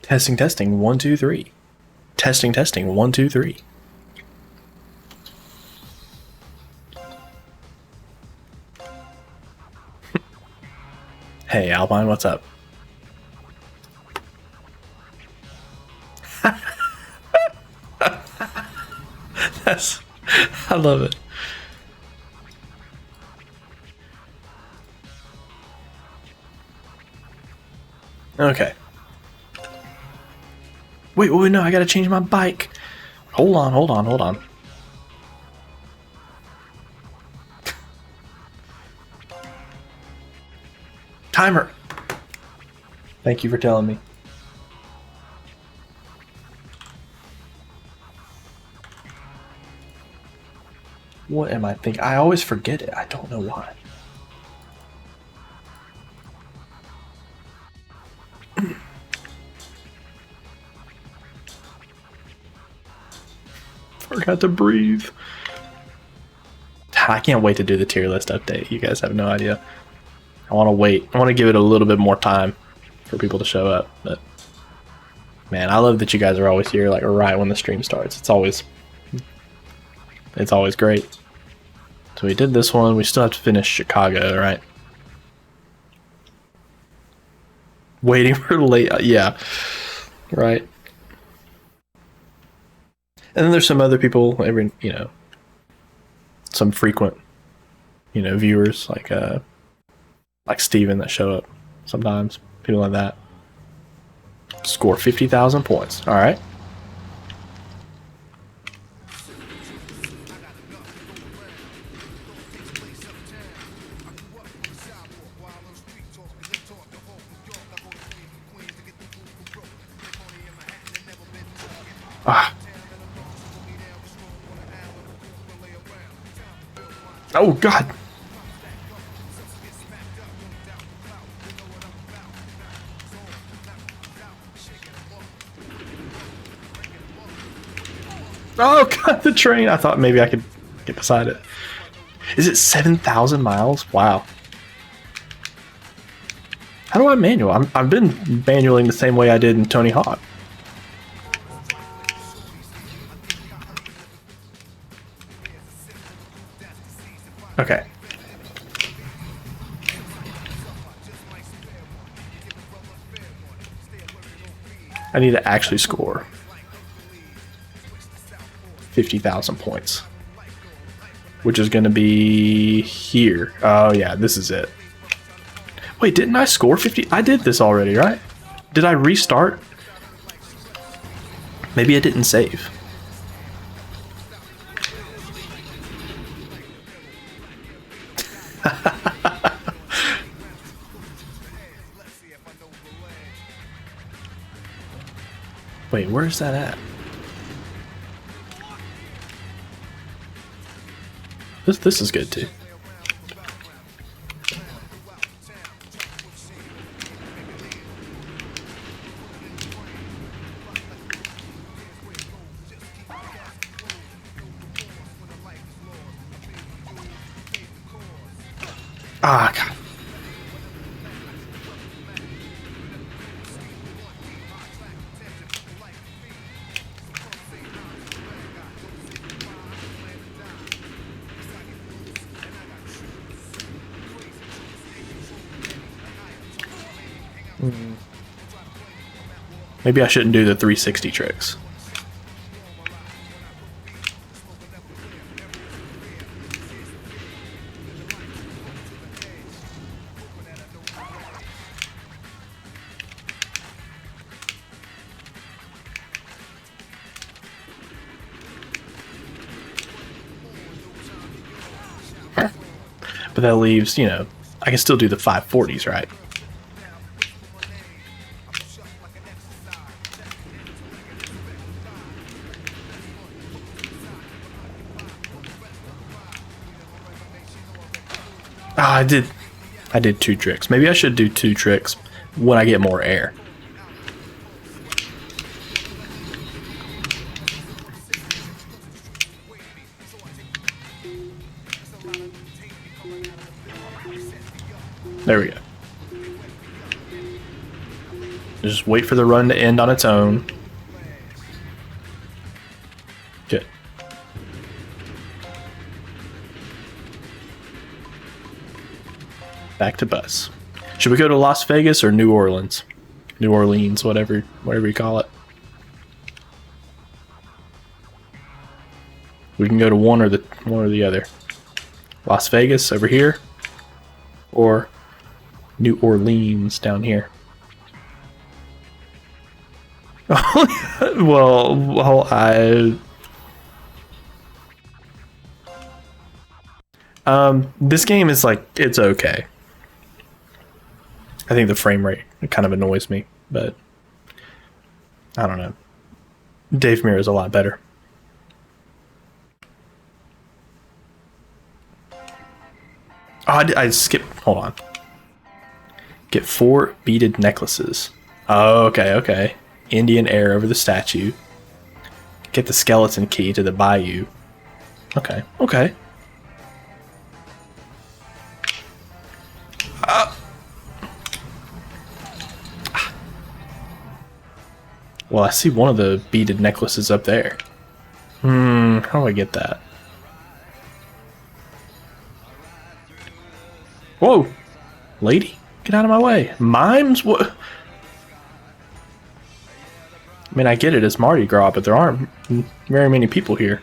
Testing, testing, 1, 2, 3. Testing, testing, 1, 2, 3. Hey, Alpine, what's up? I love it. Okay. Wait, no, I gotta change my bike. Hold on. Timer. Thank you for telling me. What am I thinking? I always forget it. I don't know why. Forgot to breathe. I can't wait to do the tier list update. You guys have no idea. I want to wait. I want to give it a little bit more time for people to show up. But man, I love that you guys are always here, like right when the stream starts. It's always great. So we did this one. We still have to finish Chicago, right? Waiting for late. Yeah, right. And then there's some other people, some frequent, viewers like Steven that show up sometimes. People like that. Score 50,000 points. All right. Ah. Oh, God. Oh, God, the train. I thought maybe I could get beside it. Is it 7,000 miles? Wow. How do I manual? I've been manualing the same way I did in Tony Hawk. Okay. I need to actually score 50,000 points, which is going to be here. Oh yeah, this is it. Wait, didn't I score 50? I did this already, right? Did I restart? Maybe I didn't save. Wait, where's that at? This is good too. Ah, God. Maybe I shouldn't do the 360 tricks. But that leaves, I can still do the 540s, right? Ah, I did 2 tricks. Maybe I should do 2 tricks when I get more air. There we go. Just wait for the run to end on its own. Good. Back to bus. Should we go to Las Vegas or New Orleans? New Orleans, whatever you call it. We can go to one or the other. Las Vegas over here, or New Orleans down here. well, this game is like, it's okay. I think the frame rate kind of annoys me, but I don't know. Dave Mirra is a lot better. Oh, I skipped. Hold on. Get 4 beaded necklaces. Oh, okay. Indian air over the statue. Get the skeleton key to the bayou. Okay. Well, I see one of the beaded necklaces up there. How do I get that? Whoa! Lady, get out of my way. Mimes? What? I mean, I get it, it's Mardi Gras, but there aren't very many people here.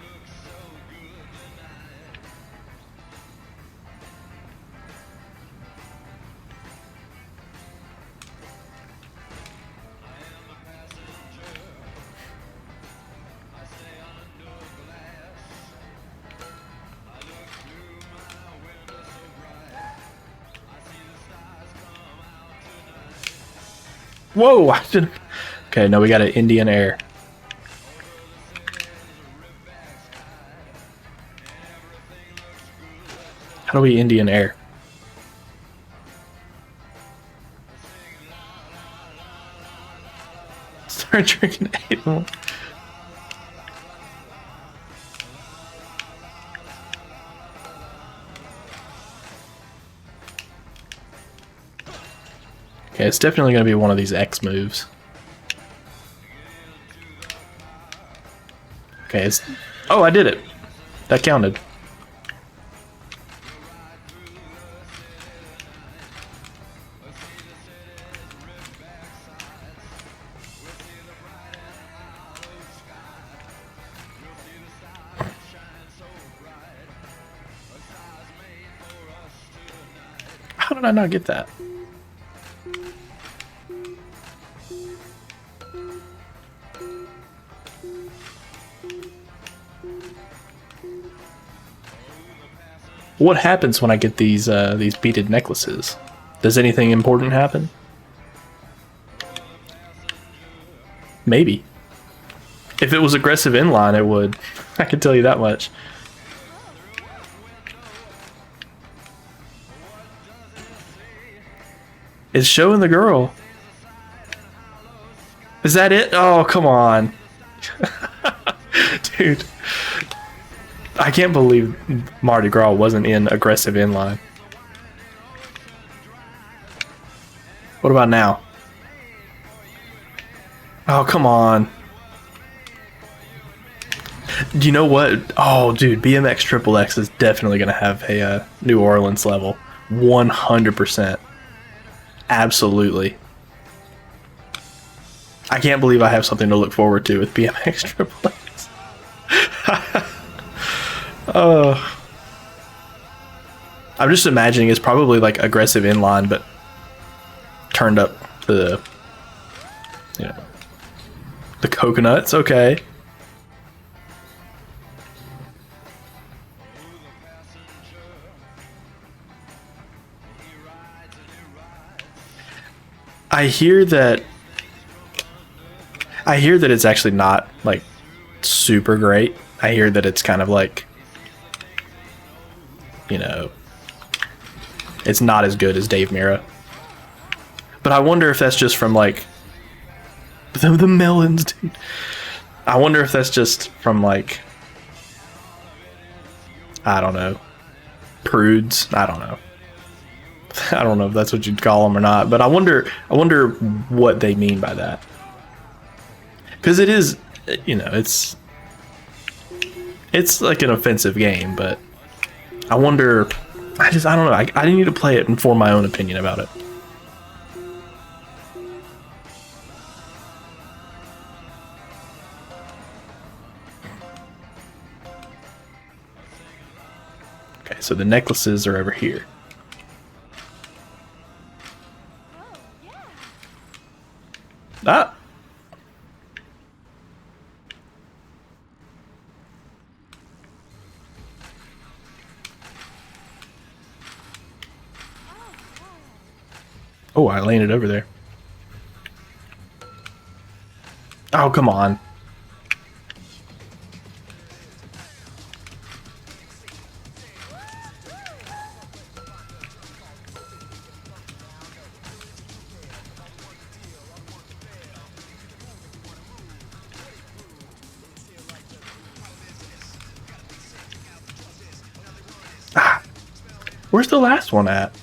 Whoa! I didn't. Okay, no, we got an Indian air. How do we Indian air? Start drinking 8 more. Okay, it's definitely going to be one of these X moves. Okay, it's... Oh, I did it. That counted. How did I not get that? What happens when I get these beaded necklaces? Does anything important happen? Maybe. If it was aggressive inline, it would. I can tell you that much. It's showing the girl. Is that it? Oh, come on. Dude. I can't believe Mardi Gras wasn't in aggressive inline. What about now? Oh, come on. Do you know what? Oh, dude, BMX Triple X is definitely going to have a New Orleans level. 100%. Absolutely. I can't believe I have something to look forward to with BMX Triple X. I'm just imagining it's probably like aggressive inline, but turned up to the, you know, the coconuts. Okay. I hear that it's actually not like super great. I hear that it's kind of like, you know, it's not as good as Dave Mirra. But I wonder if that's just from like the melons, dude. I wonder if that's just from like, I don't know, prudes. I don't know. I don't know if that's what you'd call them or not, but I wonder what they mean by that. Because it is, you know, it's like an offensive game, but I wonder. I don't know. I need to play it and form my own opinion about it. Okay, so the necklaces are over here. Ah! Oh, I landed over there. Oh, come on. Ah! Where's the last one at?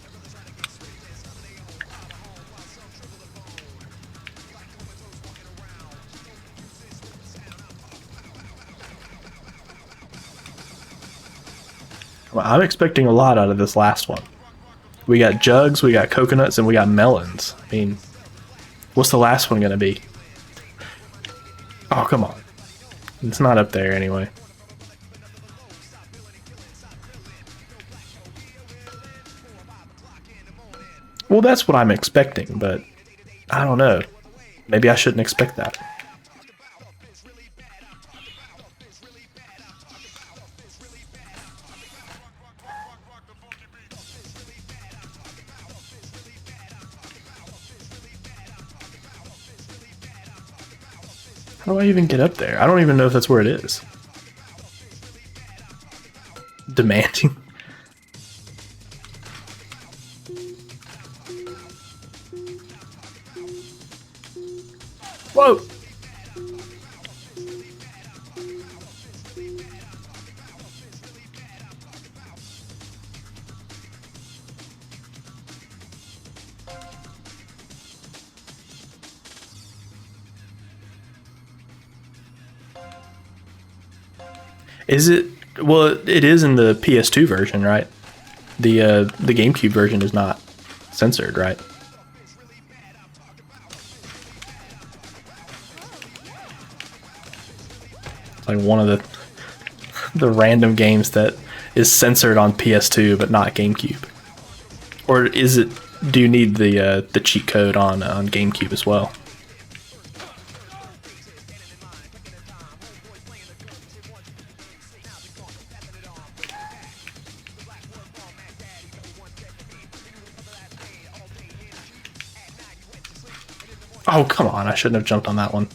Well, I'm expecting a lot out of this last one. We got jugs, we got coconuts, and we got melons. I mean, what's the last one gonna be? Oh, come on. It's not up there anyway. Well, that's what I'm expecting, but I don't know. Maybe I shouldn't expect that. How do I even get up there? I don't even know if that's where it is. Demanding. Whoa! Is it? Well, it is in the PS2 version, right? The GameCube version is not censored, right? It's like one of the random games that is censored on PS2 but not GameCube. Or is it? Do you need the cheat code on GameCube as well? Oh, come on. I shouldn't have jumped on that one.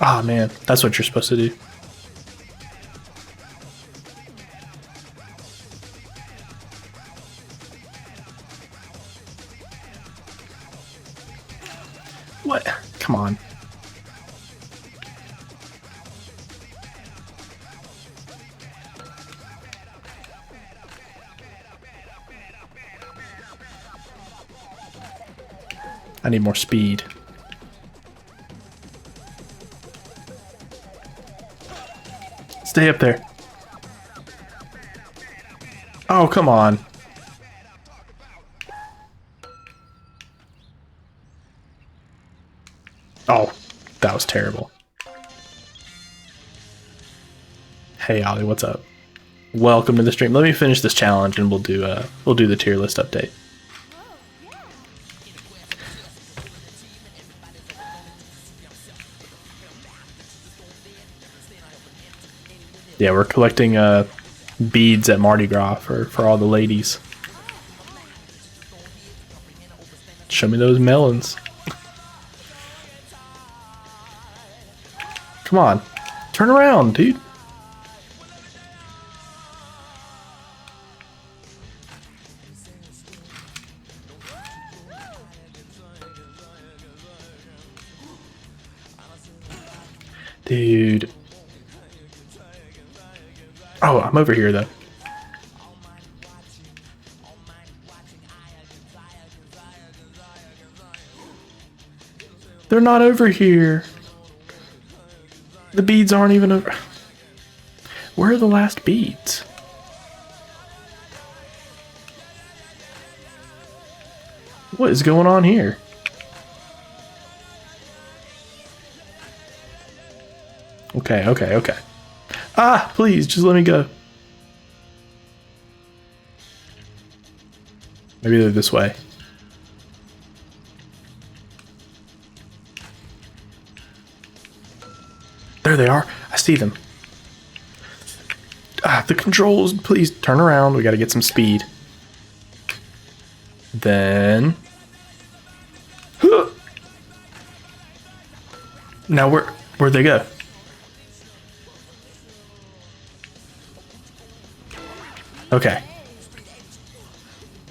Oh, man. That's what you're supposed to do. What? Come on. I need more speed. Stay up there. Oh, come on. Oh, that was terrible. Hey, Ollie, what's up? Welcome to the stream. Let me finish this challenge and we'll do the tier list update. Yeah, we're collecting beads at Mardi Gras for all the ladies. Show me those melons. Come on. Turn around, dude. Dude. Oh, I'm over here though. They're not over here. The beads aren't even over. Where are the last beads? What is going on here? Okay, okay, okay. Ah, please, just let me go. Maybe they're this way. There they are. I see them. Ah, the controls. Please turn around. We got to get some speed. Then... Now where'd they go? Okay.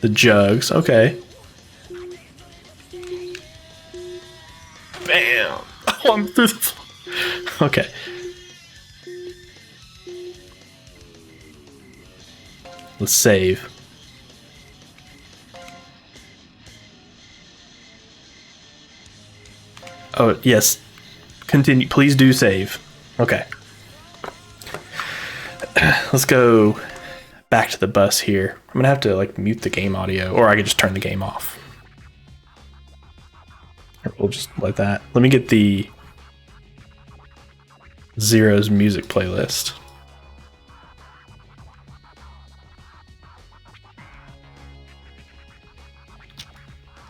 The jugs. Okay. Bam. Oh, I'm through the floor. Okay. Let's save. Oh, yes. Continue. Please do save. Okay. Let's go back to the bus here. I'm gonna have to like mute the game audio, or I could just turn the game off. We'll just let that. Let me get the Zero's music playlist.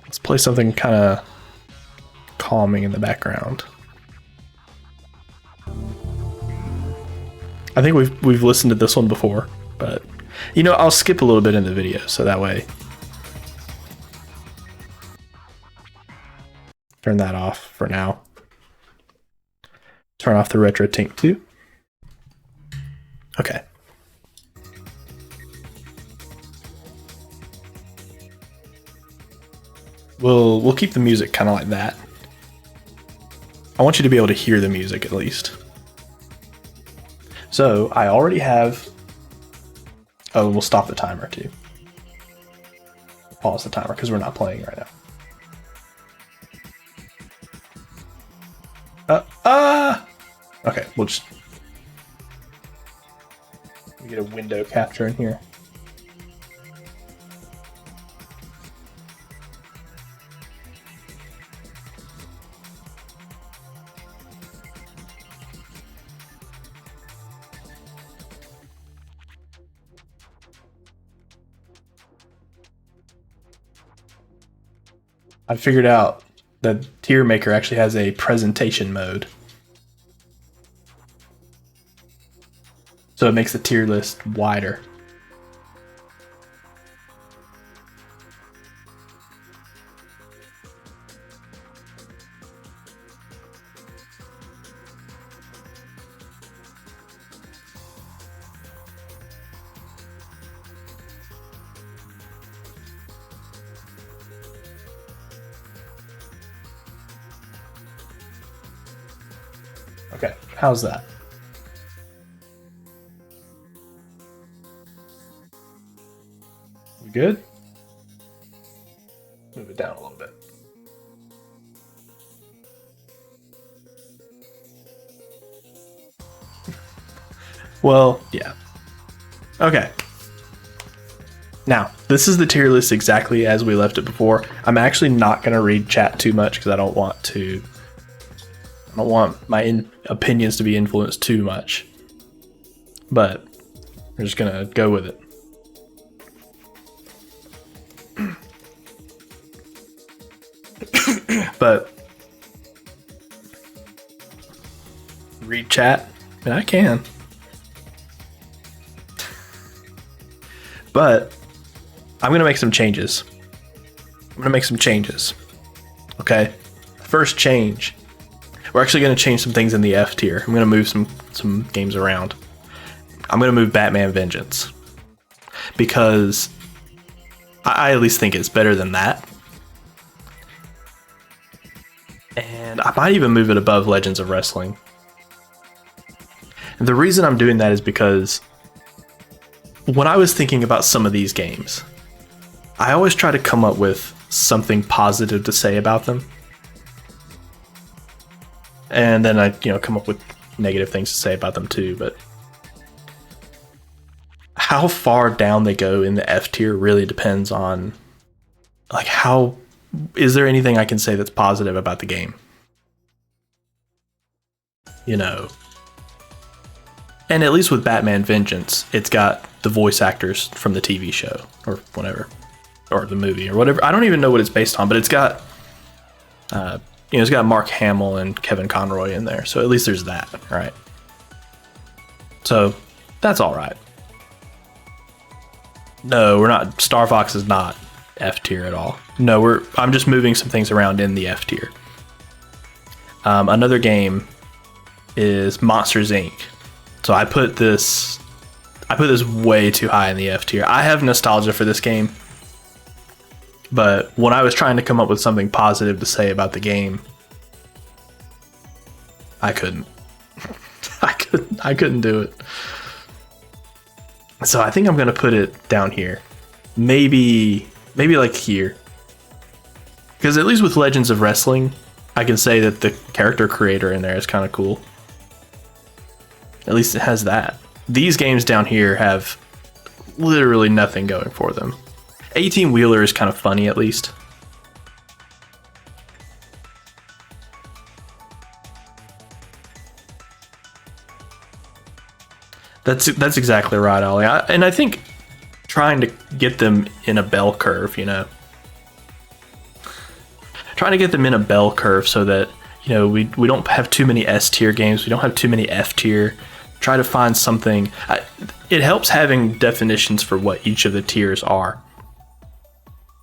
Let's play something kind of calming in the background. I think we've listened to this one before, but you know, I'll skip a little bit in the video so that way. Turn that off for now. Turn off the retro tink too. Okay. We'll keep the music kind of like that. I want you to be able to hear the music at least. So I already have. Oh, we'll stop the timer too. Pause the timer because we're not playing right now. Okay, we'll just get a window capture in here. I figured out that Tier Maker actually has a presentation mode. So it makes the tier list wider. Okay, how's that? We good? Move it down a little bit. Well, yeah. Okay. Now, this is the tier list exactly as we left it before. I'm actually not going to read chat too much because I don't want my opinions to be influenced too much. But we're just going to go with it. But read chat, and I can. But I'm going to make some changes. Okay? First change. We're actually going to change some things in the F tier. I'm going to move some games around. I'm going to move Batman Vengeance. Because I at least think it's better than that. And I might even move it above Legends of Wrestling. And the reason I'm doing that is because when I was thinking about some of these games, I always try to come up with something positive to say about them. And then I, come up with negative things to say about them too. But how far down they go in the F tier really depends on, like, how is there anything I can say that's positive about the game? And at least with Batman Vengeance, it's got the voice actors from the TV show or whatever, or the movie or whatever. I don't even know what it's based on, but it's got, it's got Mark Hamill and Kevin Conroy in there. So at least there's that, right? So that's all right. No, we're not. Star Fox is not F tier at all. No, I'm just moving some things around in the F tier. Another game is Monsters Inc. So I put this way too high in the F tier. I have nostalgia for this game, but when I was trying to come up with something positive to say about the game, I couldn't. I couldn't do it. So I think I'm gonna put it down here, maybe like here, because at least with Legends of Wrestling, I can say that the character creator in there is kind of cool. At least it has that. These games down here have literally nothing going for them. 18 Wheeler is kind of funny, at least. That's exactly right, Ollie. And I think trying to get them in a bell curve, trying to get them in a bell curve so that, we don't have too many S tier games. We don't have too many F tier. Try to find something. It helps having definitions for what each of the tiers are.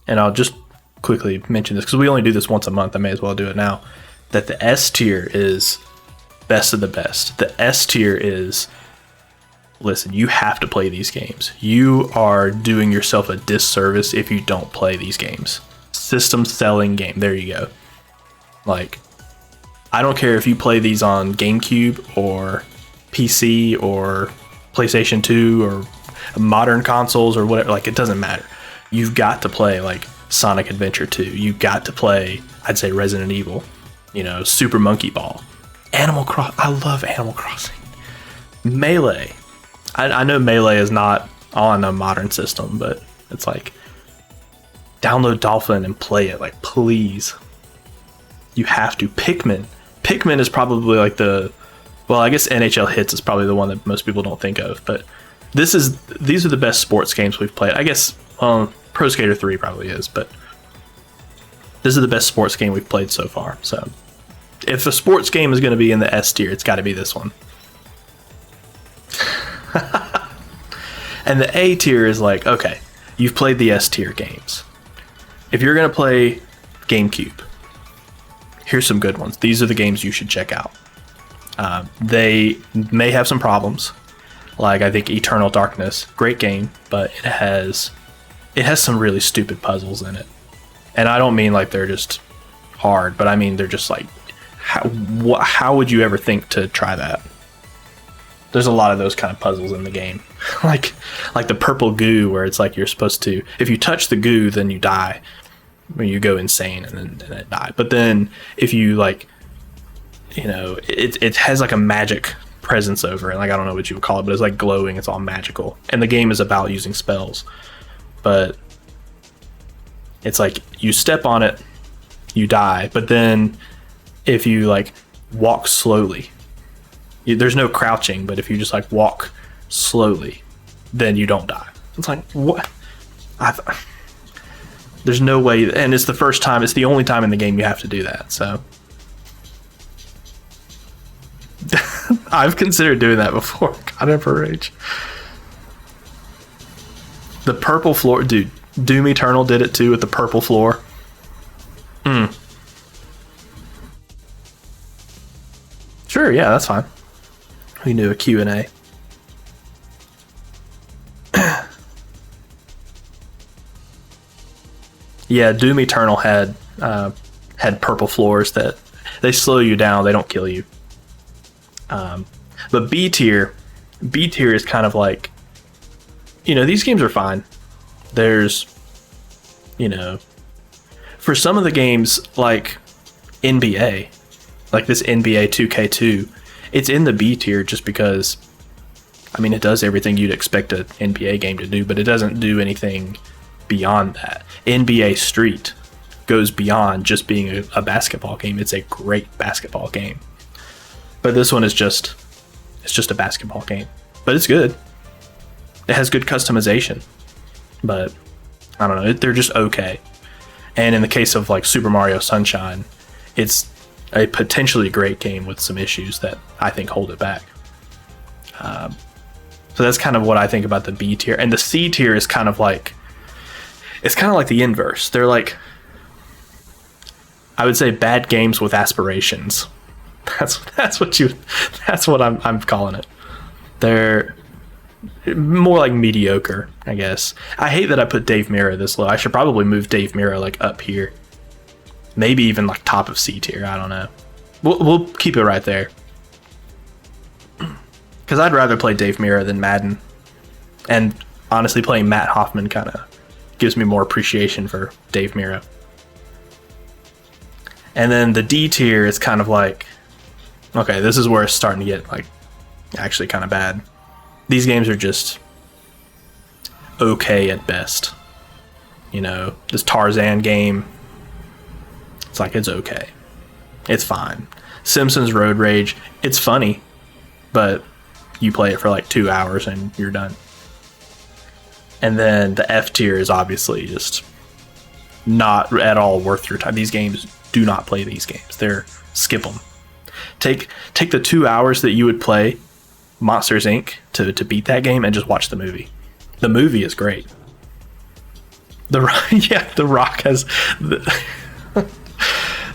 And I'll just quickly mention this because we only do this once a month. I may as well do it now. That the S tier is best of the best. The S tier is, listen, you have to play these games. You are doing yourself a disservice if you don't play these games. System selling game. There you go. Like, I don't care if you play these on GameCube or PC or PlayStation 2 or modern consoles or whatever. Like, it doesn't matter. You've got to play like Sonic Adventure 2. You've got to play, I'd say, Resident Evil. Super Monkey Ball. Animal Crossing. I love Animal Crossing. Melee. I know Melee is not on a modern system, but it's like, download Dolphin and play it. Like, please. You have to. Pikmin. Pikmin is probably like I guess NHL Hits is probably the one that most people don't think of, but these are the best sports games we've played. I guess Pro Skater 3 probably is, but this is the best sports game we've played so far. So if a sports game is going to be in the S tier, it's got to be this one. And the A tier is like, okay, you've played the S tier games. If you're going to play GameCube, here's some good ones. These are the games you should check out. They may have some problems. Like, I think Eternal Darkness, great game, but it has some really stupid puzzles in it. And I don't mean like they're just hard, but I mean they're just like, how would you ever think to try that? There's a lot of those kind of puzzles in the game. like the purple goo, where it's like you're supposed to, if you touch the goo, then you die. When you go insane and then die. But then if you like, it has like a magic presence over it. Like, I don't know what you would call it, but it's like glowing. It's all magical. And the game is about using spells. But it's like you step on it, you die. But then if you like walk slowly, there's no crouching, but if you just like walk slowly, then you don't die. It's like, what? There's no way, and it's the only time in the game you have to do that, so. I've considered doing that before. God, ever rage. The purple floor, dude, Doom Eternal did it too with the purple floor. Sure, yeah, that's fine. We can do a Q&A. Yeah, Doom Eternal had purple floors that they slow you down. They don't kill you. But B tier is kind of like, you know, these games are fine. There's, you know, for some of the games like NBA, like this NBA 2K2, it's in the B tier just because, I mean, it does everything you'd expect an NBA game to do, but it doesn't do anything beyond that. NBA Street goes beyond just being a basketball game. It's a great basketball game. But this one is just, it's just a basketball game. But it's good. It has good customization. But I don't know, they're just okay. And in the case of like Super Mario Sunshine, it's a potentially great game with some issues that I think hold it back. So that's kind of what I think about the B tier. And the C tier is kind of like, it's kind of like the inverse. They're like, I would say bad games with aspirations. That's what I'm calling it. They're more like mediocre, I guess. I hate that I put Dave Mirra this low. I should probably move Dave Mirra like up here. Maybe even like top of C tier. I don't know. We'll keep it right there. Because I'd rather play Dave Mirra than Madden. And honestly, playing Matt Hoffman kind of gives me more appreciation for Dave Mirra. And then the D tier is kind of like, okay, this is where it's starting to get like actually kind of bad. These games are just okay at best. You know, this Tarzan game, it's like, it's okay. It's fine. Simpsons Road Rage, it's funny, but you play it for like 2 hours and you're done. And then the F tier is obviously just not at all worth your time. These games, do not play these games. They're, skip them. Take the 2 hours that you would play Monsters Inc. to beat that game and just watch the movie. The movie is great. The Rock has...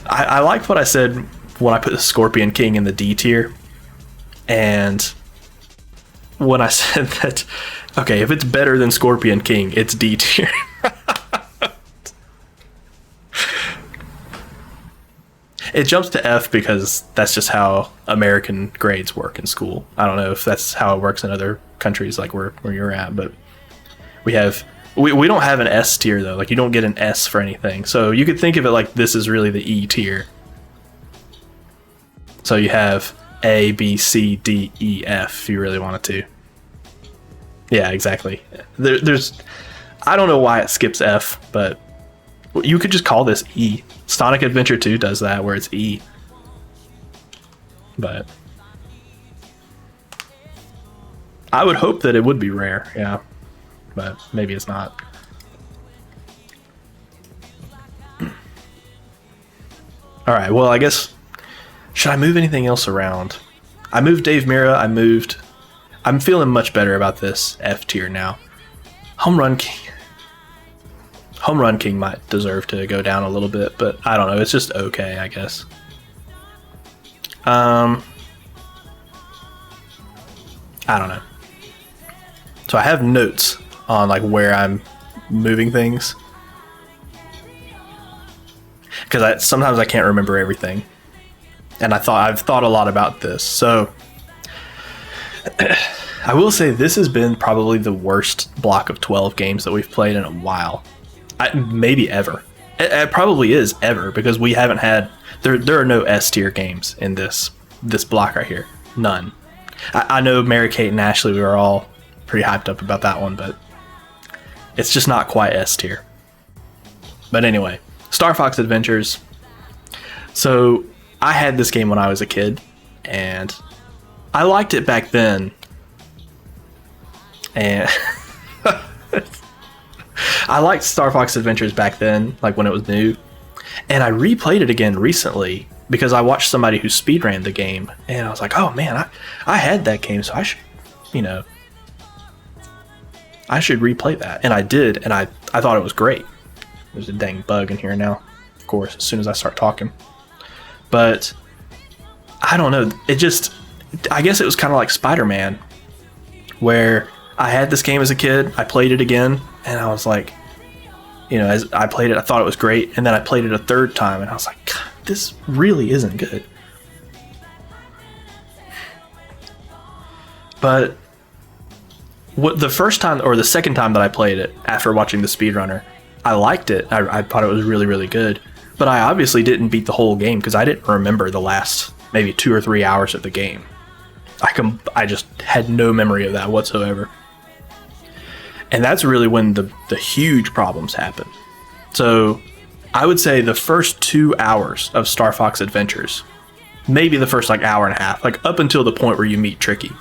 I liked what I said when I put the Scorpion King in the D tier. And when I said that, okay, if it's better than Scorpion King, it's D tier. It jumps to F because that's just how American grades work in school. I don't know if that's how it works in other countries like where you're at, but we don't have an S tier though. Like, you don't get an S for anything. So you could think of it like this is really the E tier. So you have A, B, C, D, E, F if you really wanted to. Yeah, exactly. There's I don't know why it skips F, but you could just call this E. Sonic Adventure 2 does that, where it's E. But I would hope that it would be rare, yeah. But maybe it's not. Alright, well, I guess... Should I move anything else around? I moved Dave Mirra, I'm feeling much better about this F tier now. Home Run King might deserve to go down a little bit, but I don't know. It's just okay, I guess. I don't know. So I have notes on like where I'm moving things, because sometimes I can't remember everything, and I've thought a lot about this. So I will say this has been probably the worst block of 12 games that we've played in a while. Maybe ever. It probably is ever, because we haven't had... There are no S tier games in this block right here. None. I know Mary Kate and Ashley, we were all pretty hyped up about that one, but it's just not quite S tier. But anyway, Star Fox Adventures. So I had this game when I was a kid, and I liked it back then. And... I liked Star Fox Adventures back then, like when it was new, and I replayed it again recently because I watched somebody who speedran the game, and I was like, oh man, I had that game, so I should replay that. And I did, and I thought it was great. There's a dang bug in here now, of course, as soon as I start talking. But I don't know, I guess it was kind of like Spider-Man, where I had this game as a kid, I played it again, and I was like, as I played it, I thought it was great, and then I played it a third time, and I was like, God, this really isn't good. But what the first time or the second time that I played it after watching the speedrunner, I liked it. I thought it was really, really good. But I obviously didn't beat the whole game because I didn't remember the last maybe 2 or 3 hours of the game. I just had no memory of that whatsoever. And that's really when the huge problems happen. So I would say the first 2 hours of Star Fox Adventures, maybe the first like hour and a half, like up until the point where you meet Tricky,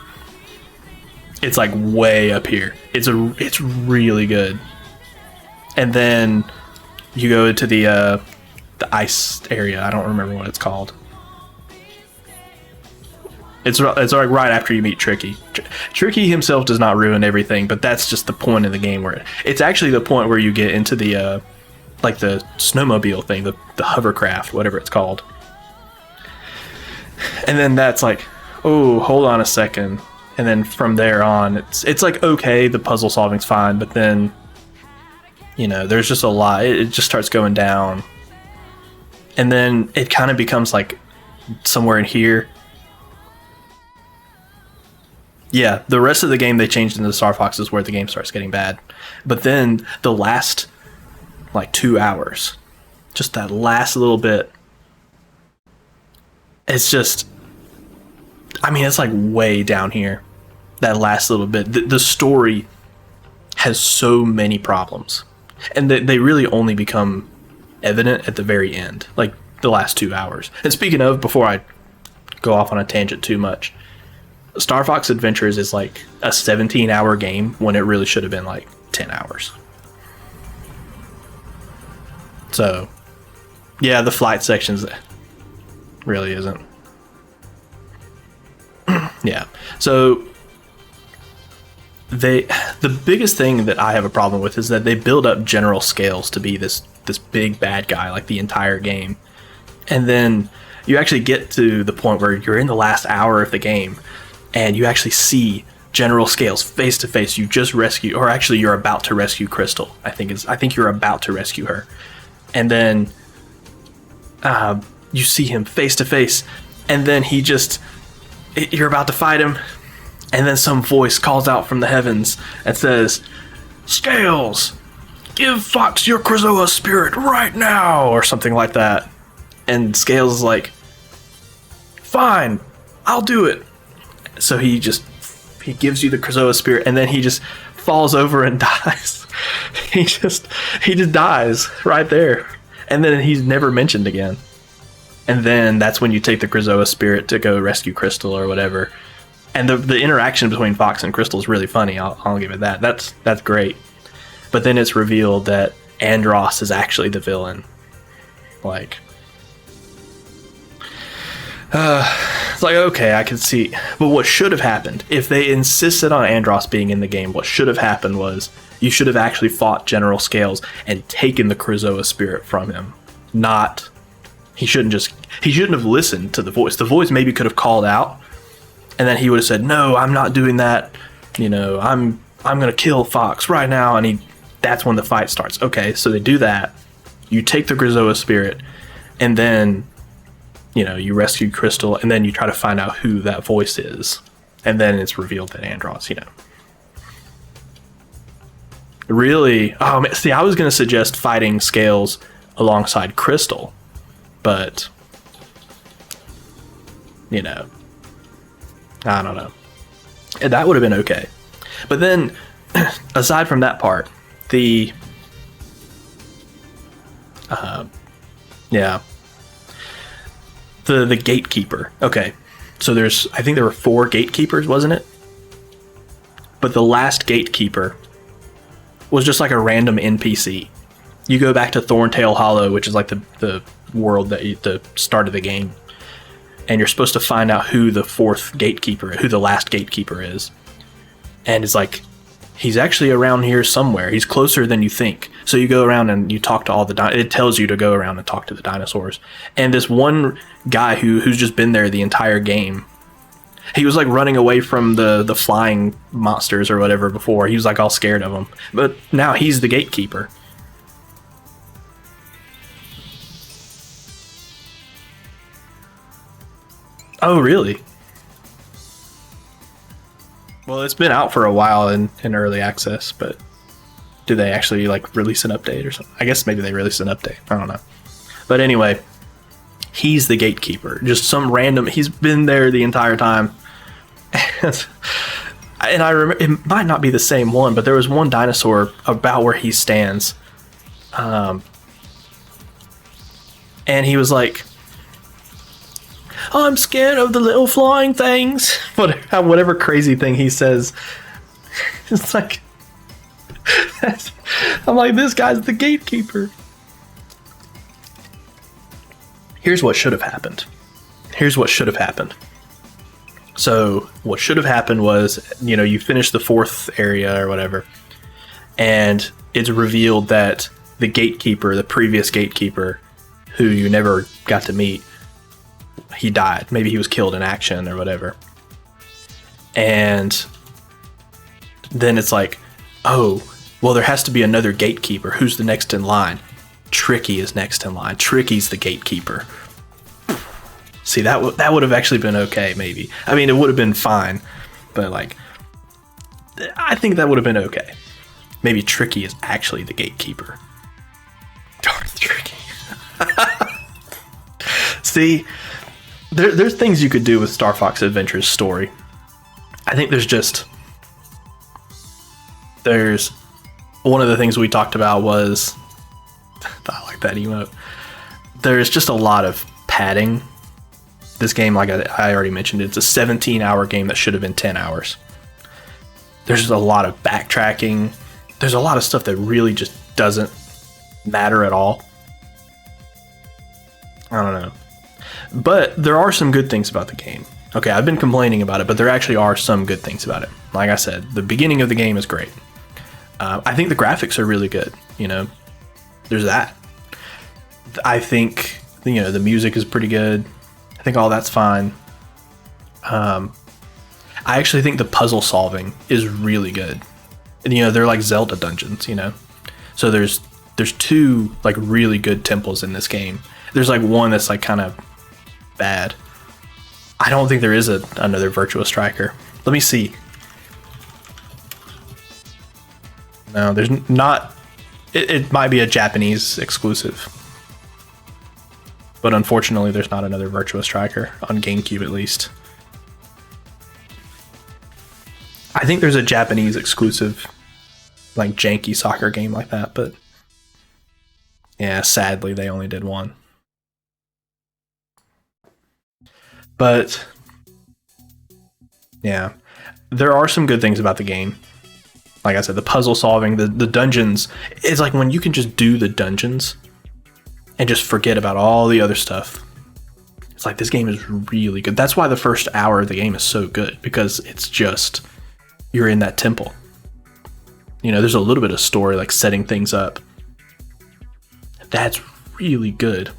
it's like way up here. It's really good. And then you go into the ice area. I don't remember what it's called. It's like right after you meet Tricky. Tricky himself does not ruin everything, but that's just the point of the game where it's actually the point where you get into the like the snowmobile thing, the hovercraft, whatever it's called. And then that's like, oh, hold on a second. And then from there on, it's like, okay, the puzzle solving's fine, but then, you know, there's just a lot. It just starts going down. And then it kind of becomes like somewhere in here. Yeah, the rest of the game they changed into Star Fox is where the game starts getting bad. But then the last like 2 hours, just that last little bit, it's just, I mean, it's like way down here. That last little bit, the story has so many problems, and they really only become evident at the very end, like the last 2 hours. And speaking of, before I go off on a tangent too much, Star Fox Adventures is like a 17-hour game when it really should have been like 10 hours. So, yeah, the flight sections really isn't. Yeah. So the biggest thing that I have a problem with is that they build up General Scales to be this big bad guy like the entire game. And then you actually get to the point where you're in the last hour of the game and you actually see General Scales face to face. You just rescue, or actually you're about to rescue Crystal. I think you're about to rescue her. And then you see him face to face, and then you're about to fight him, and then some voice calls out from the heavens and says, "Scales, give Fox your Krazoa spirit right now," or something like that. And Scales is like, "Fine, I'll do it." So he gives you the Krazoa spirit, and then he just falls over and dies. He just dies right there. And then he's never mentioned again. And then that's when you take the Krazoa spirit to go rescue Crystal or whatever. And the interaction between Fox and Crystal is really funny. I'll give it that. That's great. But then it's revealed that Andross is actually the villain. Like, it's like, okay, I can see. But what should have happened, if they insisted on Andross being in the game, what should have happened was you should have actually fought General Scales and taken the Krazoa spirit from him. Not, he shouldn't have listened to the voice. The voice maybe could have called out, and then he would have said, "No, I'm not doing that. You know, I'm gonna kill Fox right now." And that's when the fight starts. Okay, so they do that. You take the Krazoa spirit, and then, you know, you rescue Crystal, and then you try to find out who that voice is, and then it's revealed that Andross, you know. Really, see, I was going to suggest fighting Scales alongside Crystal, but, you know, I don't know. And that would have been okay. But then, aside from that part, the gatekeeper. Okay, so I think there were 4 gatekeepers, wasn't it? But the last gatekeeper was just like a random NPC. You go back to Thorntail Hollow, which is like the world the start of the game, and you're supposed to find out who the last gatekeeper is. And it's like, he's actually around here somewhere. He's closer than you think. So you go around and you talk to all it tells you to go around and talk to the dinosaurs. And this one guy who's just been there the entire game, he was like running away from the flying monsters or whatever before. He was like all scared of them. But now he's the gatekeeper. Oh, really? Well, it's been out for a while in early access, but do they actually like release an update or something? I guess maybe they released an update. I don't know. But anyway, he's the gatekeeper. Just some random. He's been there the entire time. And I remember, it might not be the same one, but there was one dinosaur about where he stands. And he was like, I'm scared of the little flying things. Whatever crazy thing he says. It's like, I'm like, this guy's the gatekeeper. Here's what should have happened. So what should have happened was, you finish the 4th area or whatever, and it's revealed that the gatekeeper, the previous gatekeeper, who you never got to meet, he died. Maybe he was killed in action or whatever. And then it's like, oh, well, there has to be another gatekeeper. Who's the next in line? Tricky is next in line. Tricky's the gatekeeper. See, that would have actually been okay, maybe. I mean, it would have been fine, but like, I think that would have been okay. Maybe Tricky is actually the gatekeeper. Darn Tricky. See, there's things you could do with Star Fox Adventure's story. I think there's one of the things we talked about was, I like that emote. There's just a lot of padding. This game, like I already mentioned, it's a 17-hour game that should have been 10 hours. There's a lot of backtracking. There's a lot of stuff that really just doesn't matter at all. I don't know. But there are some good things about the game. Okay, I've been complaining about it, but there actually are some good things about it. Like I said, the beginning of the game is great. I think the graphics are really good. There's that. I think, the music is pretty good. I think all that's fine. I actually think the puzzle solving is really good. And, they're like Zelda dungeons, So there's 2 like really good temples in this game. There's like one that's like kind of bad. I don't think there is another Virtua Striker. Let me see. No, there's not. It might be a Japanese exclusive. But unfortunately, there's not another Virtua Striker on GameCube, at least. I think there's a Japanese exclusive, like janky soccer game like that, but yeah, sadly, they only did one. But yeah, there are some good things about the game. Like I said, the puzzle solving, the dungeons, it's like when you can just do the dungeons and just forget about all the other stuff. It's like, this game is really good. That's why the first hour of the game is so good, because it's just, you're in that temple. There's a little bit of story, like setting things up. That's really good.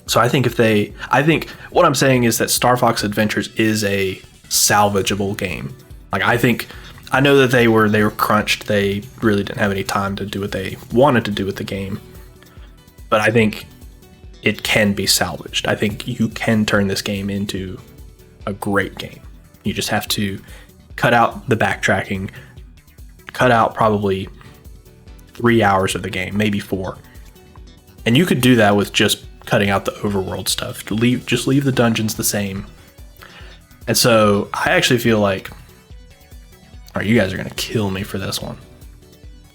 So I think what I'm saying is that Star Fox Adventures is a salvageable game. Like, I know that they were crunched. They really didn't have any time to do what they wanted to do with the game. But I think it can be salvaged. I think you can turn this game into a great game. You just have to cut out the backtracking, cut out probably 3 hours of the game, maybe 4. And you could do that with just cutting out the overworld stuff. Just leave the dungeons the same. And so I actually feel like, all right, you guys are going to kill me for this one,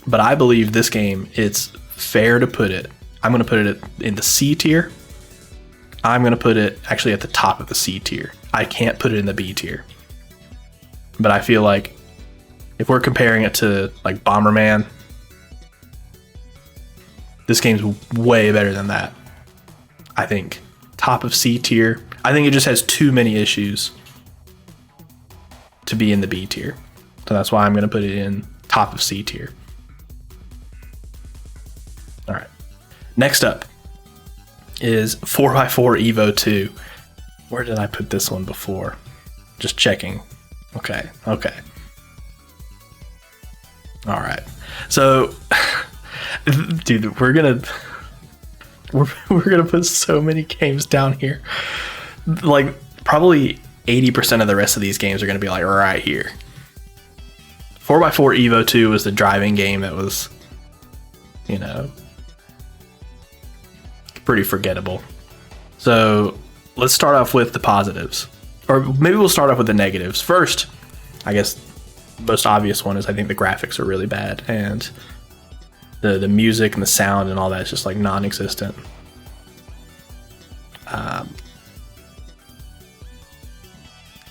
but I believe this game, it's fair to put it, I'm going to put it in the C tier. I'm going to put it actually at the top of the C tier. I can't put it in the B tier. But I feel like if we're comparing it to like Bomberman, this game's way better than that. I think top of C tier. I think it just has too many issues to be in the B tier. So that's why I'm going to put it in top of C tier. All right. Next up is 4x4 Evo 2. Where did I put this one before? Just checking. Okay. All right. So, dude, we're gonna put so many games down here. Like, probably 80% of the rest of these games are gonna be like right here. 4x4 Evo 2 was the driving game that was, you know, pretty forgettable. So let's start off with the positives, or maybe we'll start off with the negatives first. I guess the most obvious one is I think the graphics are really bad, and the music and the sound and all that is just like non-existent.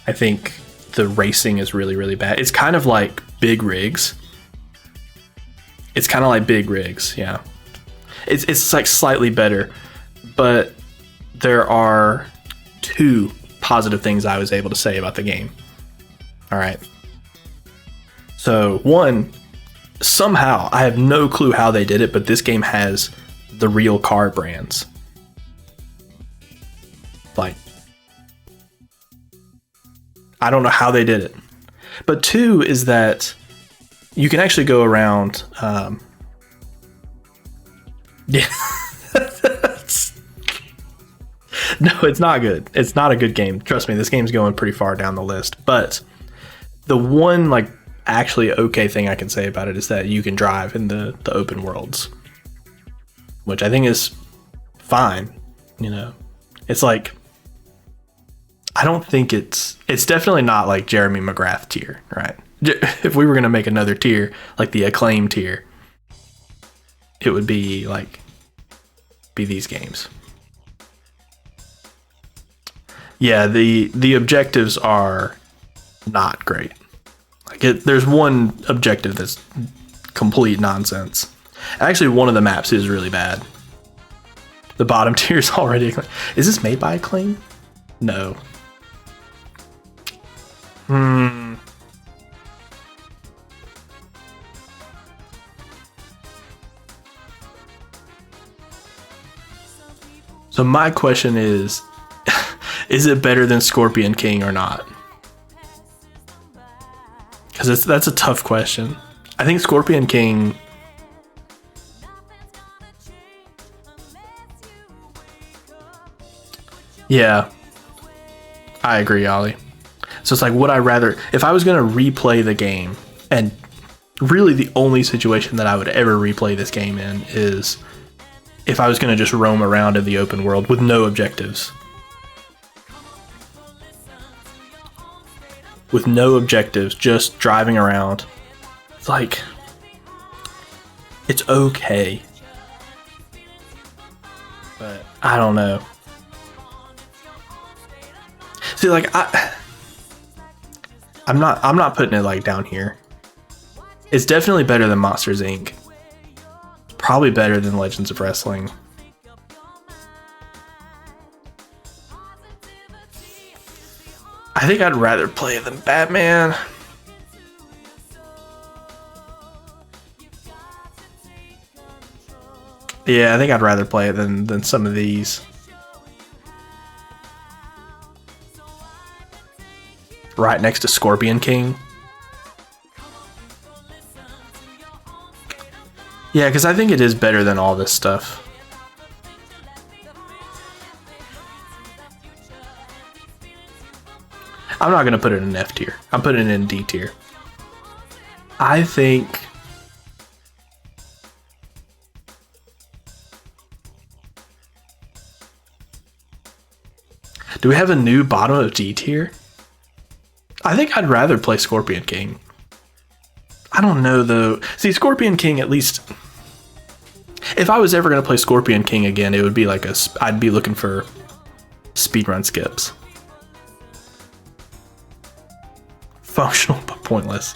I think the racing is really, really bad. It's kind of like Big Rigs. Yeah. It's like slightly better, but there are two positive things I was able to say about the game. All right. So one, somehow, I have no clue how they did it, but this game has the real car brands. Like, I don't know how they did it. But two is that you can actually go around. Yeah. No, it's not good. It's not a good game. Trust me, this game's going pretty far down the list. But the one, like, actually okay thing I can say about it is that you can drive in the open worlds, which I think is fine. You know, it's like, I don't think it's definitely not like Jeremy McGrath tier, right? If we were going to make another tier, like the Acclaim tier, it would be these games. Yeah, the objectives are not great. Like, there's one objective that's complete nonsense. Actually, one of the maps is really bad. The bottom tier is already Acclaim. Is this made by Acclaim? No. So my question is it better than Scorpion King or not? Because that's a tough question. I think Scorpion King... Yeah. I agree, Ollie. So it's like, would I rather... If I was going to replay the game, and really the only situation that I would ever replay this game in is if I was going to just roam around in the open world with no objectives. With no objectives, just driving around. It's like, it's okay. But I don't know. See, like, I'm not putting it like down here. It's definitely better than Monsters Inc. Probably better than Legends of Wrestling. I think I'd rather play it than Batman. Yeah, I think I'd rather play it than some of these. Right next to Scorpion King. Yeah, because I think it is better than all this stuff. I'm not going to put it in F tier. I'm putting it in D tier. I think... Do we have a new bottom of D tier? I think I'd rather play Scorpion King. I don't know, though. See, Scorpion King, at least... If I was ever going to play Scorpion King again, it would be like I'd be looking for speedrun skips. Functional but pointless.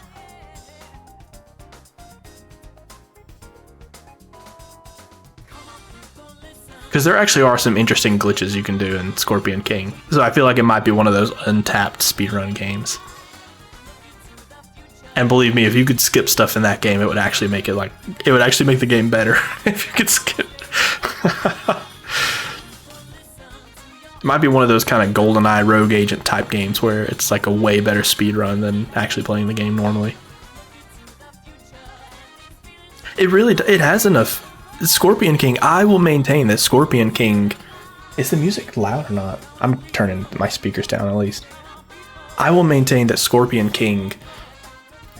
Because there actually are some interesting glitches you can do in Scorpion King. So I feel like it might be one of those untapped speedrun games. And believe me, if you could skip stuff in that game, it would actually make it it would actually make the game better if you could skip. It might be one of those kind of GoldenEye Rogue Agent type games where it's like a way better speedrun than actually playing the game normally. It has enough. Scorpion King, I will maintain that Scorpion King... Is the music loud or not? I'm turning my speakers down at least. I will maintain that Scorpion King...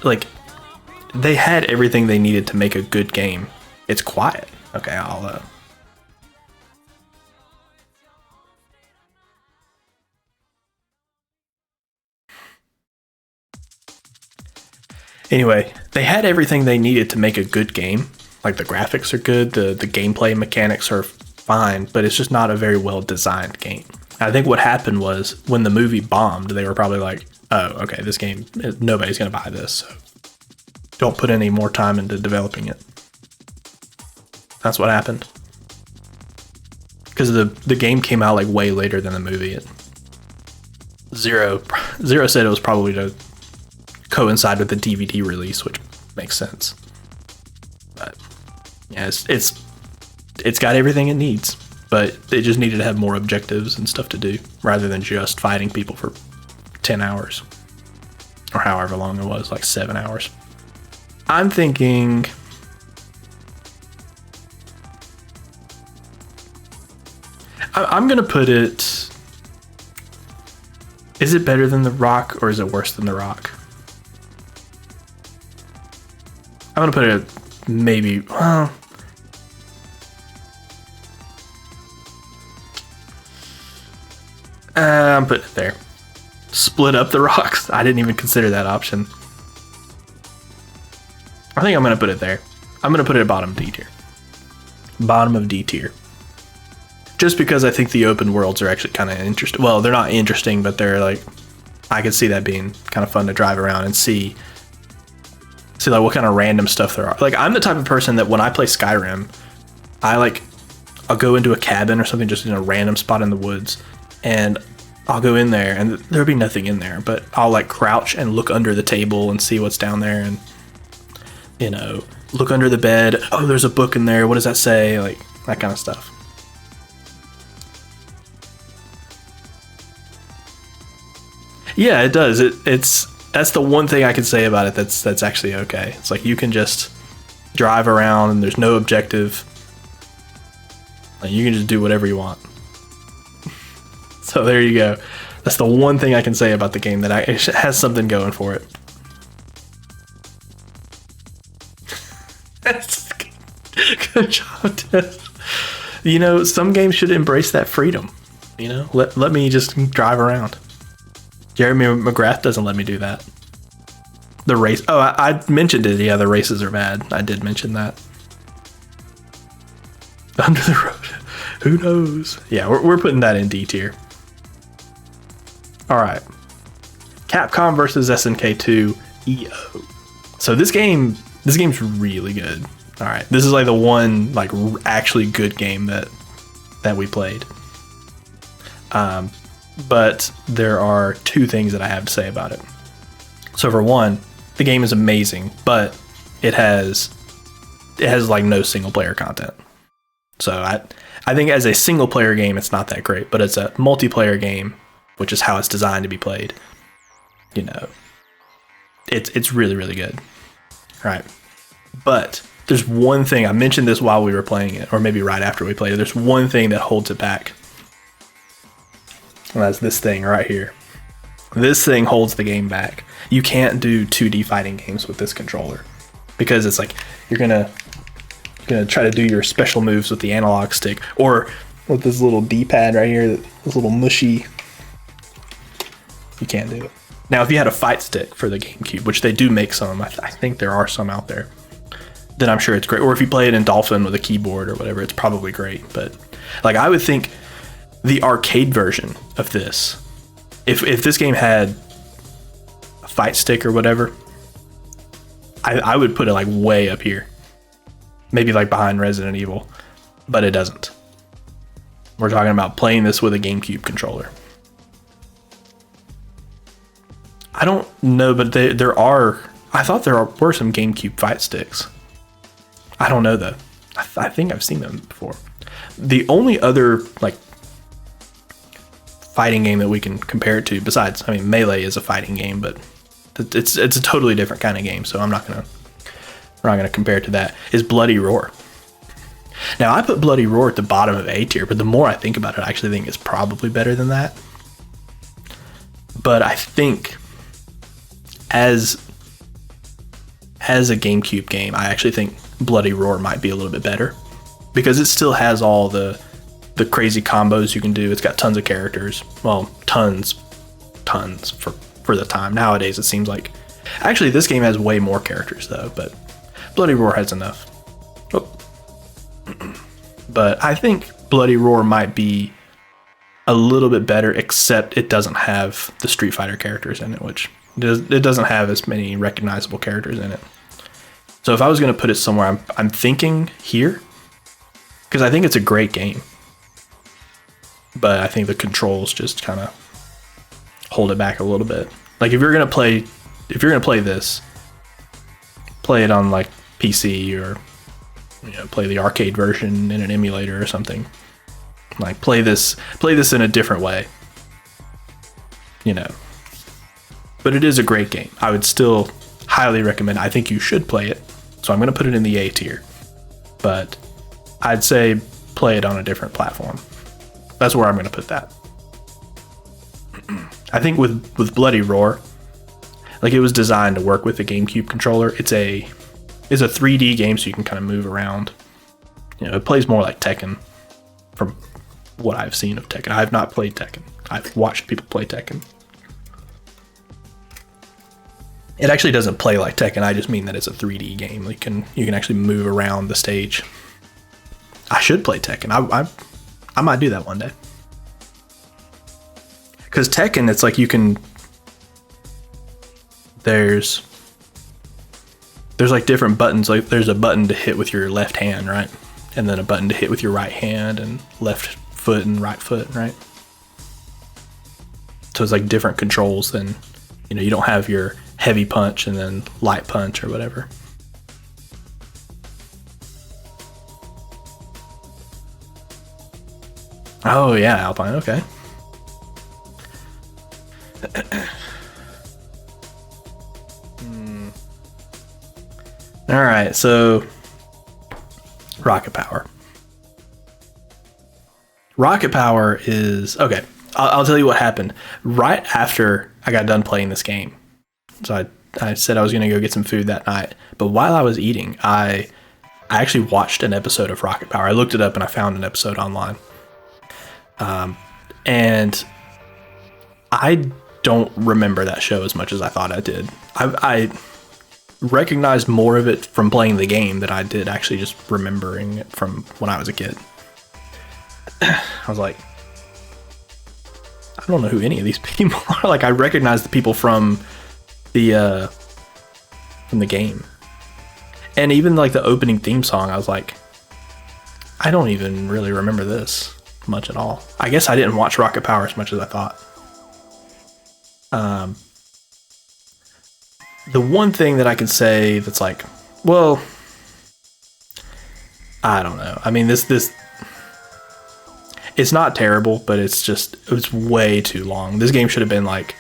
Like, They had everything they needed to make a good game. It's quiet. Okay, I'll Anyway, they had everything they needed to make a good game. Like the graphics are good, the gameplay mechanics are fine, but it's just not a very well designed game. I think what happened was when the movie bombed, they were probably like, oh, okay, this game, nobody's going to buy this. So don't put any more time into developing it. That's what happened. Because the game came out like way later than the movie. Zero said it was probably to coincide with the DVD release, which makes sense. But yeah, it's got everything it needs, but it just needed to have more objectives and stuff to do rather than just fighting people for 10 hours or however long it was, like 7 hours. I'm thinking I'm gonna put it, is it better than The Rock or is it worse than The Rock? I'm gonna put it maybe, well, I'm putting it there. Split up The Rocks. I didn't even consider that option. I think I'm gonna put it there. I'm gonna put it at bottom D tier. Bottom of D tier. Just because I think the open worlds are actually kind of interesting. Well, they're not interesting, but they're like, I could see that being kind of fun to drive around and see like what kind of random stuff there are. Like, I'm the type of person that when I play Skyrim, I'll go into a cabin or something just in a random spot in the woods, and I'll go in there and there'll be nothing in there, but I'll like crouch and look under the table and see what's down there, and you know, look under the bed. Oh, there's a book in there. What does that say? Like that kind of stuff. Yeah, it does. That's the one thing I can say about it that's actually okay. It's like you can just drive around and there's no objective. Like you can just do whatever you want. So there you go. That's the one thing I can say about the game that it has something going for it. Good job, Tess. You know, some games should embrace that freedom. You know, let me just drive around. Jeremy McGrath doesn't let me do that. The race. Oh, I mentioned it. Yeah, the races are bad. I did mention that. Under the road. Who knows? Yeah, we're putting that in D tier. All right. Capcom versus SNK2 EO. So this game's really good. All right. This is like the one like actually good game that we played. But there are two things that I have to say about it. So for one, the game is amazing, but it has like no single player content. So I think as a single player game, it's not that great, but as a multiplayer game, which is how it's designed to be played, you know, it's really, really good. All right. But there's one thing, I mentioned this while we were playing it, or maybe right after we played it. There's one thing that holds it back. And that's this thing right here. This thing holds the game back. You can't do 2D fighting games with this controller because it's like you're gonna try to do your special moves with the analog stick or with this little D-pad right here, this little mushy. You can't do it. Now, if you had a fight stick for the GameCube, which they do make some, I think there are some out there, then I'm sure it's great. Or if you play it in Dolphin with a keyboard or whatever, it's probably great. But like, I would think the arcade version of this, if this game had a fight stick or whatever, I would put it like way up here, maybe like behind Resident Evil, but it doesn't. We're talking about playing this with a GameCube controller. I don't know, but I thought there were some GameCube fight sticks. I don't know though. I think I've seen them before. The only other like fighting game that we can compare it to, besides, I mean, Melee is a fighting game, but it's a totally different kind of game, so we're not gonna compare it to that, is Bloody Roar. Now, I put Bloody Roar at the bottom of A tier, but the more I think about it, I actually think it's probably better than that. But I think as as a GameCube game, I actually think Bloody Roar might be a little bit better because it still has all the crazy combos you can do. It's got tons of characters. Well, tons for the time. Nowadays, it seems like actually this game has way more characters though, but Bloody Roar has enough. Oh. But I think Bloody Roar might be a little bit better, except it doesn't have the Street Fighter characters in it, which it doesn't have as many recognizable characters in it. So if I was going to put it somewhere, I'm thinking here, because I think it's a great game, but I think the controls just kind of hold it back a little bit. Like if you're gonna play this, play it on like PC or play the arcade version in an emulator or something. Like play this in a different way. But it is a great game. I would still highly recommend. I think you should play it. So I'm gonna put it in the A tier. But I'd say play it on a different platform. That's where I'm gonna put that. I think with Bloody Roar, like it was designed to work with the GameCube controller. It's a 3D game, so you can kind of move around. It plays more like Tekken from what I've seen of Tekken. I've not played Tekken. I've watched people play Tekken. It actually doesn't play like Tekken. I just mean that it's a 3D game. You can actually move around the stage. I should play Tekken. I might do that one day. Because Tekken, it's like you can... There's like different buttons. Like there's a button to hit with your left hand, right? And then a button to hit with your right hand and left foot and right foot, right? So it's like different controls than, you don't have your heavy punch and then light punch or whatever. Oh yeah, Alpine, okay. All right, so Rocket Power. Rocket Power is okay. I'll tell you what happened right after I got done playing this game. So I said I was going to go get some food that night, but while I was eating, I actually watched an episode of Rocket Power. I looked it up and I found an episode online. And I don't remember that show as much as I thought I did. I recognized more of it from playing the game than I did actually just remembering it from when I was a kid. I was like, I don't know who any of these people are. Like I recognize the people from the game. And even like the opening theme song, I was like, I don't even really remember this much at all. I guess I didn't watch Rocket Power as much as I thought. The one thing that I can say that's like, well, I don't know. I mean, this it's not terrible, but it's way too long. This game should have been like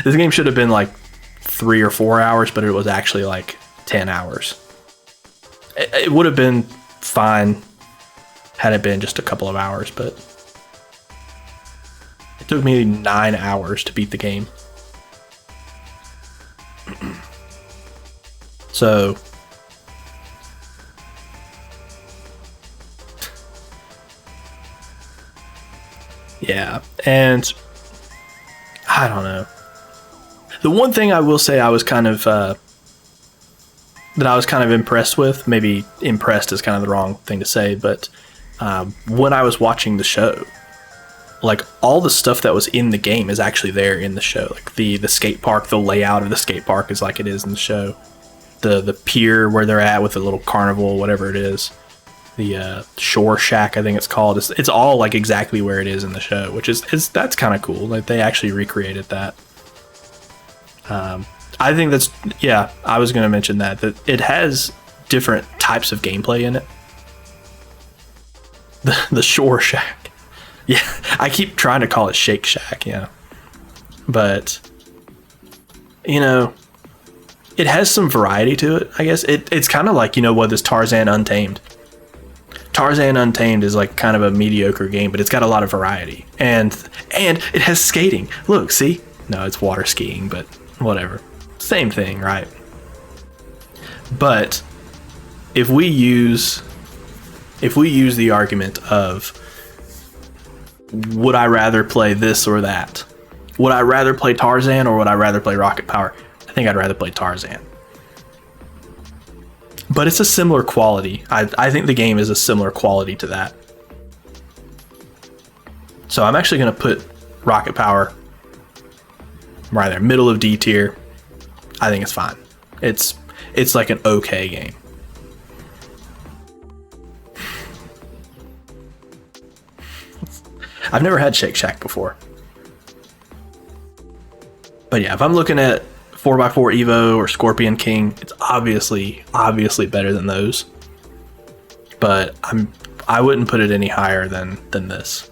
this game should have been like 3 or 4 hours, but it was actually like 10 hours. It would have been fine had it been just a couple of hours, but it took me 9 hours to beat the game. So yeah, and I don't know. The one thing I will say I was kind of impressed with, maybe impressed is kind of the wrong thing to say, but when I was watching the show, like all the stuff that was in the game is actually there in the show. Like the skate park, the layout of the skate park is like it is in the show. The pier where they're at with the little carnival, whatever it is, the shore shack, I think it's called. It's all like exactly where it is in the show, which is that's kind of cool. Like they actually recreated that. I think that's, yeah, I was going to mention that it has different types of gameplay in it. The shore shack. Yeah, I keep trying to call it Shake Shack, yeah. But, it has some variety to it, I guess. It's kind of like, what is Tarzan Untamed? Tarzan Untamed is like kind of a mediocre game, but it's got a lot of variety. And it has skating. Look, see? No, it's water skiing, but whatever. Same thing, right? But if we use the argument of, would I rather play this or that? Would I rather play Tarzan or would I rather play Rocket Power? I think I'd rather play Tarzan. But it's a similar quality. I think the game is a similar quality to that. So I'm actually going to put Rocket Power right there, middle of D tier. I think it's fine. It's like an okay game. I've never had Shake Shack before. But yeah, if I'm looking at 4x4 Evo or Scorpion King, it's obviously better than those. But I wouldn't put it any higher than this.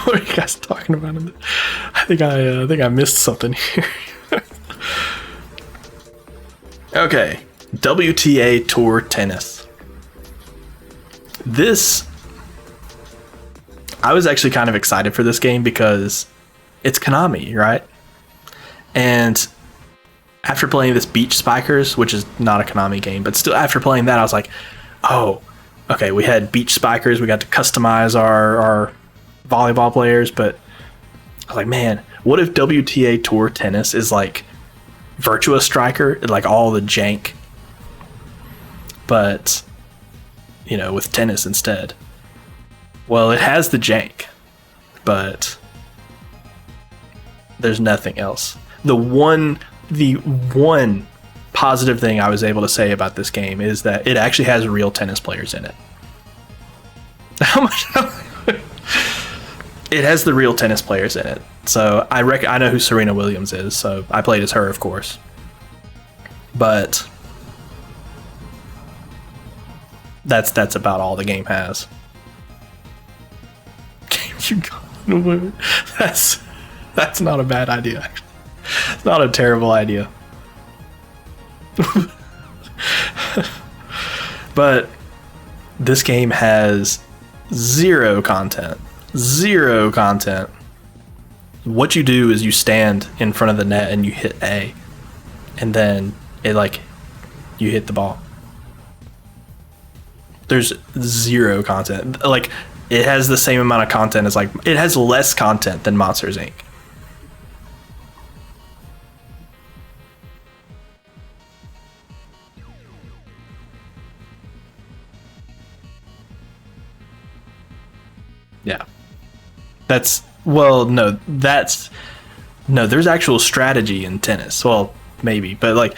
What are you guys talking about? I think I missed something here. Okay, WTA Tour Tennis. I was actually kind of excited for this game because it's Konami, right? And after playing this Beach Spikers, which is not a Konami game, but still after playing that, I was like, oh, okay, we had Beach Spikers, we got to customize our volleyball players, but I was like, man, what if WTA Tour Tennis is like Virtua Striker, like all the jank, but with tennis instead? Well, it has the jank, but there's nothing else. The one positive thing I was able to say about this game is that it actually has real tennis players in it. How much? It has the real tennis players in it. So I know who Serena Williams is, so I played as her, of course. But that's about all the game has. That's not a bad idea, actually. It's not a terrible idea. But this game has zero content. Zero content. What you do is you stand in front of the net and you hit A, and then you hit the ball. There's zero content. Like, it has the same amount of content as it has less content than Monsters Inc. Yeah. There's actual strategy in tennis. Well, maybe, but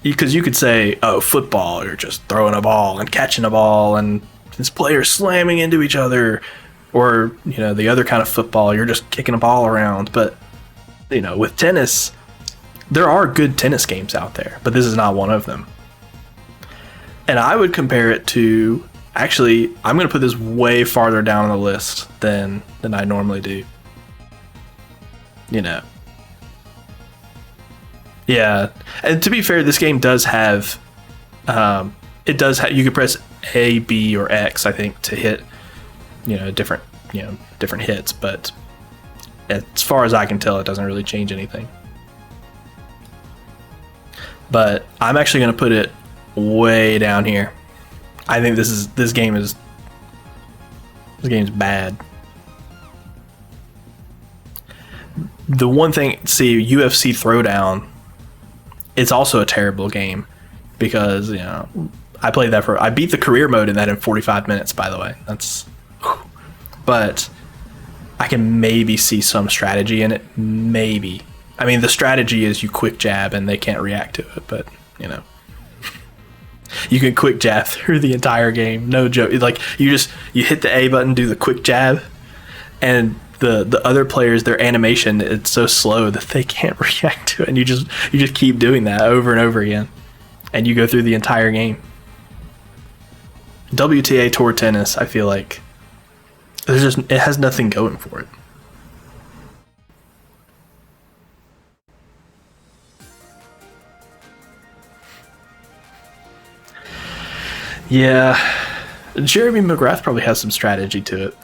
because you could say, oh, football, you're just throwing a ball and catching a ball and it's players slamming into each other, or the other kind of football, you're just kicking a ball around. But with tennis, there are good tennis games out there, but this is not one of them. And I would compare it to, actually, I'm going to put this way farther down on the list than I normally do. Yeah, and to be fair, this game does have, you could press A, B, or X, I think, to hit, different hits, but as far as I can tell, it doesn't really change anything. But I'm actually going to put it way down here. I think this game's bad. The one thing, see, UFC Throwdown, it's also a terrible game because, I played that I beat the career mode in that in 45 minutes, by the way. But I can maybe see some strategy in it. Maybe. I mean, the strategy is you quick jab and they can't react to it, but, you can quick jab through the entire game. No joke. You hit the A button, do the quick jab, and the other players, their animation, it's so slow that they can't react to it, and you just keep doing that over and over again, and you go through the entire game. WTA Tour Tennis, I feel like it has nothing going for it. Yeah, Jeremy McGrath probably has some strategy to it.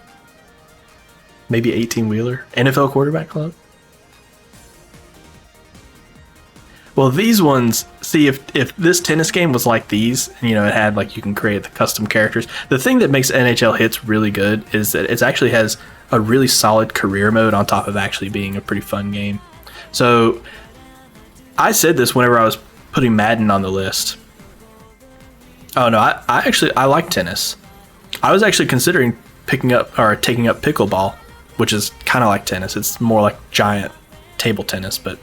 maybe 18-wheeler. NFL Quarterback Club. Well, these ones, see, if this tennis game was like these, you know, it had like you can create the custom characters. The thing that makes NHL Hits really good is that it actually has a really solid career mode on top of actually being a pretty fun game. So I said this whenever I was putting Madden on the list. Oh no, I like tennis. I was actually considering taking up pickleball, which is kind of like tennis. It's more like giant table tennis, but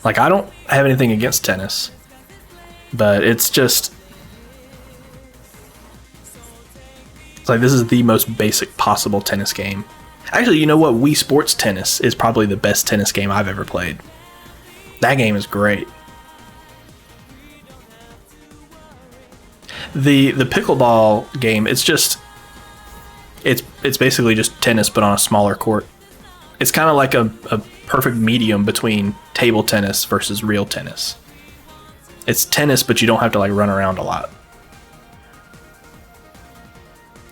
like I don't have anything against tennis, but it's like this is the most basic possible tennis game. Actually, you know what? Wii Sports Tennis is probably the best tennis game I've ever played. That game is great. The pickleball game, it's basically just tennis but on a smaller court. It's kind of like a perfect medium between table tennis versus real tennis. It's tennis, but you don't have to like run around a lot.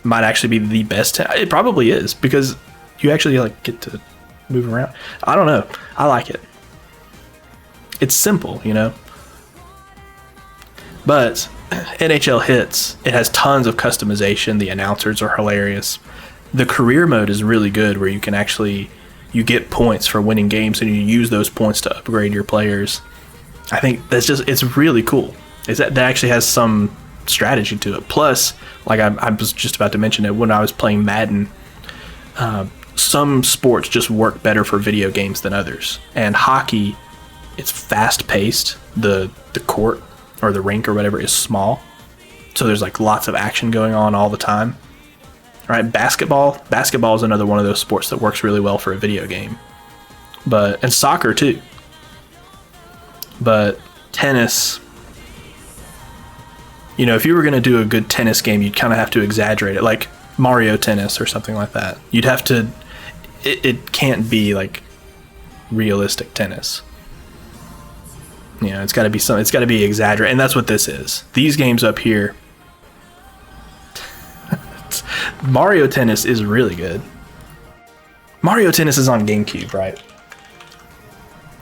Might actually be the best. It probably is because you actually like get to move around. I don't know. I like it. It's simple, you know. But NHL Hits, it has tons of customization. The announcers are hilarious. The career mode is really good, where you can actually you get points for winning games, and you use those points to upgrade your players. I think it's really cool. That actually has some strategy to it. Plus, like I was just about to mention it when I was playing Madden. Some sports just work better for video games than others, and hockey, it's fast paced. The court or the rink or whatever is small, so there's like lots of action going on all the time. Right? Basketball is another one of those sports that works really well for a video game, and soccer too. But tennis, you know, if you were going to do a good tennis game, you'd kind of have to exaggerate it, like Mario Tennis or something like that. You'd have to. It can't be like realistic tennis. You know, it's got to be exaggerated, and that's what this is. These games up here, Mario Tennis is really good. Mario Tennis is on GameCube, right?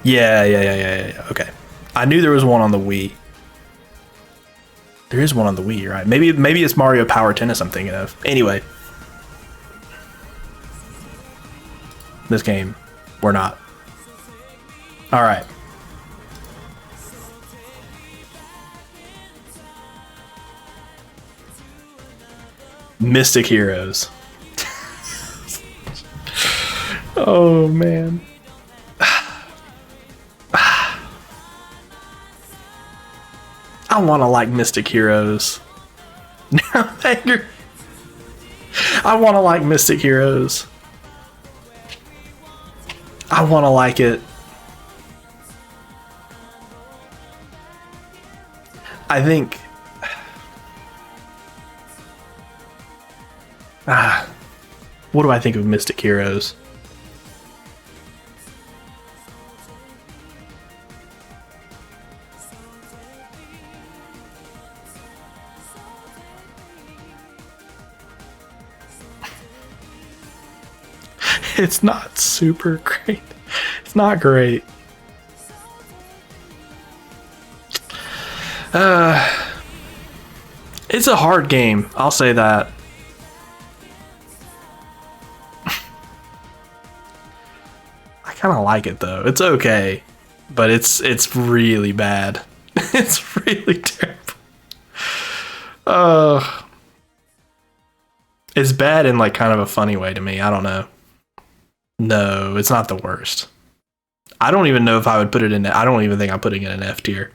Yeah. Okay, I knew there was one on the Wii. There is one on the Wii, right? Maybe it's Mario Power Tennis I'm thinking of. Anyway, this game, we're not. All right. Mystic Heroes. Oh man. I want to like Mystic Heroes. I want to like Mystic Heroes. I want to like it. I think. What do I think of Mystic Heroes? It's not super great. It's not great. It's a hard game, I'll say that. I kind of like it though. It's okay, but it's really bad. It's really terrible. It's bad in like kind of a funny way to me. I don't know. No, it's not the worst. I don't even know if I would put it in. I don't even think I'm putting it in F tier.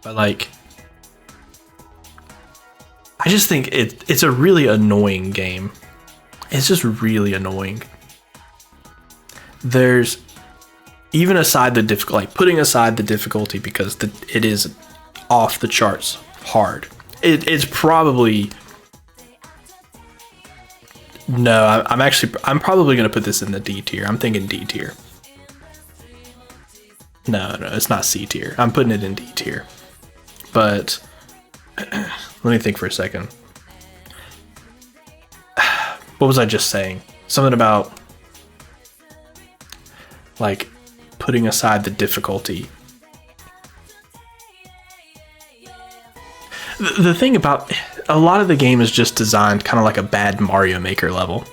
But like, I just think it's a really annoying game. It's just really annoying. There's, even aside the like putting aside the difficulty, because it is off the charts hard. It's probably. No, I'm probably gonna put this in the D tier. I'm thinking D tier. No, it's not C tier. I'm putting it in D tier. But let me think for a second. what was I just saying? Something about like putting aside the difficulty. The thing about a lot of the game is just designed kind of like a bad Mario Maker level.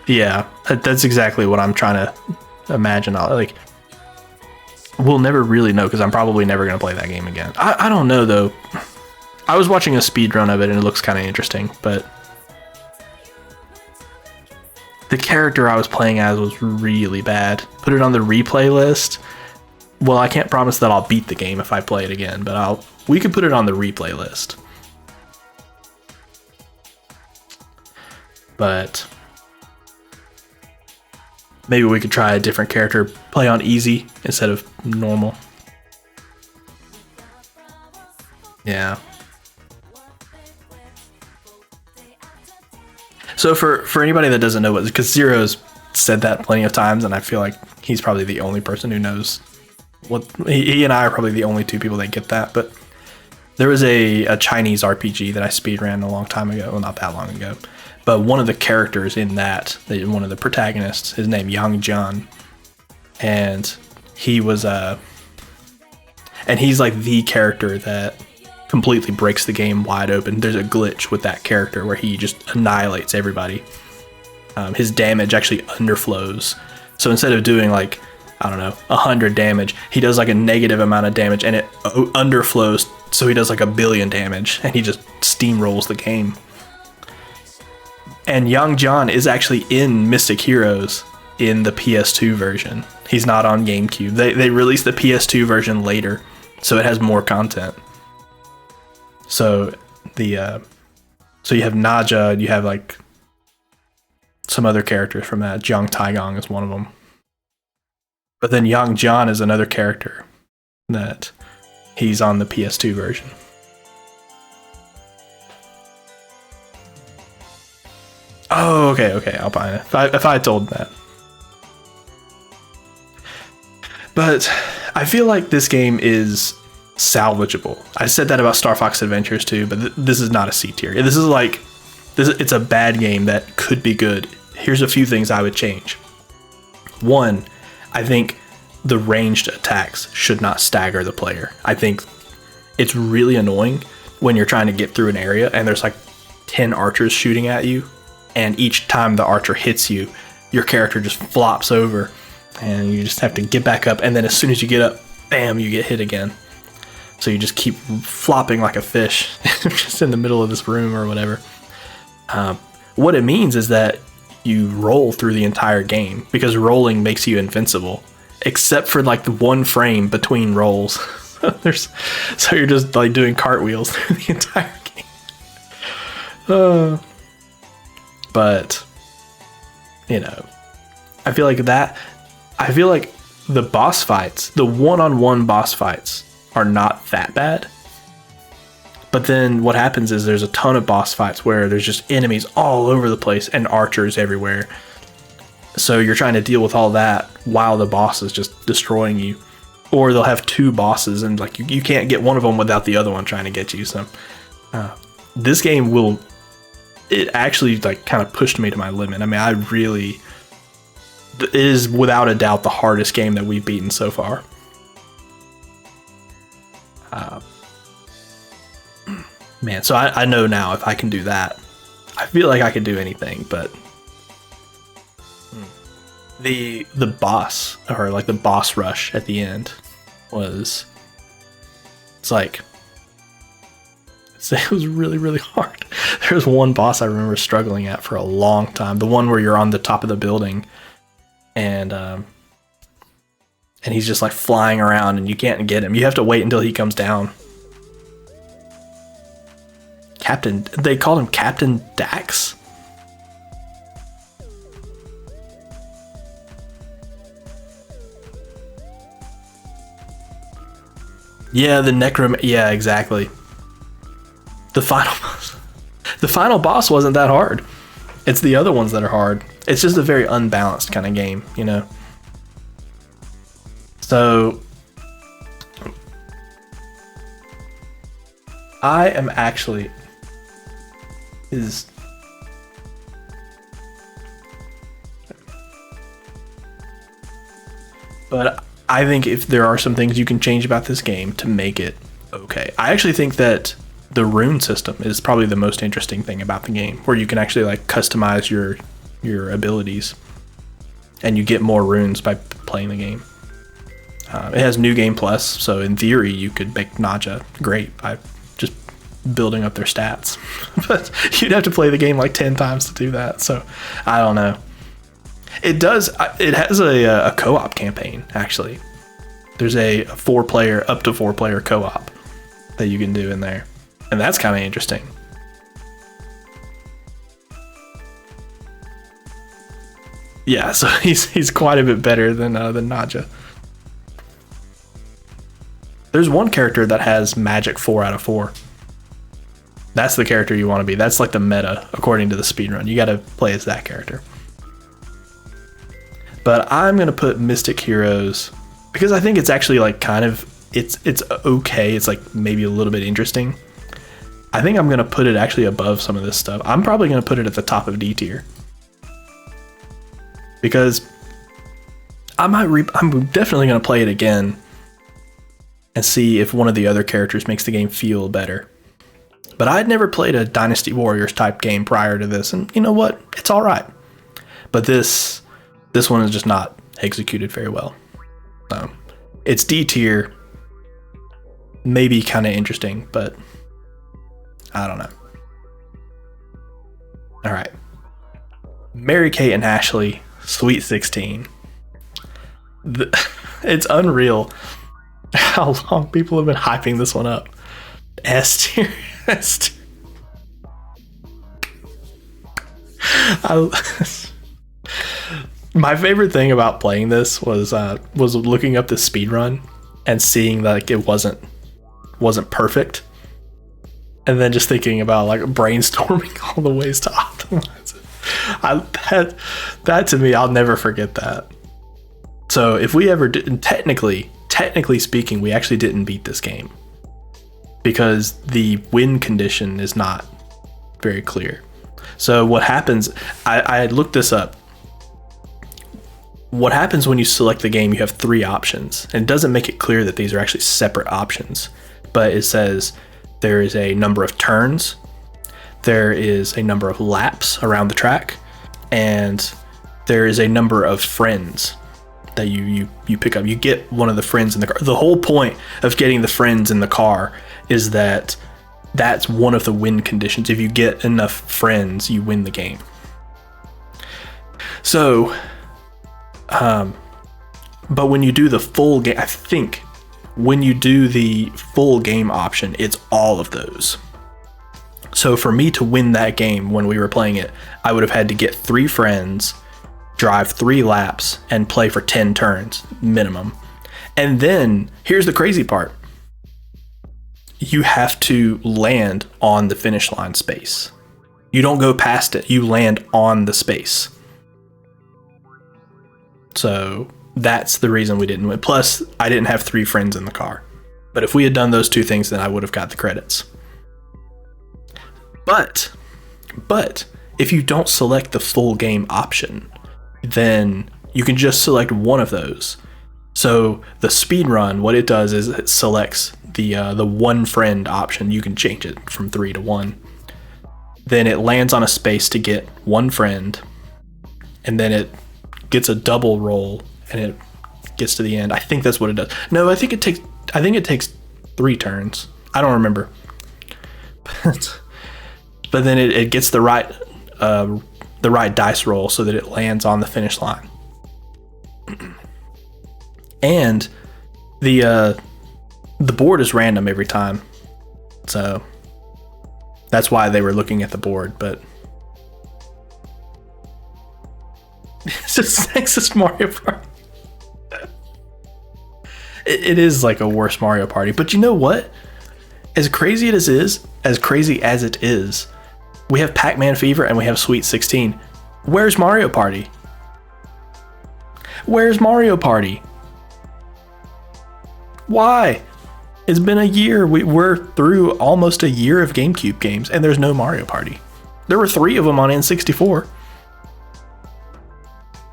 Yeah, that's exactly what I'm trying to imagine. Like, we'll never really know because I'm probably never going to play that game again. I don't know, though. I was watching a speedrun of it and it looks kind of interesting, but the character I was playing as was really bad. Put it on the replay list. Well, I can't promise that I'll beat the game if I play it again, but we could put it on the replay list. But maybe we could try a different character, play on easy instead of normal. Yeah. So for anybody that doesn't know what, because Zero's said that plenty of times, and I feel like he's probably the only person who knows what, he and I are probably the only two people that get that, but there was a Chinese RPG that I speedran a long time ago, well, not that long ago, but one of the characters in that, one of the protagonists, his name Yang Jian, and he was and he's like the character that completely breaks the game wide open. There's a glitch with that character where he just annihilates everybody. His damage actually underflows. So instead of doing like, I don't know, 100 damage, he does like a negative amount of damage and it underflows. So he does like 1 billion damage and he just steamrolls the game. And Yang Jian is actually in Mystic Heroes in the PS2 version. He's not on GameCube. They released the PS2 version later, so it has more content. So so you have Naja, you have like some other characters from that. Jiang Taigong is one of them. But then Yang Jian is another character that he's on the PS2 version. Oh, okay, I'll buy it. If I told that. But I feel like this game is salvageable. I said that about Star Fox Adventures too, but this is not a C tier. This is like, it's a bad game that could be good. Here's a few things I would change. One, I think the ranged attacks should not stagger the player. I think it's really annoying when you're trying to get through an area and there's like 10 archers shooting at you, and each time the archer hits you, your character just flops over and you just have to get back up, and then as soon as you get up, bam, you get hit again. So you just keep flopping like a fish just in the middle of this room or whatever. What it means is that you roll through the entire game, because rolling makes you invincible, except for like the one frame between rolls. So you're just like doing cartwheels through the entire game. But, you know, I feel like the boss fights, the one-on-one boss fights, are not that bad. But then what happens is there's a ton of boss fights where there's just enemies all over the place and archers everywhere. So you're trying to deal with all that while the boss is just destroying you. Or they'll have two bosses and like you can't get one of them without the other one trying to get you. So this game it actually like kind of pushed me to my limit. I mean, it is without a doubt the hardest game that we've beaten so far. Man, so I know now if I can do that, I feel like I could do anything. But the boss, or like the boss rush at the end, it was really, really hard. There's one boss I remember struggling at for a long time. The one where you're on the top of the building and he's just like flying around and you can't get him. You have to wait until he comes down. They called him Captain Dax? Yeah, yeah, exactly. The final boss wasn't that hard. It's the other ones that are hard. It's just a very unbalanced kind of game, you know? So I am actually is. But I think if there are some things you can change about this game to make it okay. I actually think that the rune system is probably the most interesting thing about the game, where you can actually like customize your abilities, and you get more runes by playing the game. It has New Game Plus, so in theory you could make Naja great by just building up their stats. But you'd have to play the game like 10 times to do that, so I don't know. It has a co-op campaign, actually. There's a up to four player co-op that you can do in there, and that's kind of interesting. Yeah, so he's quite a bit better than Naja. There's one character that has magic 4 out of 4. That's the character you want to be. That's like the meta according to the speedrun. You got to play as that character. But I'm gonna put Mystic Heroes because I think it's actually like kind of it's okay. It's like maybe a little bit interesting. I think I'm gonna put it actually above some of this stuff. I'm probably gonna put it at the top of D tier because I'm definitely gonna play it again and see if one of the other characters makes the game feel better. But I'd never played a Dynasty Warriors type game prior to this, and you know what? It's all right. But this one is just not executed very well. It's D tier, maybe kind of interesting, but I don't know. All right, Mary-Kate and Ashley, Sweet 16. It's unreal how long people have been hyping this one up. S tier. My favorite thing about playing this was looking up the speed run and seeing that like, it wasn't perfect, and then just thinking about like brainstorming all the ways to optimize it. That to me, I'll never forget that. So if we ever did, technically speaking, we actually didn't beat this game because the win condition is not very clear. So what happens, I had looked this up. What happens when you select the game, you have 3 options, and it doesn't make it clear that these are actually separate options, but it says there is a number of turns, there is a number of laps around the track, and there is a number of friends that you pick up. You get one of the friends in the car. The whole point of getting the friends in the car is that that's one of the win conditions. If you get enough friends, you win the game. So, but when you do the full game, I think when you do the full game option, it's all of those. So for me to win that game when we were playing it, I would have had to get 3 friends, drive 3 laps, and play for 10 turns minimum. And then here's the crazy part. You have to land on the finish line space. You don't go past it. You land on the space. So that's the reason we didn't win. Plus, I didn't have 3 friends in the car. But if we had done those 2 things, then I would have got the credits. But if you don't select the full game option, then you can just select one of those. So the speed run, what it does is it selects the one friend option. You can change it from 3 to 1. Then it lands on a space to get 1 friend, and then it gets a double roll and it gets to the end. I think that's what it does. No, I think it takes 3 turns. I don't remember. But then it gets the right dice roll so that it lands on the finish line. And the board is random every time. So that's why they were looking at the board, but it's just Texas Mario Party. It is like a worse Mario Party, but you know what? As crazy as it is, we have Pac-Man Fever and we have Sweet 16. Where's Mario Party? Where's Mario Party? Why? It's been a year. We're through almost a year of GameCube games, and there's no Mario Party. There were 3 of them on N64.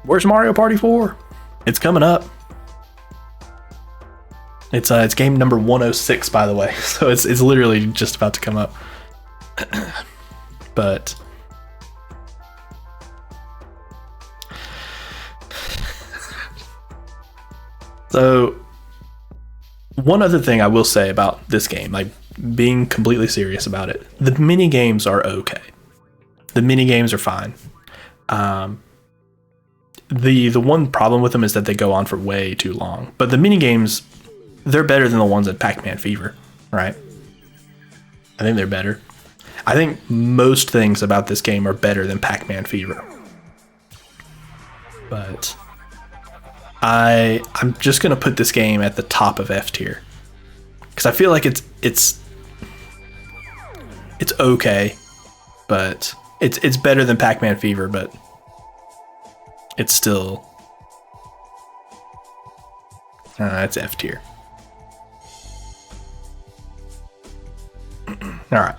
Where's Mario Party 4? It's coming up. It's game number 106, by the way. So it's literally just about to come up. But so one other thing I will say about this game, like being completely serious about it, the mini games are okay. The mini games are fine. The one problem with them is that they go on for way too long. But the mini games, they're better than the ones at Pac-Man Fever, right? I think they're better. I think most things about this game are better than Pac-Man Fever. But I'm just gonna put this game at the top of F tier because I feel like it's okay, but it's better than Pac-Man Fever, but it's still it's F tier. All right.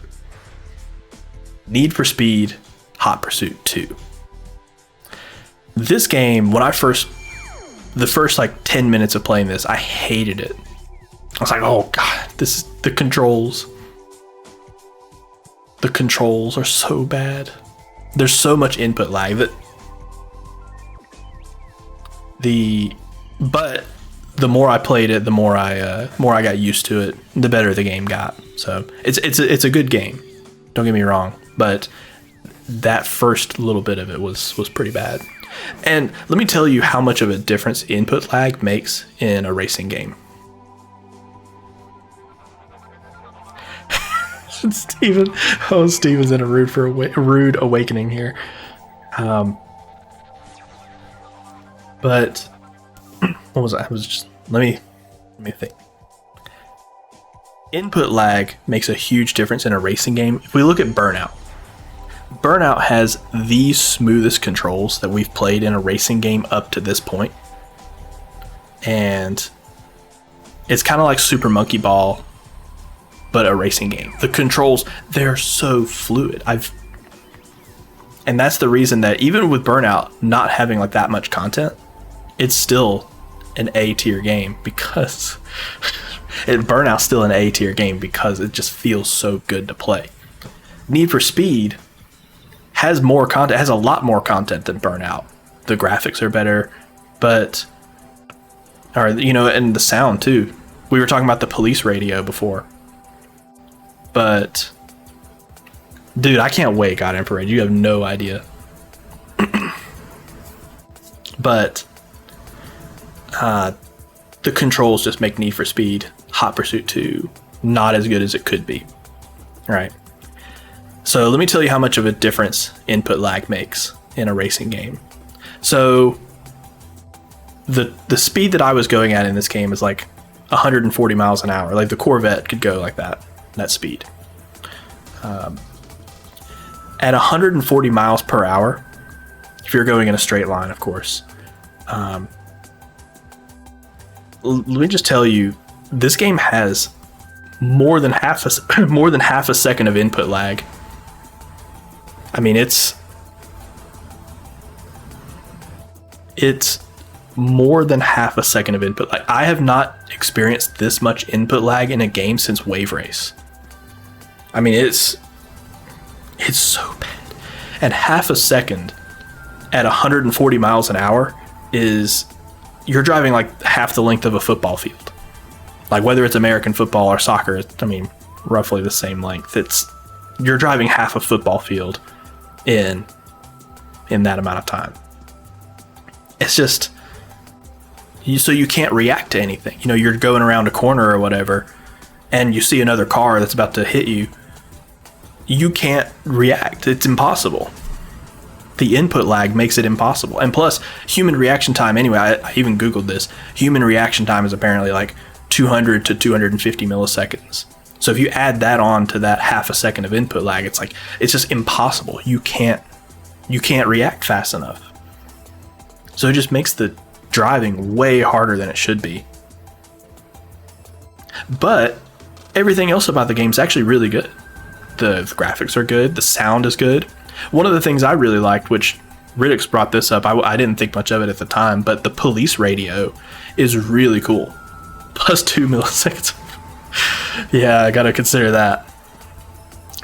Need for Speed Hot Pursuit 2. This game, when the first like 10 minutes of playing this, I hated it. I was like, oh God, the controls. The controls are so bad. There's so much input lag but the more I played it, the more I got used to it, the better the game got. So it's a good game. Don't get me wrong, but that first little bit of it was pretty bad. And let me tell you how much of a difference input lag makes in a racing game. Steven's in a rude awakening here. But what was I? Let me think. Input lag makes a huge difference in a racing game. If we look at Burnout has the smoothest controls that we've played in a racing game up to this point. And it's kind of like Super Monkey Ball, but a racing game. The controls, they're so fluid. And that's the reason that even with Burnout not having like that much content, it's still an A tier game because Burnout's still an A tier game because it just feels so good to play. Need for Speed has more content, has a lot more content than Burnout. The graphics are better, and the sound too. We were talking about the police radio before, but dude, I can't wait. God Infrared, you have no idea. But the controls just make Need for Speed Hot Pursuit 2 not as good as it could be. All right. So let me tell you how much of a difference input lag makes in a racing game. So the speed that I was going at in this game is like 140 miles an hour. Like the Corvette could go like that speed. At 140 miles per hour, if you're going in a straight line, of course, let me just tell you, this game has more than half a second of input lag. I mean, it's more than half a second of input lag. I have not experienced this much input lag in a game since Wave Race. I mean, it's so bad. And half a second at 140 miles an hour is, you're driving like half the length of a football field. Like whether it's American football or soccer, I mean, roughly the same length. You're driving half a football field in that amount of time. It's just, so you can't react to anything. You know, you're going around a corner or whatever, and you see another car that's about to hit you. You can't react. It's impossible. The input lag makes it impossible. And plus, human reaction time, anyway, I even Googled this. Human reaction time is apparently like 200 to 250 milliseconds. So if you add that on to that half a second of input lag, it's just impossible. You can't react fast enough. So it just makes the driving way harder than it should be. But everything else about the game is actually really good. The graphics are good. The sound is good. One of the things I really liked, which Riddick's brought this up, I didn't think much of it at the time, but the police radio is really cool. Plus 2 milliseconds. Yeah, I gotta consider that.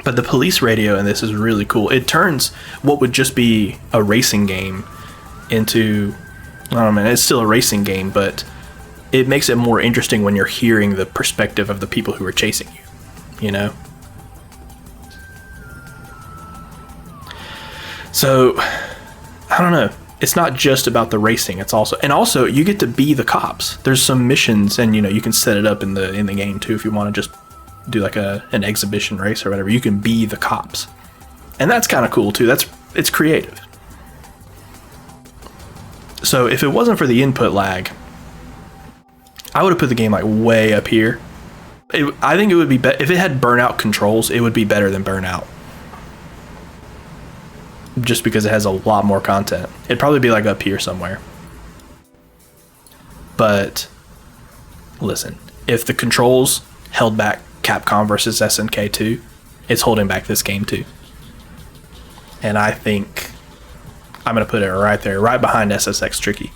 But the police radio in this is really cool. It turns what would just be a racing game into, I don't know, man, it's still a racing game, but it makes it more interesting when you're hearing the perspective of the people who are chasing you, you know? So, I don't know. It's not just about the racing. It's also you get to be the cops. There's some missions, and you can set it up in the game too if you want to just do like an exhibition race or whatever. You can be the cops, and that's kind of cool too. It's creative. So if it wasn't for the input lag, I would have put the game like way up here. I think it would be if it had Burnout controls. It would be better than Burnout. Just because it has a lot more content. It'd probably be like up here somewhere. But listen, if the controls held back Capcom versus SNK 2, it's holding back this game too. And I think I'm going to put it right there, right behind SSX Tricky.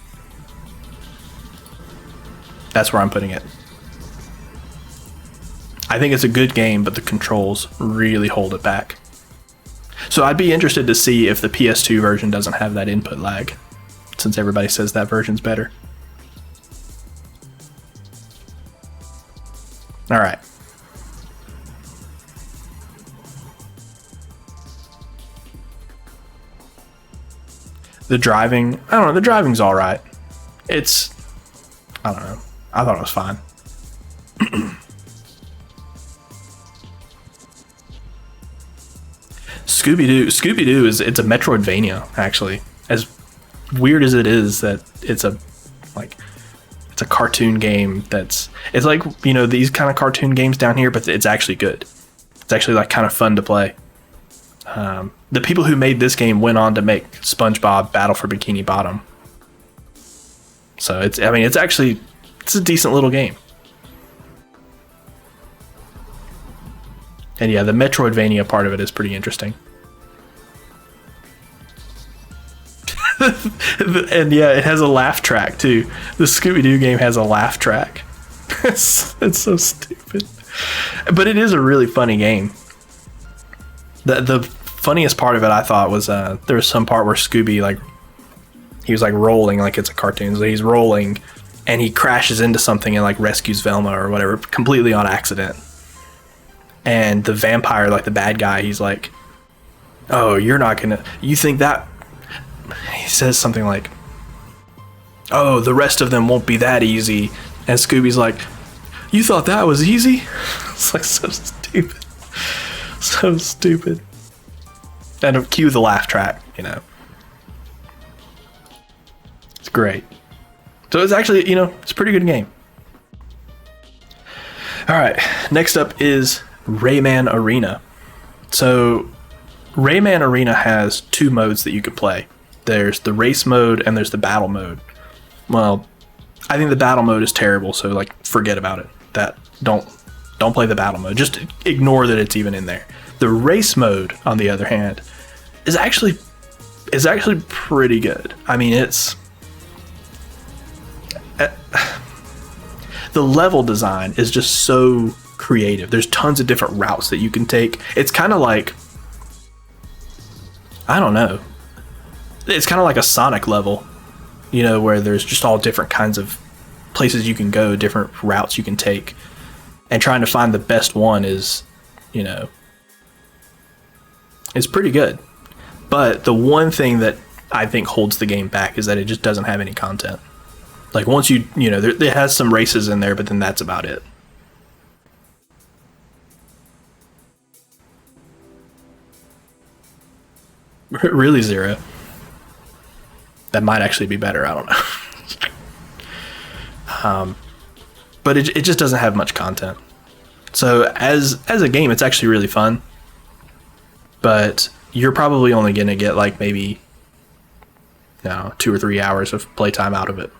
That's where I'm putting it. I think it's a good game, but the controls really hold it back. So I'd be interested to see if the PS2 version doesn't have that input lag, since everybody says that version's better. All right. The driving, I don't know, the driving's all right. I don't know. I thought it was fine. Scooby-Doo it's a Metroidvania, actually. As weird as it is that it's a cartoon game it's like, these kind of cartoon games down here, but it's actually good. It's actually like kind of fun to play. The people who made this game went on to make SpongeBob Battle for Bikini Bottom. So it's a decent little game. And yeah, the Metroidvania part of it is pretty interesting. And yeah, it has a laugh track too. The Scooby-Doo game has a laugh track. It's so stupid. But it is a really funny game. The funniest part of it, I thought, was there was some part where Scooby, he was rolling like it's a cartoon. So he's rolling and he crashes into something and rescues Velma or whatever, completely on accident. And the vampire, the bad guy, he's like, oh, you think that, he says something like, oh, the rest of them won't be that easy. And Scooby's like, you thought that was easy? It's so stupid. So stupid. And cue the laugh track, It's great. So it's actually, it's a pretty good game. All right, next up is Rayman Arena. So Rayman Arena has 2 modes that you could play. There's the race mode and there's the battle mode. Well, I think the battle mode is terrible, so forget about it. Don't play the battle mode. Just ignore that it's even in there. The race mode, on the other hand, is actually pretty good. I mean, it's the level design is just so creative. There's tons of different routes that you can take. It's kind of like, I don't know. It's kind of like a Sonic level, where there's just all different kinds of places you can go, different routes you can take, and trying to find the best one is pretty good. But the one thing that I think holds the game back is that it just doesn't have any content. Once it has some races in there, but then that's about it. Really, 0. That might actually be better. I don't know. But it just doesn't have much content. So as a game, it's actually really fun. But you're probably only going to get maybe 2 or 3 hours of playtime out of it.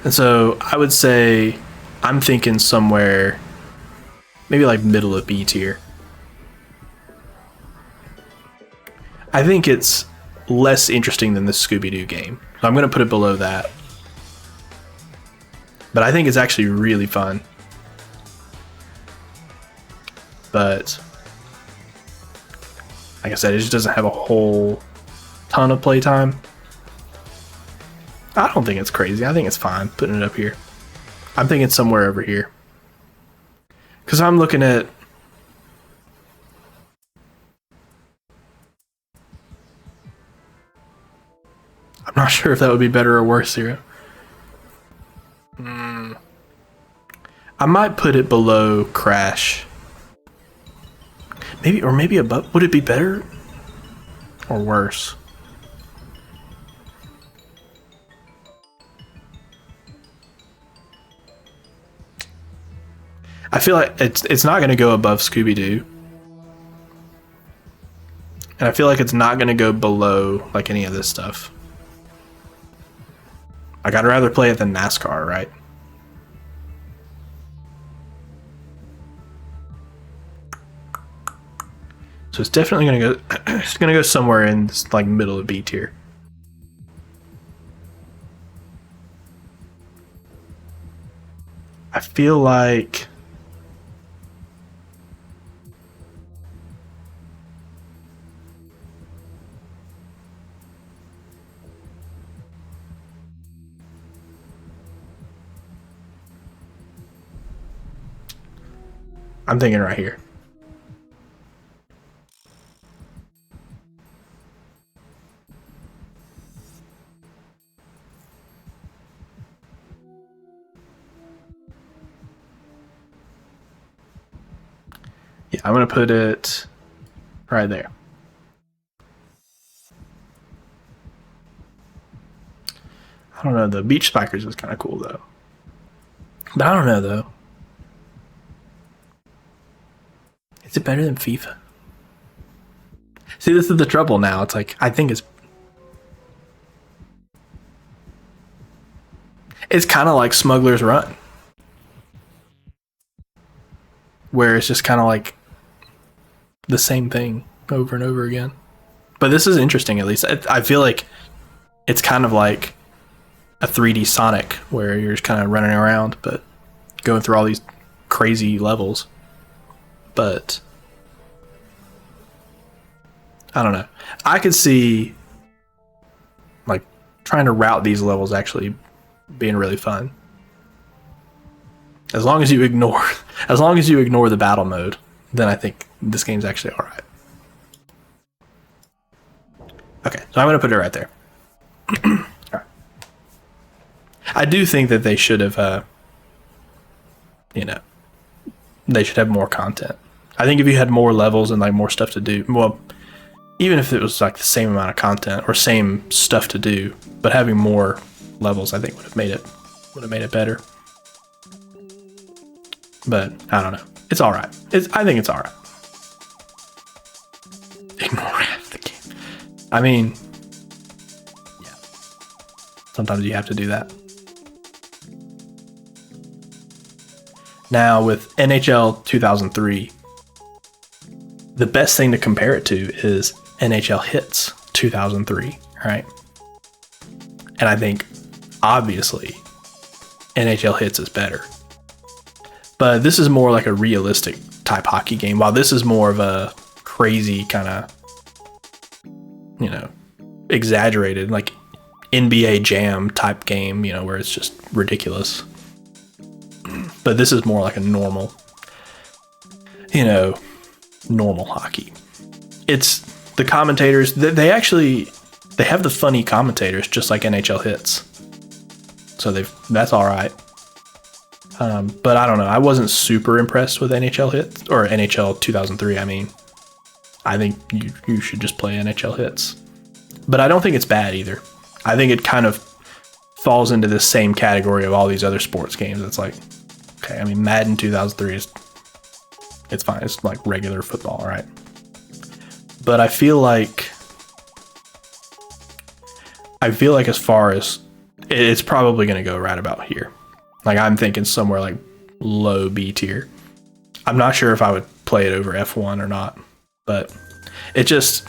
And so I would say I'm thinking somewhere maybe like middle of B tier. I think it's less interesting than the Scooby-Doo game. So I'm going to put it below that. But I think it's actually really fun. But like I said, it just doesn't have a whole ton of playtime. I don't think it's crazy. I think it's fine putting it up here. I'm thinking somewhere over here. Because I'm looking at... I'm not sure if that would be better or worse here. I might put it below Crash. Maybe, or maybe above. Would it be better or worse? I feel like it's not going to go above Scooby-Doo. And I feel like it's not going to go below like any of this stuff. Like, I'd rather play it than NASCAR, right? So it's definitely going to go it's going to go somewhere in this like middle of B tier. I feel like I'm thinking right here. Yeah, I'm going to put it right there. I don't know, the Beach Spikers is kind of cool though. But I don't know though. Is it better than FIFA? See, this is the trouble now. It's like, I think it's kind of like Smuggler's Run, where it's just kind of like the same thing over and over again. But this is interesting, at least. I feel like it's kind of like a 3D Sonic, where you're just kind of running around, but going through all these crazy levels. But I don't know. I could see like trying to route these levels actually being really fun. As long as you ignore the battle mode, then I think this game's actually all right. Okay, so I'm going to put it right there. All right. I do think that they should have they should have more content. I think if you had more levels and like more stuff to do, well, even if it was like the same amount of content or same stuff to do, but having more levels, I think would have made it better. But I don't know. It's all right. I think it's all right. Ignore half the game. I mean, yeah. Sometimes you have to do that. Now with NHL 2003, the best thing to compare it to is NHL Hits 2003, right? And I think, obviously, NHL Hits is better. But this is more like a realistic type hockey game, while this is more of a crazy kind of, exaggerated, like NBA Jam type game, where it's just ridiculous. But this is more like a normal, normal hockey. It's the commentators, they have the funny commentators just like NHL Hits. So that's all right. But I don't know. I wasn't super impressed with NHL Hits or NHL 2003. I mean, I think you should just play NHL Hits. But I don't think it's bad either. I think it kind of falls into the same category of all these other sports games. It's like, okay, I mean, Madden 2003 it's fine. It's like regular football, right? But I feel like as far as it's probably going to go right about here. Like I'm thinking somewhere like low B tier. I'm not sure if I would play it over F1 or not, but it just,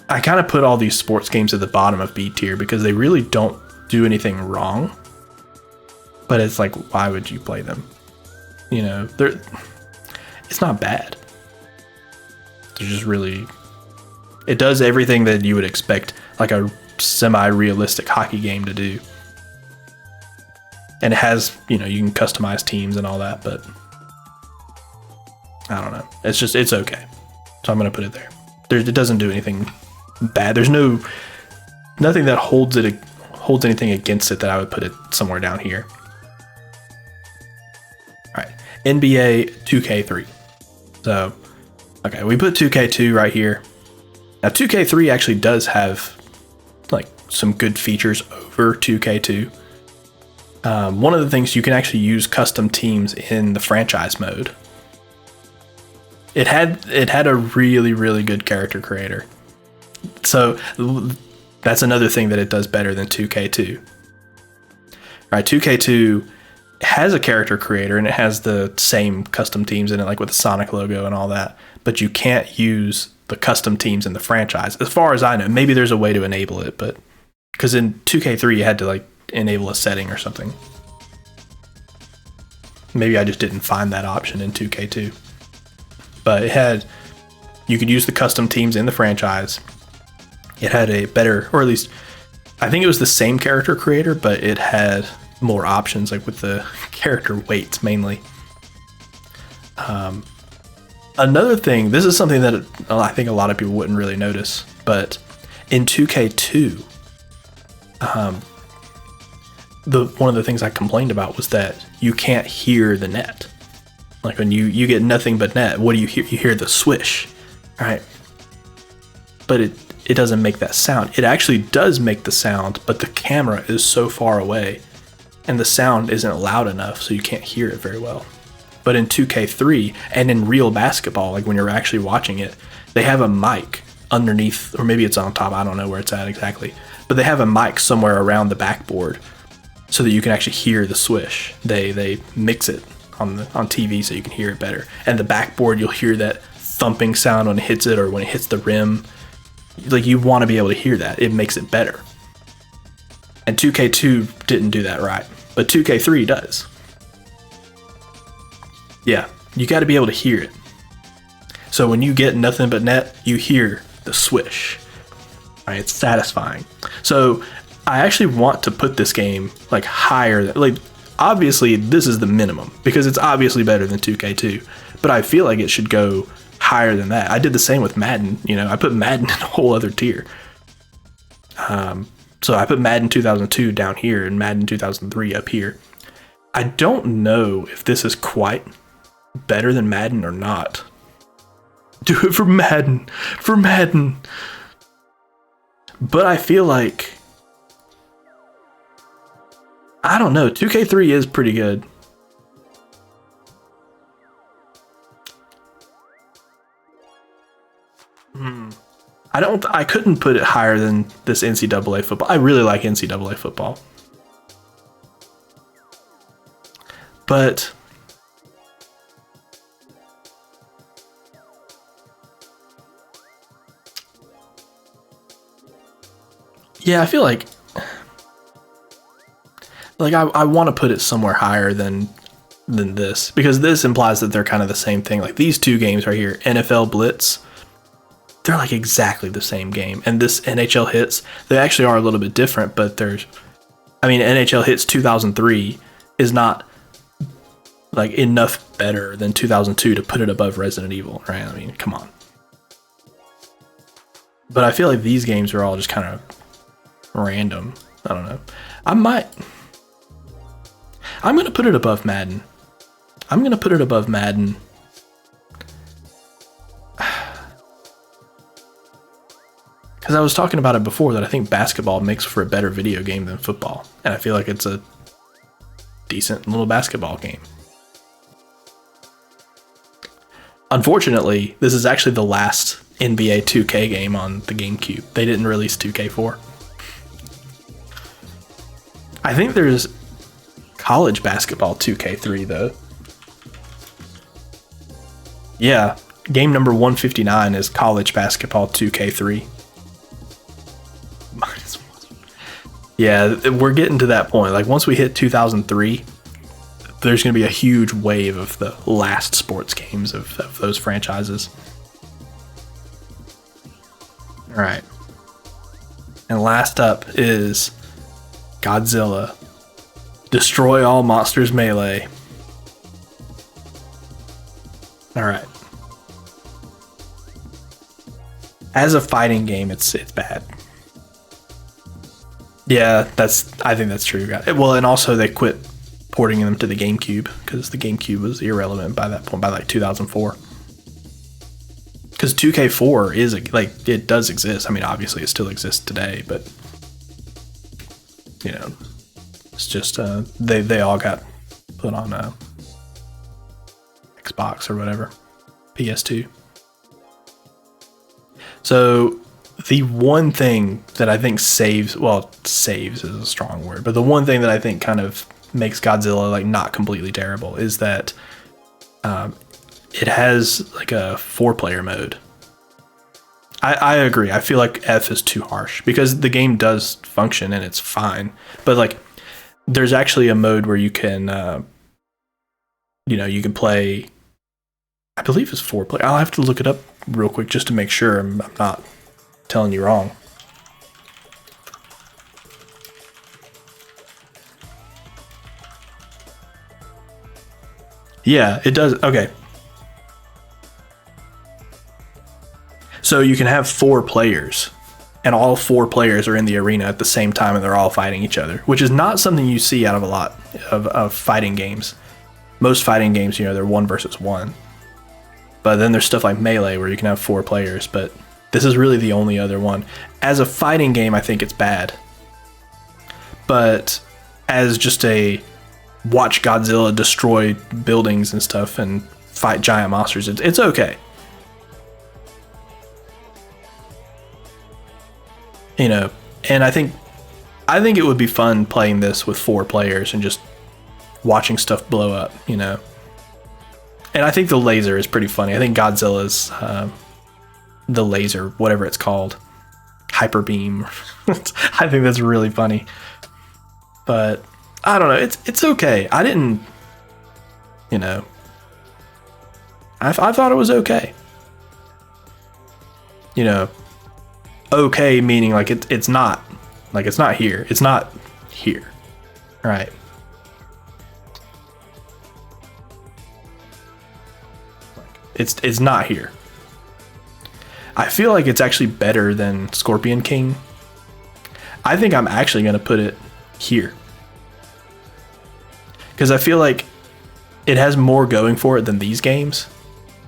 I kind of put all these sports games at the bottom of B tier because they really don't do anything wrong. But it's like, why would you play them? You know, it's not bad. They're just really, it does everything that you would expect like a semi-realistic hockey game to do. And it has, you know, you can customize teams and all that, but I don't know. It's okay. So I'm going to put it there. It doesn't do anything bad. There's nothing that holds anything against it that I would put it somewhere down here. All right. NBA 2K3. So, okay, we put 2K2 right here. Now 2K3 actually does have like some good features over 2K2. One of the things, you can actually use custom teams in the franchise mode. It had a really, really good character creator. So that's another thing that it does better than 2K2. All right, 2K2 has a character creator and it has the same custom teams in it, like with the Sonic logo and all that, but you can't use the custom teams in the franchise, as far as I know. Maybe there's a way to enable it, but because in 2K3 you had to like enable a setting or something. Maybe I just didn't find that option in 2K2. But you could use the custom teams in the franchise. It had a better, or at least I think it was the same character creator, but it had more options, like with the character weights mainly. Another thing, this is something that I think a lot of people wouldn't really notice, but in 2K2, one of the things I complained about was that you can't hear the net. Like when you get nothing but net, what do you hear? You hear the swish, right? But it doesn't make that sound. It actually does make the sound, but the camera is so far away and the sound isn't loud enough, so you can't hear it very well. But in 2K3 and in real basketball, like when you're actually watching it, they have a mic underneath, or maybe it's on top, I don't know where it's at exactly, but they have a mic somewhere around the backboard so that you can actually hear the swish. They mix it on TV so you can hear it better. And the backboard, you'll hear that thumping sound when it hits it or when it hits the rim. Like, you want to be able to hear that. It makes it better. And 2K2 didn't do that right, but 2K3 does. Yeah, you got to be able to hear it. So when you get nothing but net, you hear the swish. All right, it's satisfying. So I actually want to put this game like higher. Like, obviously this is the minimum because it's obviously better than 2K2, but I feel like it should go higher than that. I did the same with Madden. You know, I put Madden in a whole other tier. So I put Madden 2002 down here and Madden 2003 up here. I don't know if this is quite better than Madden or not. Do it for Madden. For Madden. But I feel like, I don't know, 2K3 is pretty good. I couldn't put it higher than this NCAA football. I really like NCAA football. But yeah, I feel like I want to put it somewhere higher than this, because this implies that they're kind of the same thing. Like these two games right here, NFL Blitz, they're like exactly the same game. And this NHL Hits, they actually are a little bit different, but NHL Hits 2003 is not like enough better than 2002 to put it above Resident Evil, right? I mean, come on. But I feel like these games are all just kind of random. I don't know. I'm going to put it above Madden. Because I was talking about it before that I think basketball makes for a better video game than football. And I feel like it's a decent little basketball game. Unfortunately, this is actually the last NBA 2K game on the GameCube. They didn't release 2K4. I think there's college basketball 2K3 though. Yeah, game number 159 is college basketball 2K3. Yeah, we're getting to that point. Like once we hit 2003, there's going to be a huge wave of the last sports games of those franchises. All right. And last up is Godzilla. Destroy all monsters melee. All right. As a fighting game, it's bad. Yeah, I think that's true. Well, and also they quit porting them to the GameCube because the GameCube was irrelevant by that point, by like 2004. Because 2K4 is it does exist. I mean, obviously it still exists today, but you know, it's just they all got put on Xbox or whatever, PS2. So the one thing that I think saves is a strong word, but the one thing that I think kind of makes Godzilla like not completely terrible is that it has like a 4-player mode. I agree. I feel like F is too harsh because the game does function and it's fine, but like there's actually a mode where you can you can play, I believe it's 4-player. I'll have to look it up real quick just to make sure I'm not telling you wrong. Yeah, it does. Okay. So you can have 4 players, and all 4 players are in the arena at the same time, and they're all fighting each other, which is not something you see out of a lot of fighting games. Most fighting games, they're 1 versus 1. But then there's stuff like Melee where you can have 4 players, but this is really the only other one. As a fighting game, I think it's bad. But as just a watch Godzilla destroy buildings and stuff and fight giant monsters, it's okay. And I think it would be fun playing this with 4 players and just watching stuff blow up, And I think the laser is pretty funny. I think Godzilla's the laser, whatever it's called, hyper beam. I think that's really funny. But I don't know. It's okay. I didn't, I thought it was okay. Okay meaning like it's not here. It's not here, right? It's not here. I feel like it's actually better than Scorpion King. I think I'm actually going to put it here. Because I feel like it has more going for it than these games.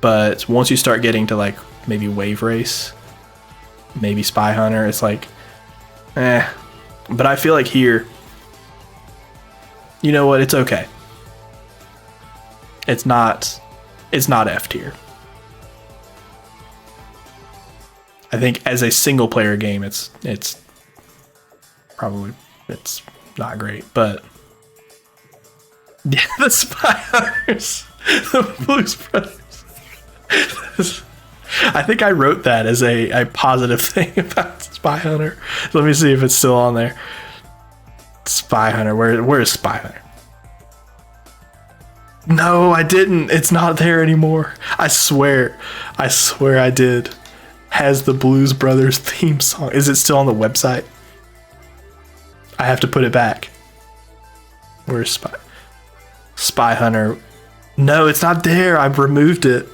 But once you start getting to like maybe Wave Race, maybe Spy Hunter, it's like, But I feel like here, you know what? It's okay. It's not F tier. I think as a single player game, it's probably not great, but yeah, the Spy Hunters, the Blues Brothers. I think I wrote that as a positive thing about Spy Hunter. Let me see if it's still on there. Spy Hunter, where is Spy Hunter? No, I didn't. It's not there anymore. I swear I did. Has the Blues Brothers theme song. Is it still on the website? I have to put it back. Where's Spy Hunter? No, it's not there. I removed it.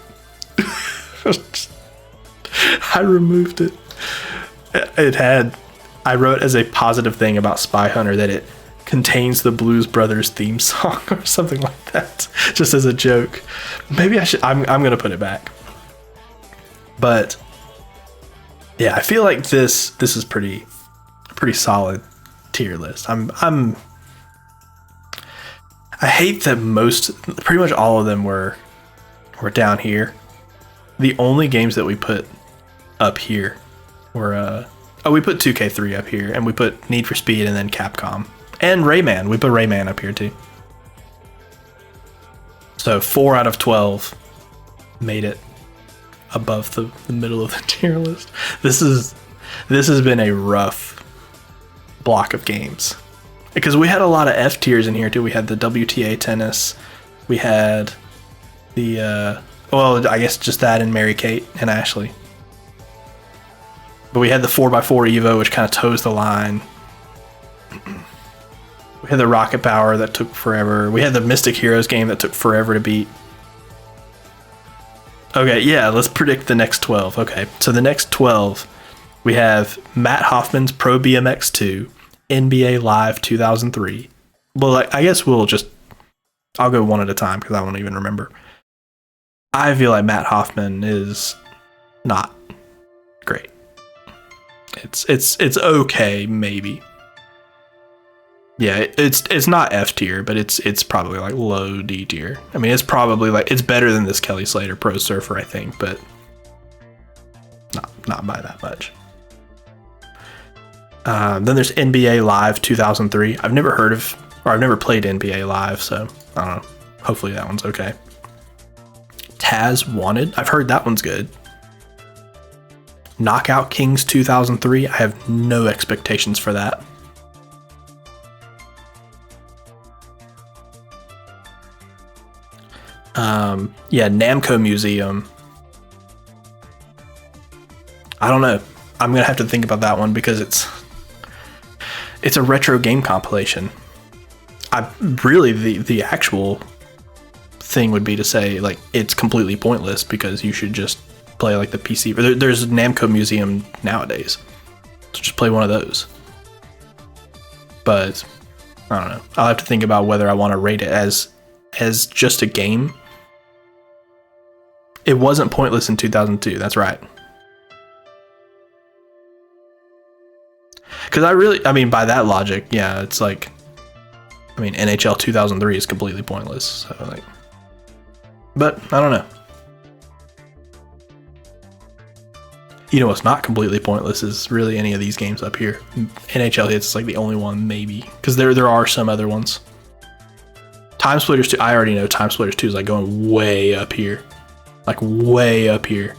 I removed it. I wrote as a positive thing about Spy Hunter that it contains the Blues Brothers theme song or something like that, just as a joke. Maybe I should. I'm gonna put it back. But yeah, I feel like this is pretty solid tier list. I hate that pretty much all of them were down here. The only games that we put up here were we put 2K3 up here, and we put Need for Speed and then Capcom. And Rayman. We put Rayman up here too. So 4 out of 12 made it above the middle of the tier list. This has been a rough block of games because we had a lot of F tiers in here too. We had the WTA tennis, we had the well, I guess just that and Mary Kate and Ashley, but we had the 4x4 Evo, which kind of toes the line. We had the Rocket Power that took forever. We had the Mystic Heroes game that took forever to beat. Okay, yeah, let's predict the next 12. Okay, so the next 12, we have Matt Hoffman's Pro BMX 2, NBA Live 2003. Well, I guess I'll go one at a time because I won't even remember. I feel like Matt Hoffman is not great. It's okay, maybe. Yeah, it's not F tier, but it's probably like low D tier. I mean, it's probably like it's better than this Kelly Slater Pro Surfer, I think, but not by that much. Then there's NBA Live 2003. I've never played NBA Live, so I don't know. Hopefully that one's okay. Taz Wanted. I've heard that one's good. Knockout Kings 2003. I have no expectations for that. Yeah, Namco Museum. I don't know. I'm gonna have to think about that one because it's a retro game compilation. The actual thing would be to say like it's completely pointless because you should just play like the PC. There's Namco Museum nowadays, so just play one of those. But I don't know. I'll have to think about whether I want to rate it as just a game. It wasn't pointless in 2002. That's right. Because I mean, by that logic, yeah, it's like, I mean, NHL 2003 is completely pointless. So like, but I don't know. You know what's not completely pointless is really any of these games up here. NHL Hits is like the only one maybe, because there are some other ones. Time Splitters 2, I already know Time Splitters 2 is like going way up here. Like way up here.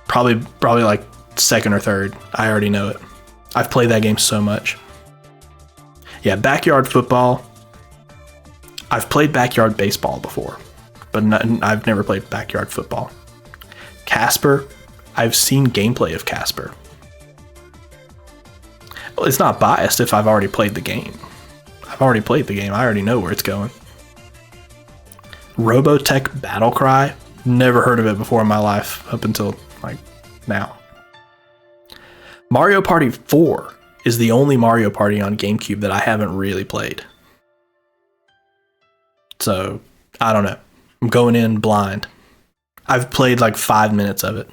Probably like second or third. I already know it. I've played that game so much. Yeah, Backyard Football. I've played Backyard Baseball before, but I've never played Backyard Football. Casper. I've seen gameplay of Casper. Well, it's not biased if I've already played the game. I've already played the game. I already know where it's going. Robotech Battlecry. Never heard of it before in my life up until like now. Mario Party 4 is the only Mario Party on GameCube that I haven't really played. So, I don't know. I'm going in blind. I've played like 5 minutes of it.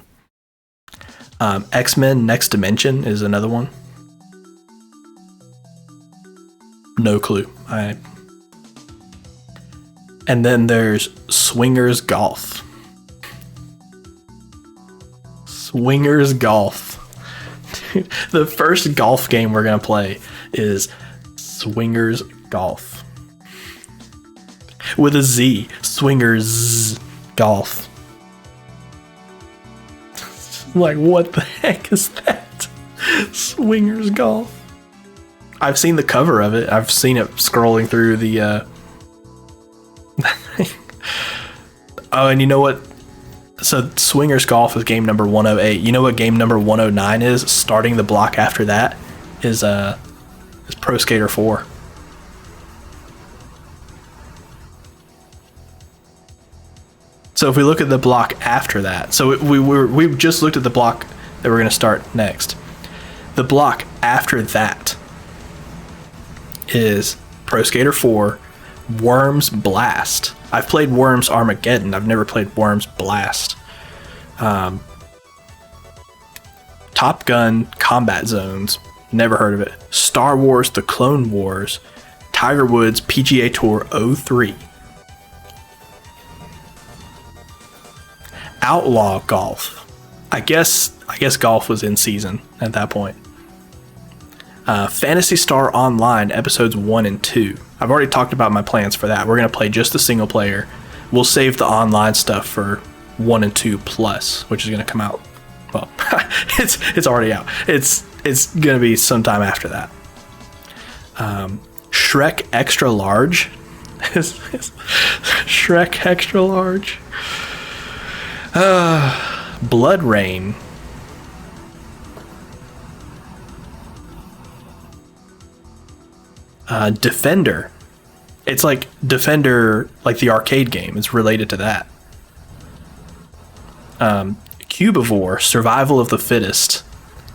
X-Men Next Dimension is another one. No clue. And then there's Swingers Golf. Swingers Golf. Dude, the first golf game we're gonna play is Swingers Golf. With a Z. Swingers Golf. Like, what the heck is that? Swingers Golf. I've seen the cover of it. I've seen it scrolling through the Oh, and you know what? So Swingers Golf is game number 108. You know what game number 109 is? Starting the block after that is Pro Skater 4. So if we look at the block after that, so we just looked at the block that we're going to start next. The block after that is Pro Skater 4, Worms Blast. I've played Worms Armageddon. I've never played Worms Blast. Top Gun Combat Zones. Never heard of it. Star Wars The Clone Wars. Tiger Woods PGA Tour 03. Outlaw Golf. I guess golf was in season at that point. Phantasy Star Online episodes 1 and 2. I've already talked about my plans for that. We're going to play just the single player. We'll save the online stuff for 1 and 2 plus, which is going to come out. Well, it's already out. It's going to be sometime after that. Shrek Extra Large. Shrek Extra Large. Blood Rain. Defender. It's like Defender, like the arcade game. It's related to that. Cubivore, Survival of the Fittest.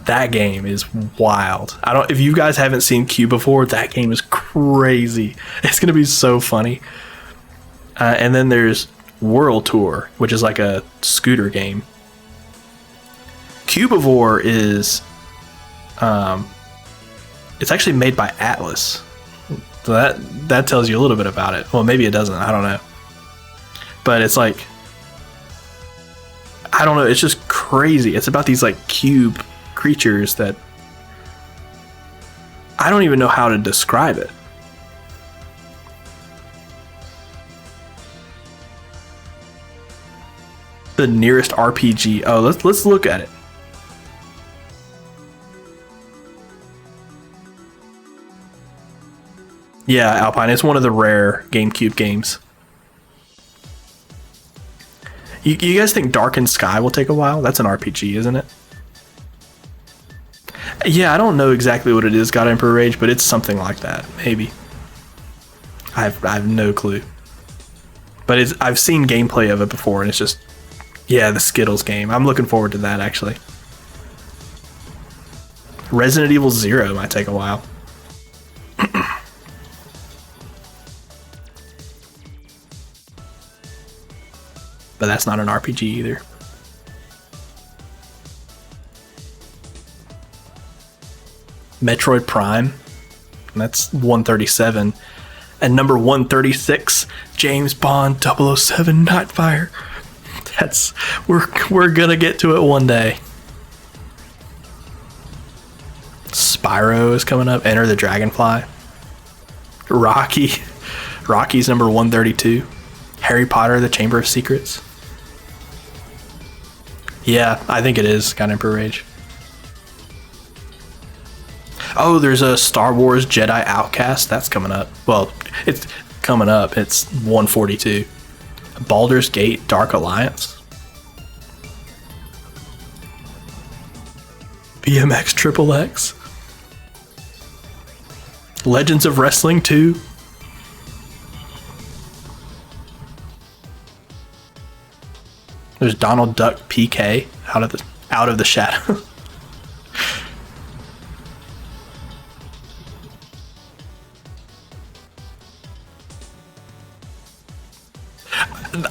That game is wild. If you guys haven't seen Cubivore, that game is crazy. It's gonna be so funny. And then there's World Tour, which is like a scooter game. Cubivore is it's actually made by Atlas. So that tells you a little bit about it. Well, maybe it doesn't. I don't know. But it's like, I don't know. It's just crazy. It's about these like cube creatures that I don't even know how to describe it. The nearest RPG. Oh, let's look at it. Yeah, Alpine. It's one of the rare GameCube games. You guys think Darkened Sky will take a while? That's an RPG, isn't it? Yeah, I don't know exactly what it is, God Emperor Rage, but it's something like that. Maybe. I have no clue. But I've seen gameplay of it before, and it's just, yeah, the Skittles game. I'm looking forward to that, actually. Resident Evil 0 might take a while. But that's not an RPG either. Metroid Prime. That's 137. And number 136, James Bond 007 Nightfire. We're gonna get to it one day. Spyro is coming up. Enter the Dragonfly. Rocky's number 132. Harry Potter, The Chamber of Secrets. Yeah, I think it is God Emperor Rage. Oh, there's a Star Wars Jedi Outcast. That's coming up. Well, it's coming up. It's 142. Baldur's Gate Dark Alliance. BMX Triple X. Legends of Wrestling 2. There's Donald Duck PK, out of the shadow.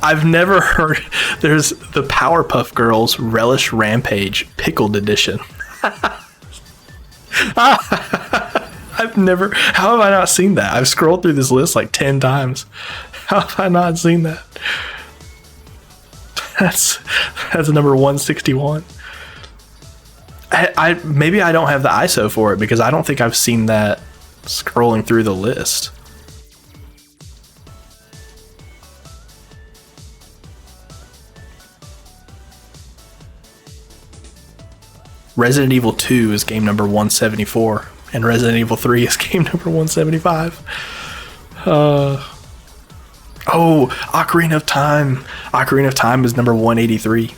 I've never heard. There's the Powerpuff Girls Relish Rampage Pickled Edition. I've never. How have I not seen that? I've scrolled through this list like 10 times. How have I not seen that? That's number 161. Maybe I don't have the ISO for it because I don't think I've seen that scrolling through the list. Resident Evil 2 is game number 174, and Resident Evil 3 is game number 175. Ocarina of Time. Ocarina of Time is number 183.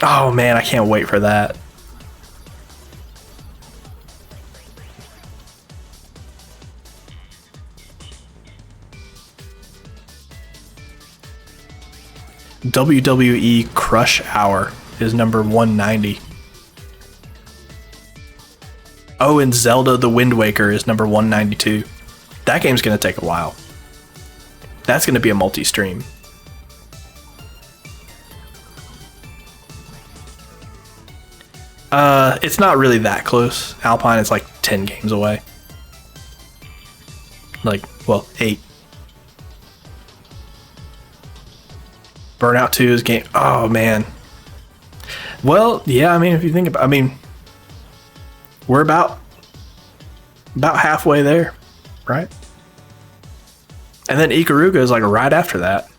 Oh man, I can't wait for that. WWE Crush Hour is number 190. Oh, and Zelda The Wind Waker is number 192. That game's going to take a while. That's going to be a multi-stream. It's not really that close. Alpine is like 10 games away. Like, well, 8. Burnout 2 is game... Oh, man. Well, yeah, I mean, if you think about... I mean, we're about About halfway there, right? And then Ikaruga is like right after that.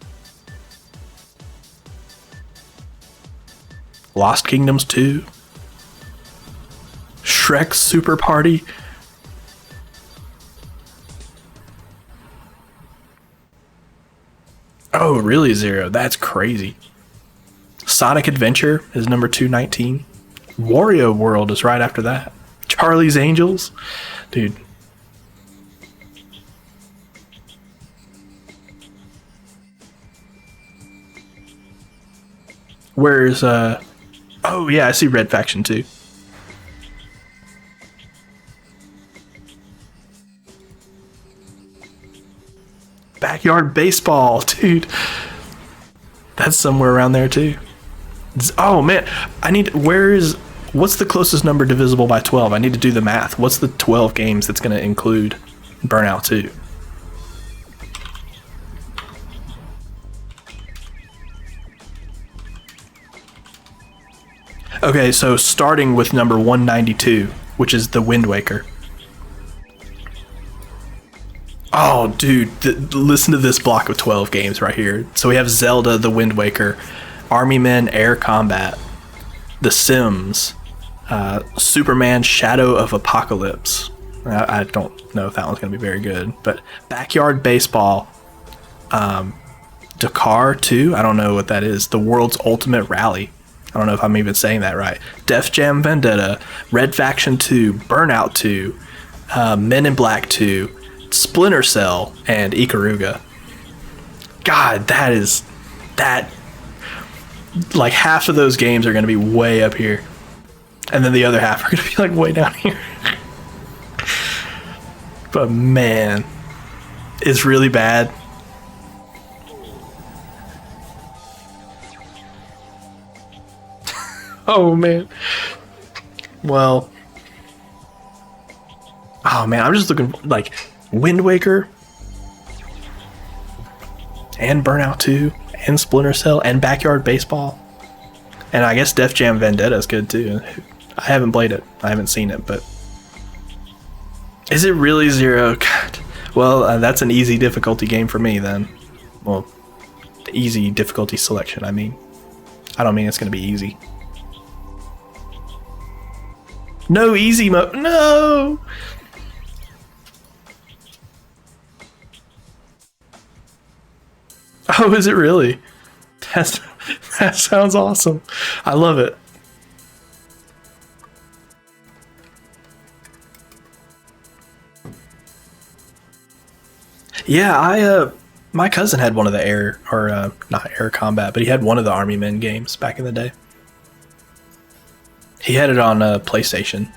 Lost Kingdoms 2. Shrek Super Party. Oh, really, Zero? That's crazy. Sonic Adventure is number 219. Wario World is right after that. Charlie's Angels. Dude. Where's, oh, yeah, I see Red Faction too. Backyard Baseball, dude. That's somewhere around there too. Oh man, what's the closest number divisible by 12? I need to do the math. What's the 12 games that's going to include Burnout 2? Okay, so starting with number 192, which is the Wind Waker. Oh, dude, listen to this block of 12 games right here. So we have Zelda, The Wind Waker, Army Men, Air Combat, The Sims, Superman, Shadow of Apocalypse. I don't know if that one's going to be very good, but Backyard Baseball, Dakar 2, I don't know what that is, The World's Ultimate Rally. I don't know if I'm even saying that right. Def Jam Vendetta, Red Faction 2, Burnout 2, Men in Black 2, Splinter Cell, and Ikaruga. God, that like half of those games are going to be way up here, and then the other half are going to be like way down here. But man, it's really bad. Oh man. Well, oh man, I'm just looking like Wind Waker and Burnout 2 and Splinter Cell and Backyard Baseball. And I guess Def Jam Vendetta is good too. I haven't played it. I haven't seen it, but is it really Zero? God. Well, that's an easy difficulty game for me then. Well, easy difficulty selection, I mean. I don't mean it's going to be easy. No easy mode. No! Oh, is it really? That sounds awesome. I love it. Yeah, my cousin had one of the air, or not Air Combat, but he had one of the Army Men games back in the day. He had it on PlayStation.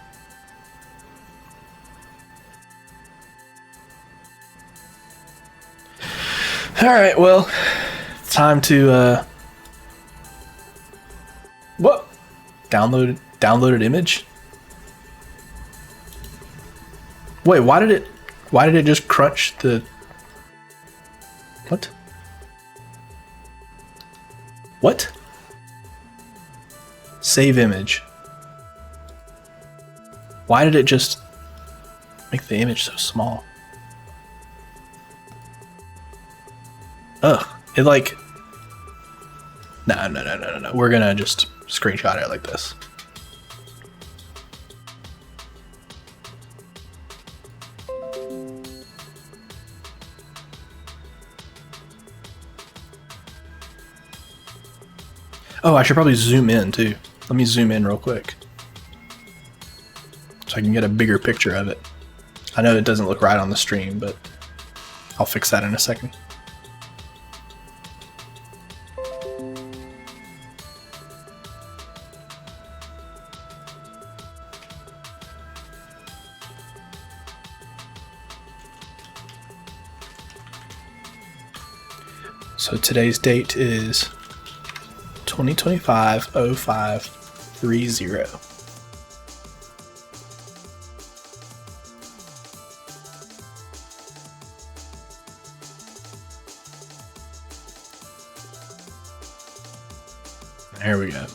All right, well, time to what? Downloaded image? Wait, why did it just crunch the what? What? Save image. Why did it just make the image so small? Ugh, it like... No. We're gonna just screenshot it like this. Oh, I should probably zoom in too. Let me zoom in real quick so I can get a bigger picture of it. I know it doesn't look right on the stream, but I'll fix that in a second. So today's date is 2025-05-30. There we go.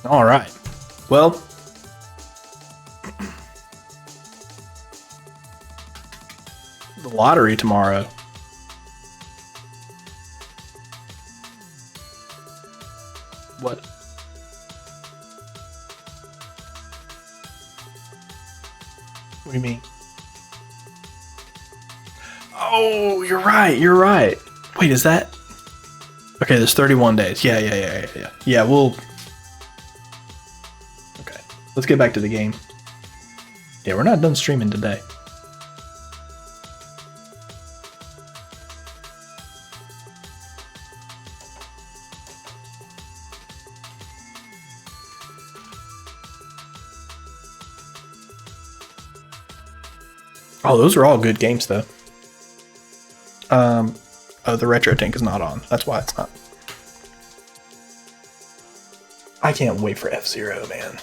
All right. Well, The lottery tomorrow. What? What do you mean? Oh, you're right. You're right. Wait, is that? Okay, there's 31 days. Yeah. Yeah, we'll... Okay, let's get back to the game. Yeah, we're not done streaming today. Oh, those are all good games, though. Oh, the retro tank is not on. That's why it's not. I can't wait for F-Zero, man.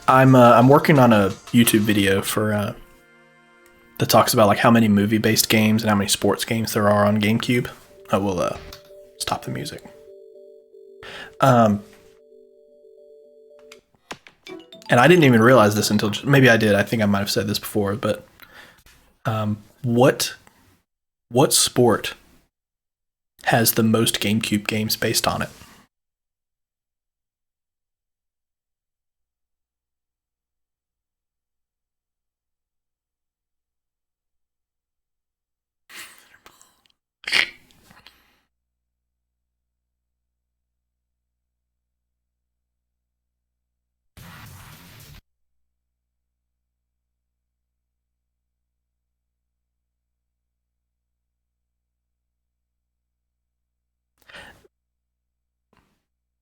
I'm working on a YouTube video for that talks about like how many movie-based games and how many sports games there are on GameCube. I will stop the music. And I didn't even realize this until maybe I did. I think I might have said this before, but what sport has the most GameCube games based on it?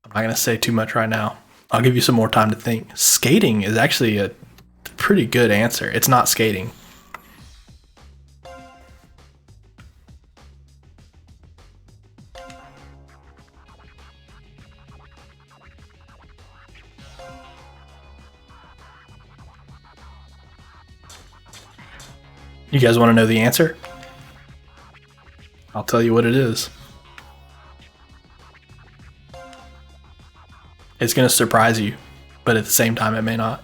I'm not going to say too much right now. I'll give you some more time to think. Skating is actually a pretty good answer. It's not skating. You guys want to know the answer? I'll tell you what it is. It's going to surprise you, but at the same time, it may not.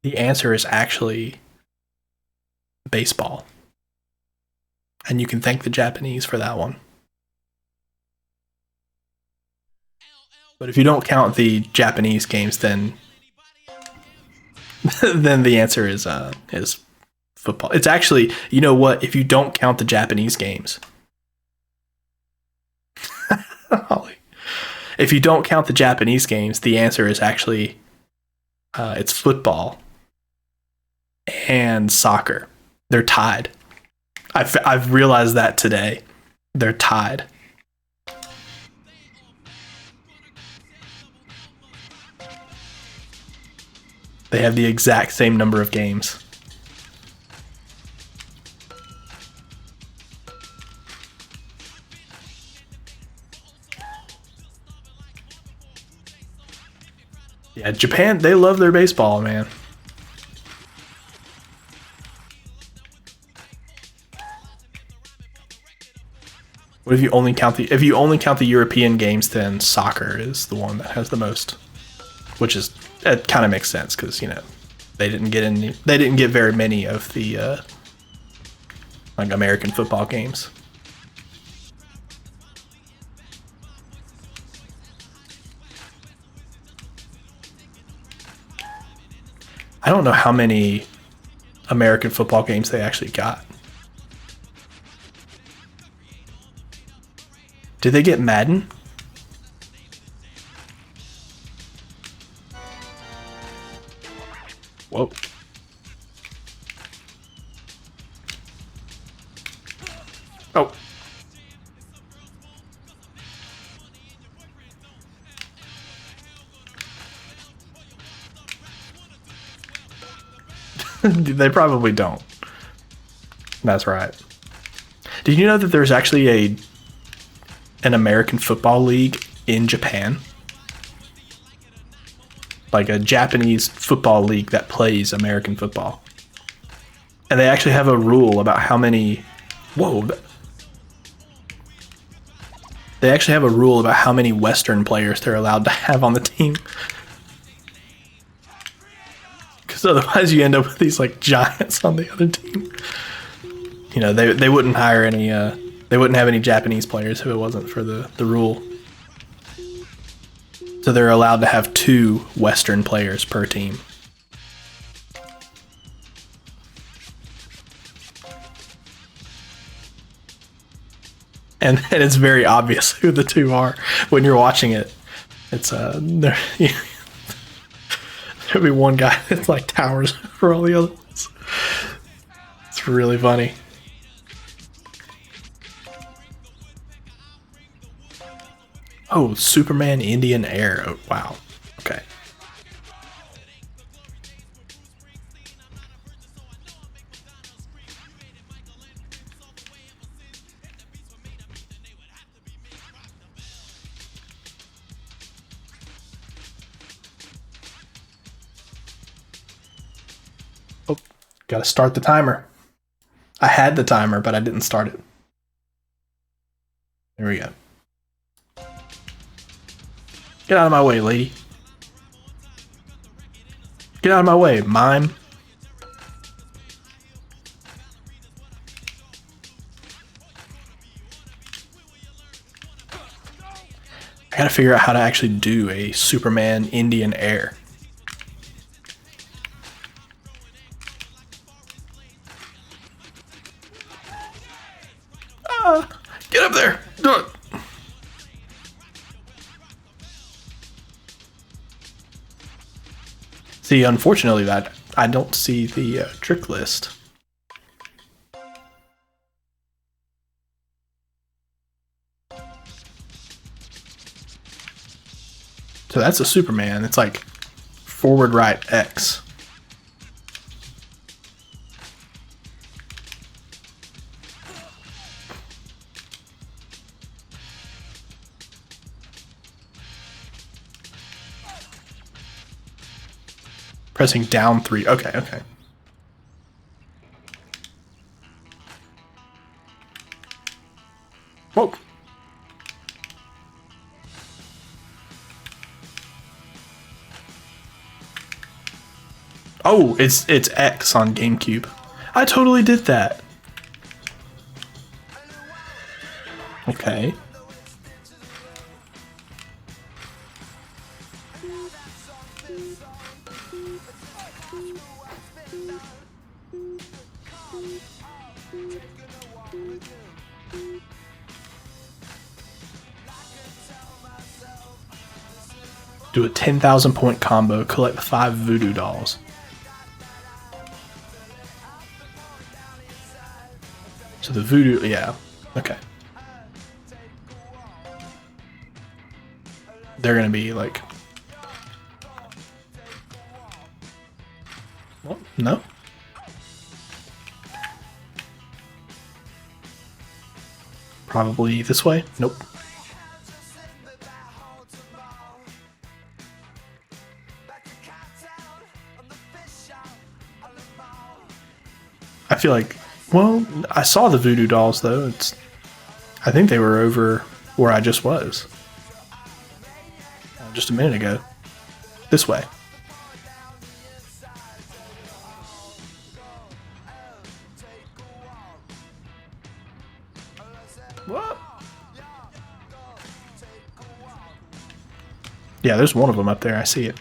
The answer is actually baseball. And you can thank the Japanese for that one. But if you don't count the Japanese games, then then the answer is football. It's actually, you know what? If you don't count the Japanese games, if you don't count the Japanese games, the answer is actually it's football and soccer. They're tied. I've realized that today. They're tied. They have the exact same number of games. Yeah, Japan, they love their baseball, man. What if you only count the European games, then soccer is the one that has the most, which is it kind of makes sense because they didn't get very many of the like American football games. I don't know how many American football games they actually got. Did they get Madden? Whoa. Oh. They probably don't. That's right. Did you know that there's actually an American football league in Japan? Like a Japanese football league that plays American football. And they actually have a rule about how many Whoa. They actually have a rule about how many Western players they're allowed to have on the team. Because otherwise you end up with these like giants on the other team. You know, they wouldn't hire any, they wouldn't have any Japanese players if it wasn't for the rule. So they're allowed to have 2 Western players per team. And it's very obvious who the 2 are when you're watching it. It's there'll be one guy that's like towers for all the others. It's really funny. Oh, Superman Indian Air. Oh, wow. Okay. Oh, gotta start the timer. I had the timer, but I didn't start it. There we go. Get out of my way, lady. Get out of my way, mime. I gotta figure out how to actually do a Superman Indian Air. Get up there! Do it! See, unfortunately, that I don't see the trick list. So that's a Superman. It's like forward right X. Pressing down 3. Okay, okay. Whoa. Oh, it's X on GameCube. I totally did that. Okay. Do a 10,000 point combo, collect 5 voodoo dolls. So the voodoo, yeah, okay. They're gonna be like, well, no. Probably this way. Nope. I feel like, well, I saw the voodoo dolls though. I think they were over where I just was. Just a minute ago. This way. What? Yeah, there's one of them up there. I see it.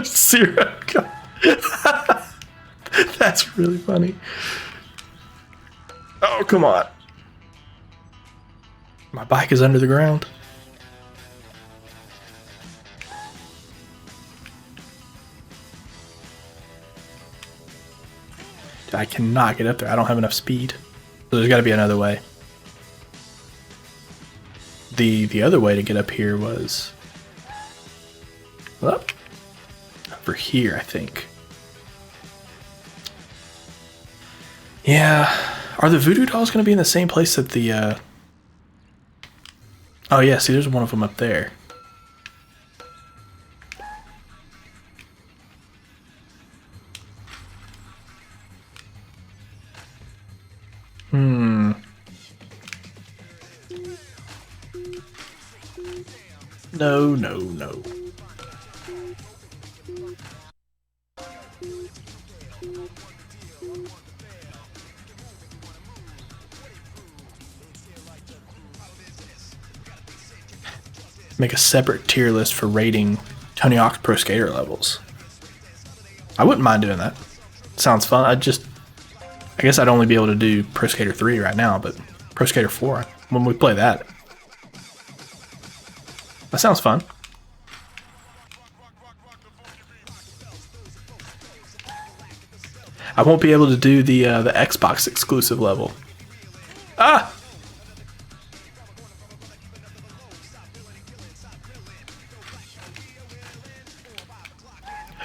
Zero. That's really funny. Oh, come on. My bike is under the ground. I cannot get up there. I don't have enough speed. So there's got to be another way. The other way to get up here was up over here, I think. Yeah. Are the voodoo dolls going to be in the same place that the... Oh, yeah. See, there's one of them up there. No, no, no. Make a separate tier list for rating Tony Hawk's Pro Skater levels. I wouldn't mind doing that. Sounds fun. I guess I'd only be able to do Pro Skater 3 right now, but Pro Skater 4, when we play that. That sounds fun. I won't be able to do the Xbox exclusive level. Ah!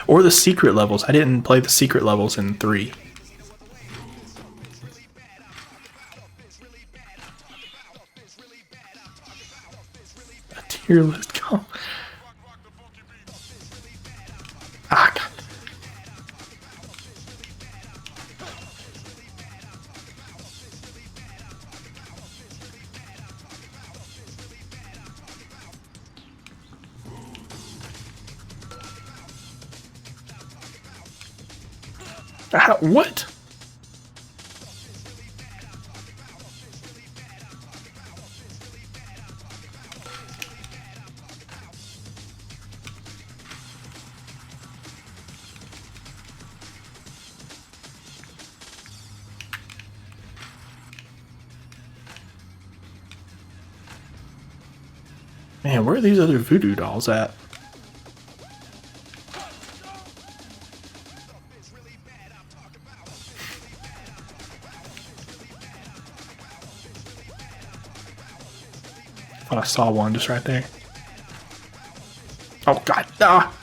Or the secret levels. I didn't play the secret levels in 3. A tier list. Oh. Ah, God. What? Man, where are these other voodoo dolls at? Oh, I saw one just right there. Oh, God. Ah!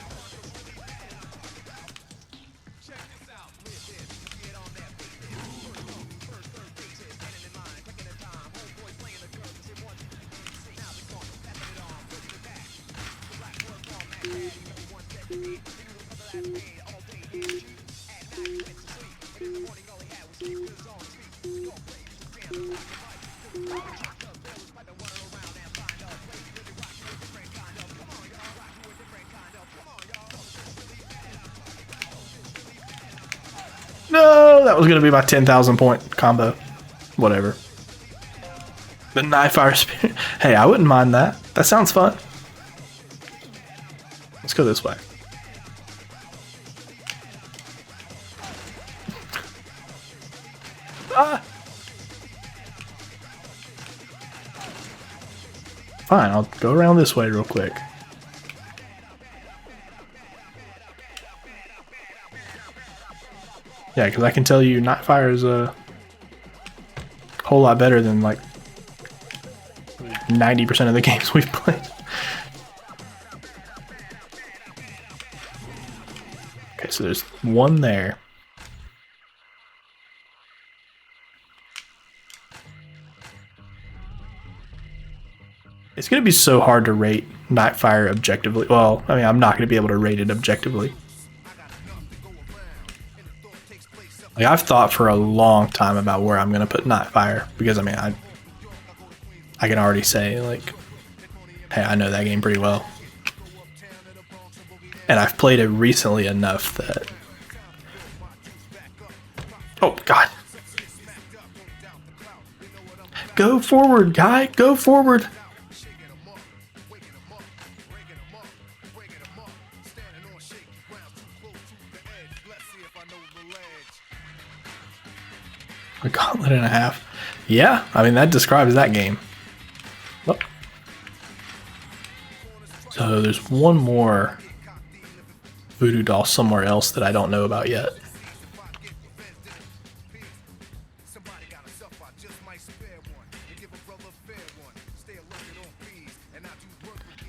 No, that was going to be my 10,000 point combo. Whatever. The knife fire spirit. Hey, I wouldn't mind that. That sounds fun. Let's go this way. Ah! Fine, I'll go around this way real quick. Yeah, because I can tell you Night Fire is a whole lot better than like 90% of the games we've played. Okay, so there's one there. It's going to be so hard to rate Nightfire objectively. Well, I mean, I'm not going to be able to rate it objectively. Like, I've thought for a long time about where I'm going to put Nightfire, because, I mean, I can already say, like, hey, I know that game pretty well. And I've played it recently enough that... Oh, God. Go forward, guy. Go forward. A gauntlet and a half. Yeah, I mean, that describes that game. Oh. So there's one more voodoo doll somewhere else that I don't know about yet.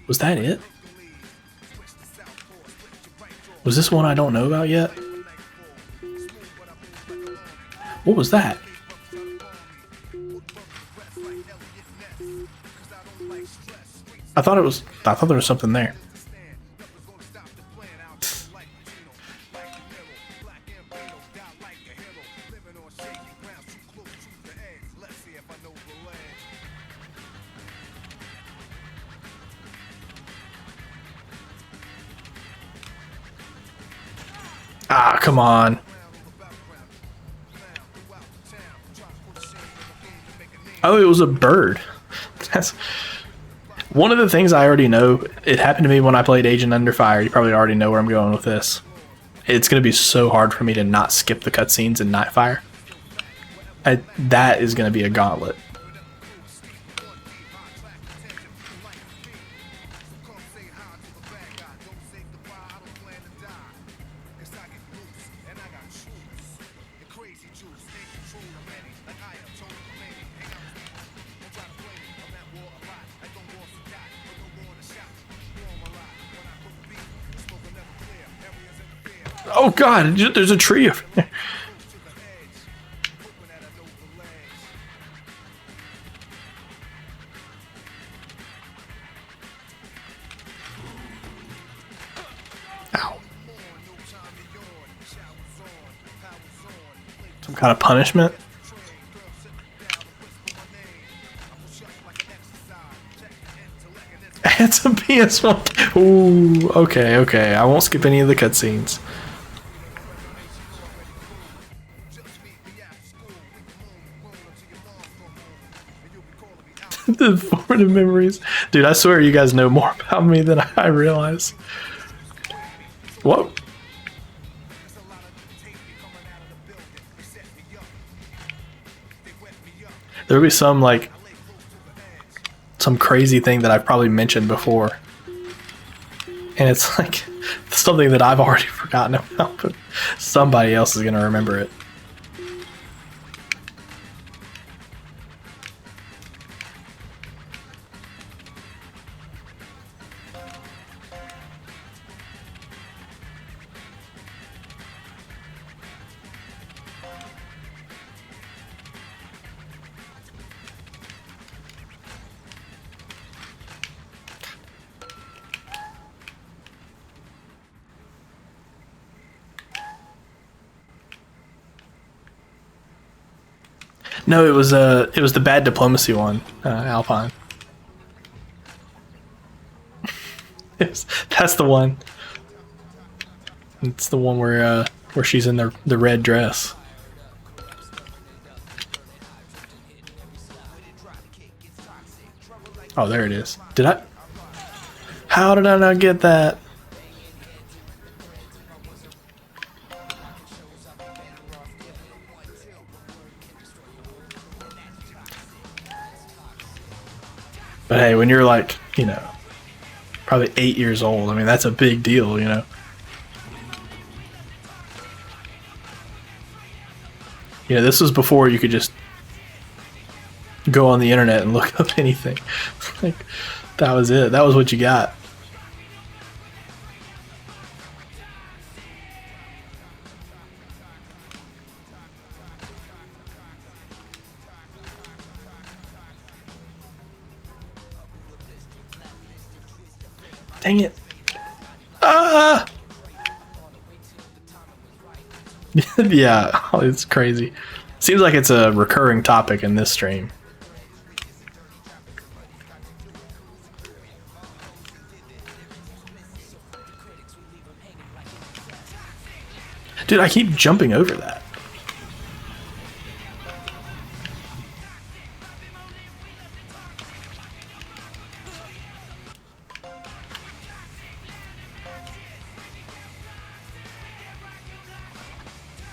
Was that it? Was this one I don't know about yet? What was that? I thought there was something there. Ah, come on. Oh, it was a bird. That's one of the things I already know. It happened to me when I played Agent Under Fire. You probably already know where I'm going with this. It's going to be so hard for me to not skip the cutscenes in Nightfire. That is going to be a gauntlet. Oh god, there's a tree over there. Ow. Some kind of punishment? It's a PS1. Ooh, okay, okay. I won't skip any of the cutscenes. The formative memories. Dude, I swear you guys know more about me than I realize. What? There'll be some, like, some crazy thing that I've probably mentioned before. And it's like something that I've already forgotten about, but somebody else is going to remember it. No, it was the bad diplomacy one, Alpine. That's the one. It's the one where she's in the red dress. Oh, there it is. Did I? How did I not get that? But hey, when you're like, you know, probably 8 years old, I mean, that's a big deal, you know? You know, this was before you could just go on the internet and look up anything. Like, that was it. That was what you got. Dang it. Ah! Yeah, it's crazy. Seems like it's a recurring topic in this stream. Dude, I keep jumping over that.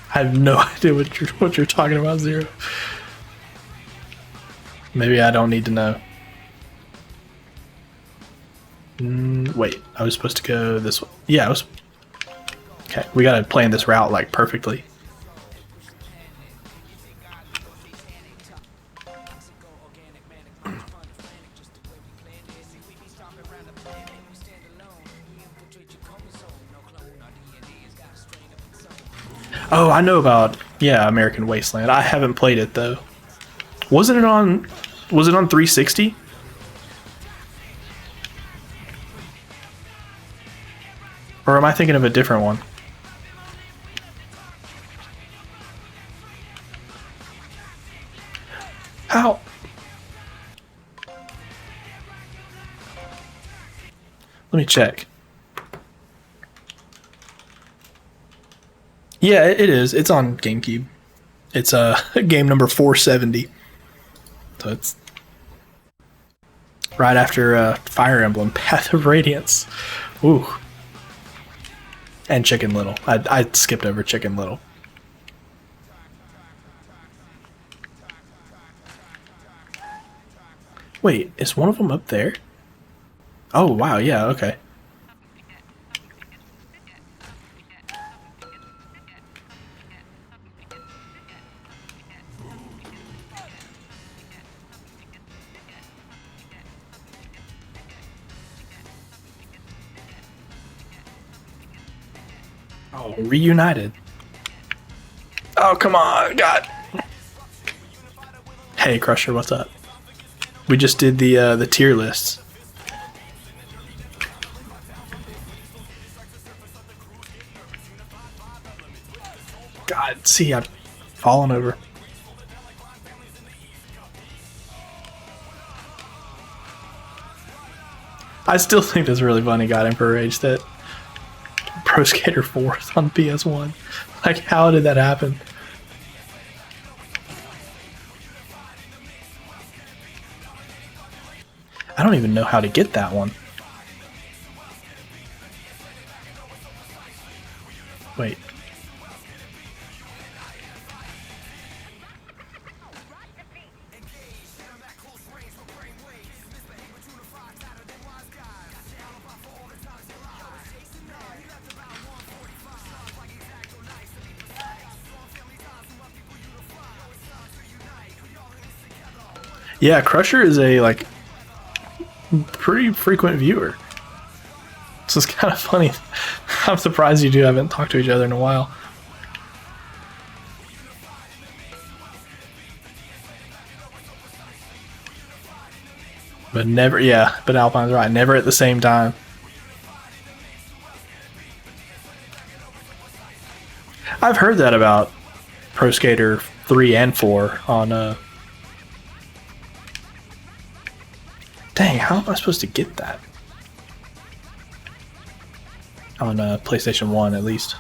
I have no idea what you're talking about, Zero. Maybe I don't need to know. Wait, I was supposed to go this way. Yeah, I was. Okay, we gotta plan this route like perfectly. Oh, I know about, yeah, American Wasteland. I haven't played it though. Was it on 360? Or am I thinking of a different one? How? Let me check. Yeah, it is. It's on GameCube. It's game number 470. So it's right after Fire Emblem Path of Radiance. Ooh. And Chicken Little. I skipped over Chicken Little. Wait, is one of them up there? Oh, wow, yeah, okay. Oh, reunited. Oh, come on, God. Hey, Crusher, what's up? We just did the tier lists. God, see, I've fallen over. I still think that's really funny, God Emperor Rage, that Pro Skater 4 is on PS1. Like, how did that happen? I don't even know how to get that one. Wait. Yeah, Crusher is a like pretty frequent viewer. So it's kind of funny. I'm surprised you two haven't talked to each other in a while. But never, yeah, but Alpine's right. Never at the same time. I've heard that about Pro Skater 3 and 4 on Dang, how am I supposed to get that? On PlayStation 1 at least.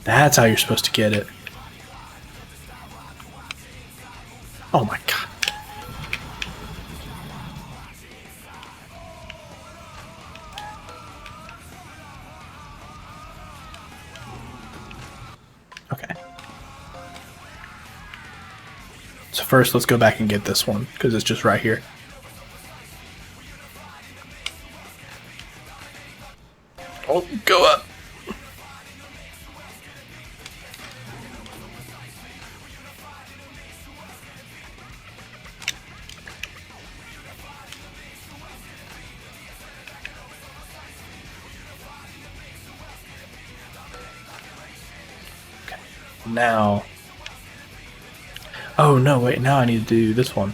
That's how you're supposed to get it. Oh my god. Okay. So first, let's go back and get this one, because it's just right here. Oh, go up. Okay. Now. Oh, no, wait, now I need to do this one.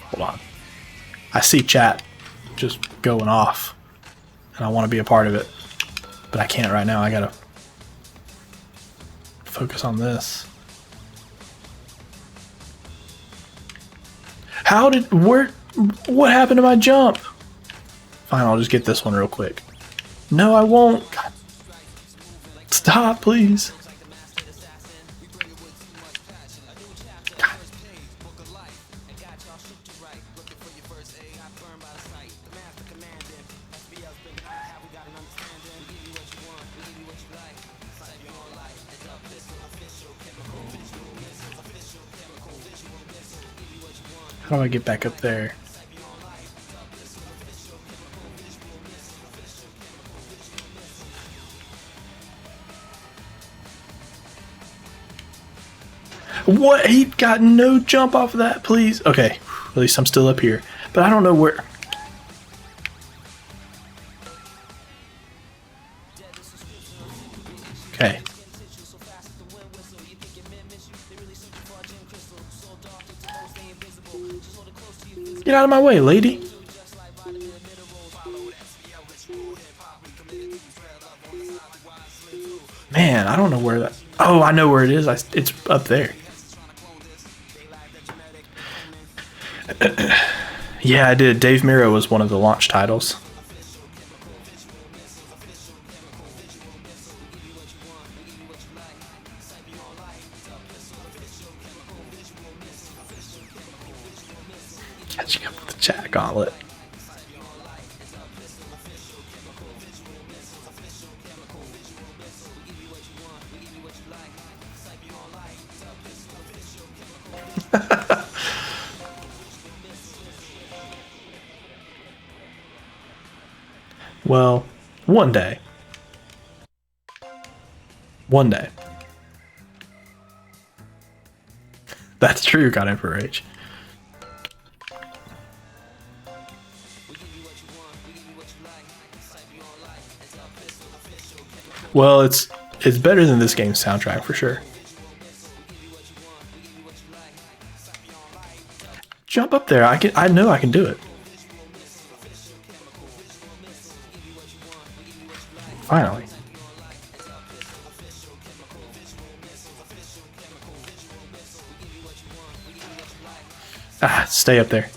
Hold on. I see chat just going off, and I want to be a part of it, but I can't right now. I gotta focus on this. What happened to my jump? Fine, I'll just get this one real quick. No, I won't. God. Stop, please. God. How do I get back up there? What? He got no jump off of that, please? Okay, at least I'm still up here. But I don't know where... Okay. Get out of my way, lady. Man, I don't know where that... Oh, I know where it is. It's up there. Yeah, I did. Dave Miro was one of the launch titles. Catching up with the chat gauntlet. Well, one day. One day. That's true, got Emperor H. Well, it's better than this game's soundtrack for sure. Jump up there. I know I can do it. Finally. Ah, stay up there.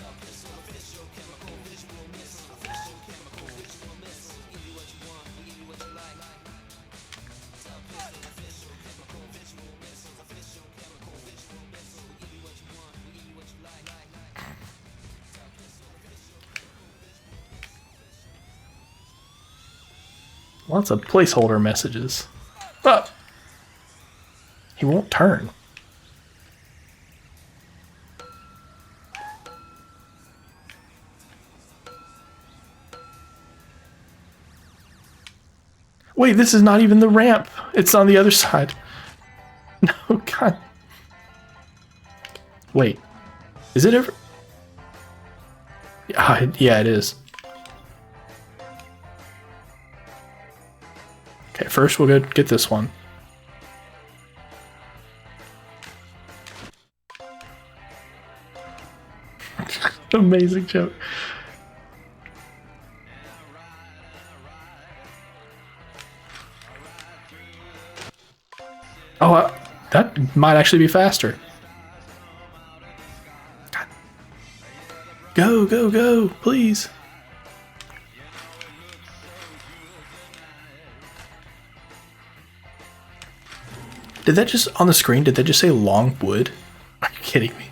Lots of placeholder messages. Oh. He won't turn. Wait, this is not even the ramp. It's on the other side. No, God. Wait. Is it ever? Yeah, it is. Okay, first we'll go get this one. Amazing joke. Oh, that might actually be faster. God. Go, go, go, please. Did that just, on the screen, did that just say Longwood? Are you kidding me?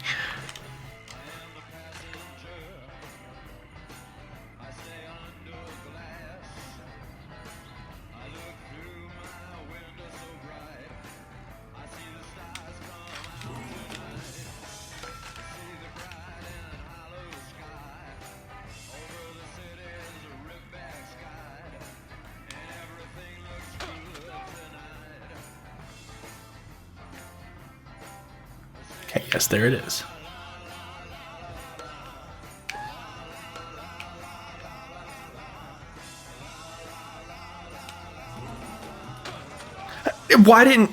Okay, yes, there it is. Why didn't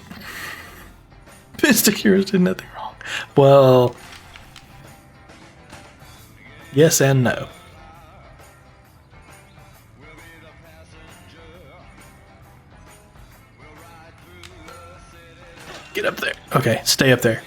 Mystic Heroes did nothing wrong? Well, yes and no. Get up there. Okay, stay up there.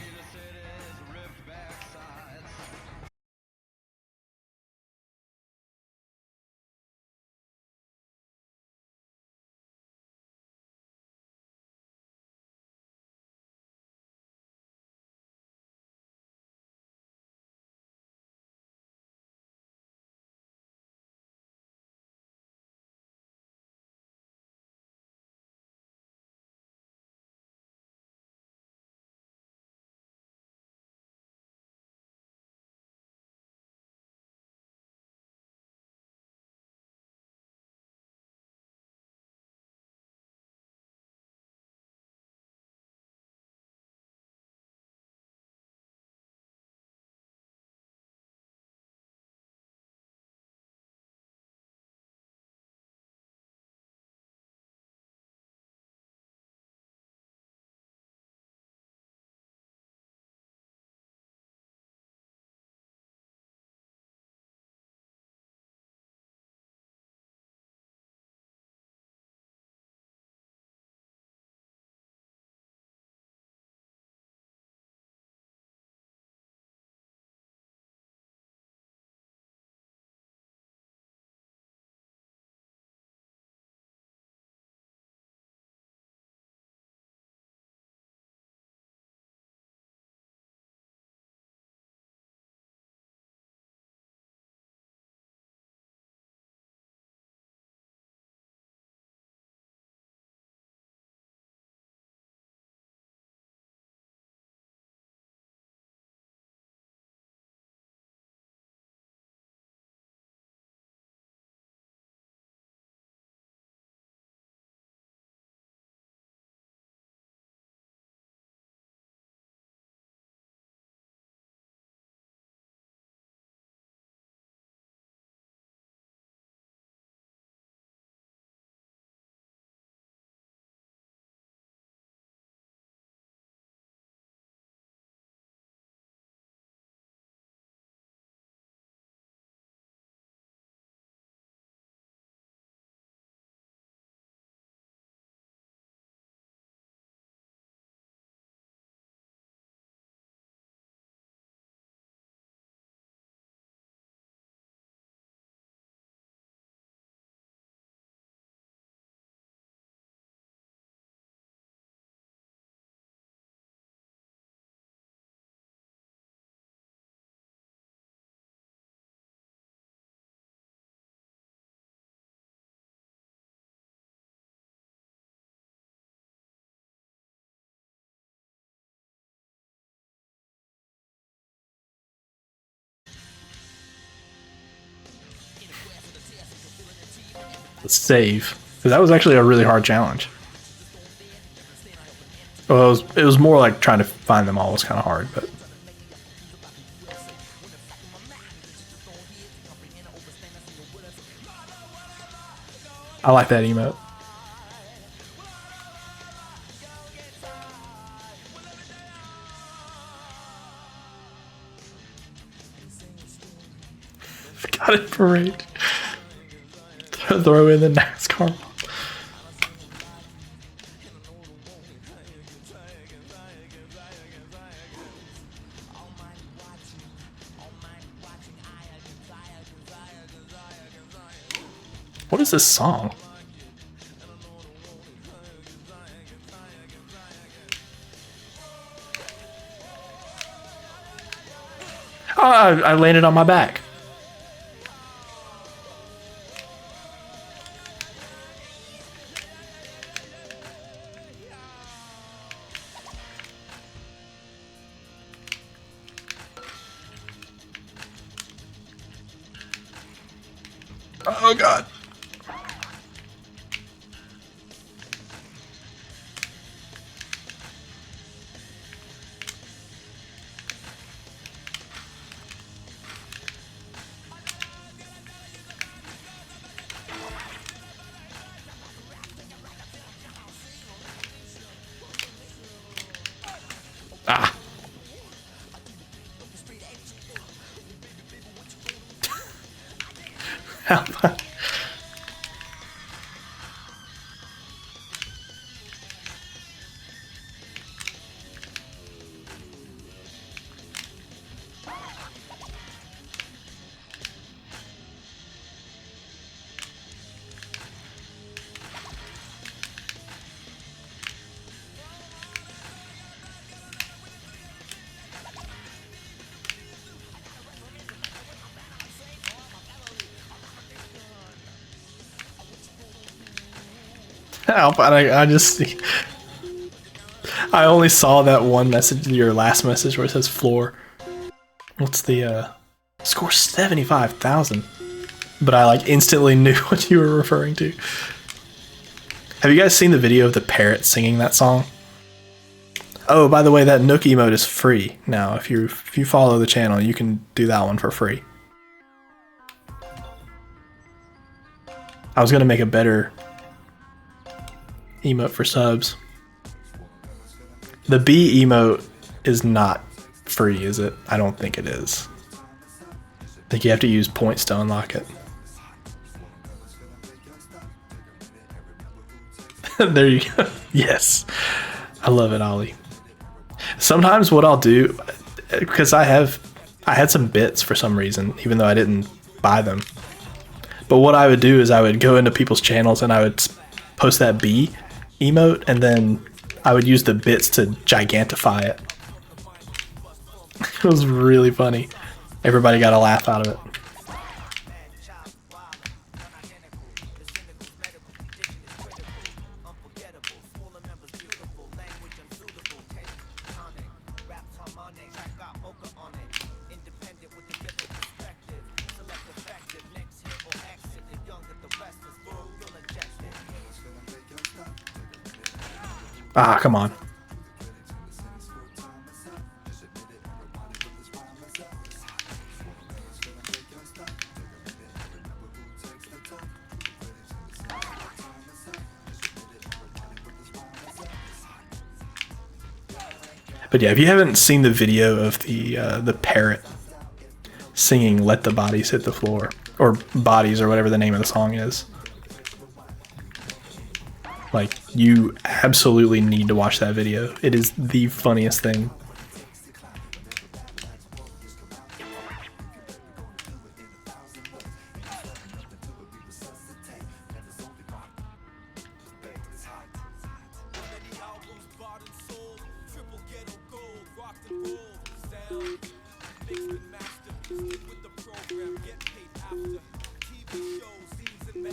Let's save. Because that was actually a really hard challenge. Well, it was more like trying to find them all was kind of hard, but. I like that emote. Got it, parade. Throw in the NASCAR. What is this song? Oh, I landed on my back. Oh god. Ah. I just see. I only saw that one message, your last message, where it says floor. What's the score? 75,000. But I like instantly knew what you were referring to. Have you guys seen the video of the parrot singing that song? Oh, by the way, that Nook emote is free now. If you follow the channel, you can do that one for free. I was gonna make a better emote for subs. The B emote is not free, is it? I don't think it is. I think you have to use points to unlock it. There you go. Yes. I love it, Ollie. Sometimes what I'll do, because I had some bits for some reason, even though I didn't buy them. But what I would do is I would go into people's channels and I would post that B emote, and then I would use the bits to gigantify it. It was really funny. Everybody got a laugh out of it. Ah, come on. But yeah, if you haven't seen the video of the parrot singing "Let the Bodies Hit the Floor," or "Bodies," or whatever the name of the song is, like, you absolutely need to watch that video. It is the funniest thing.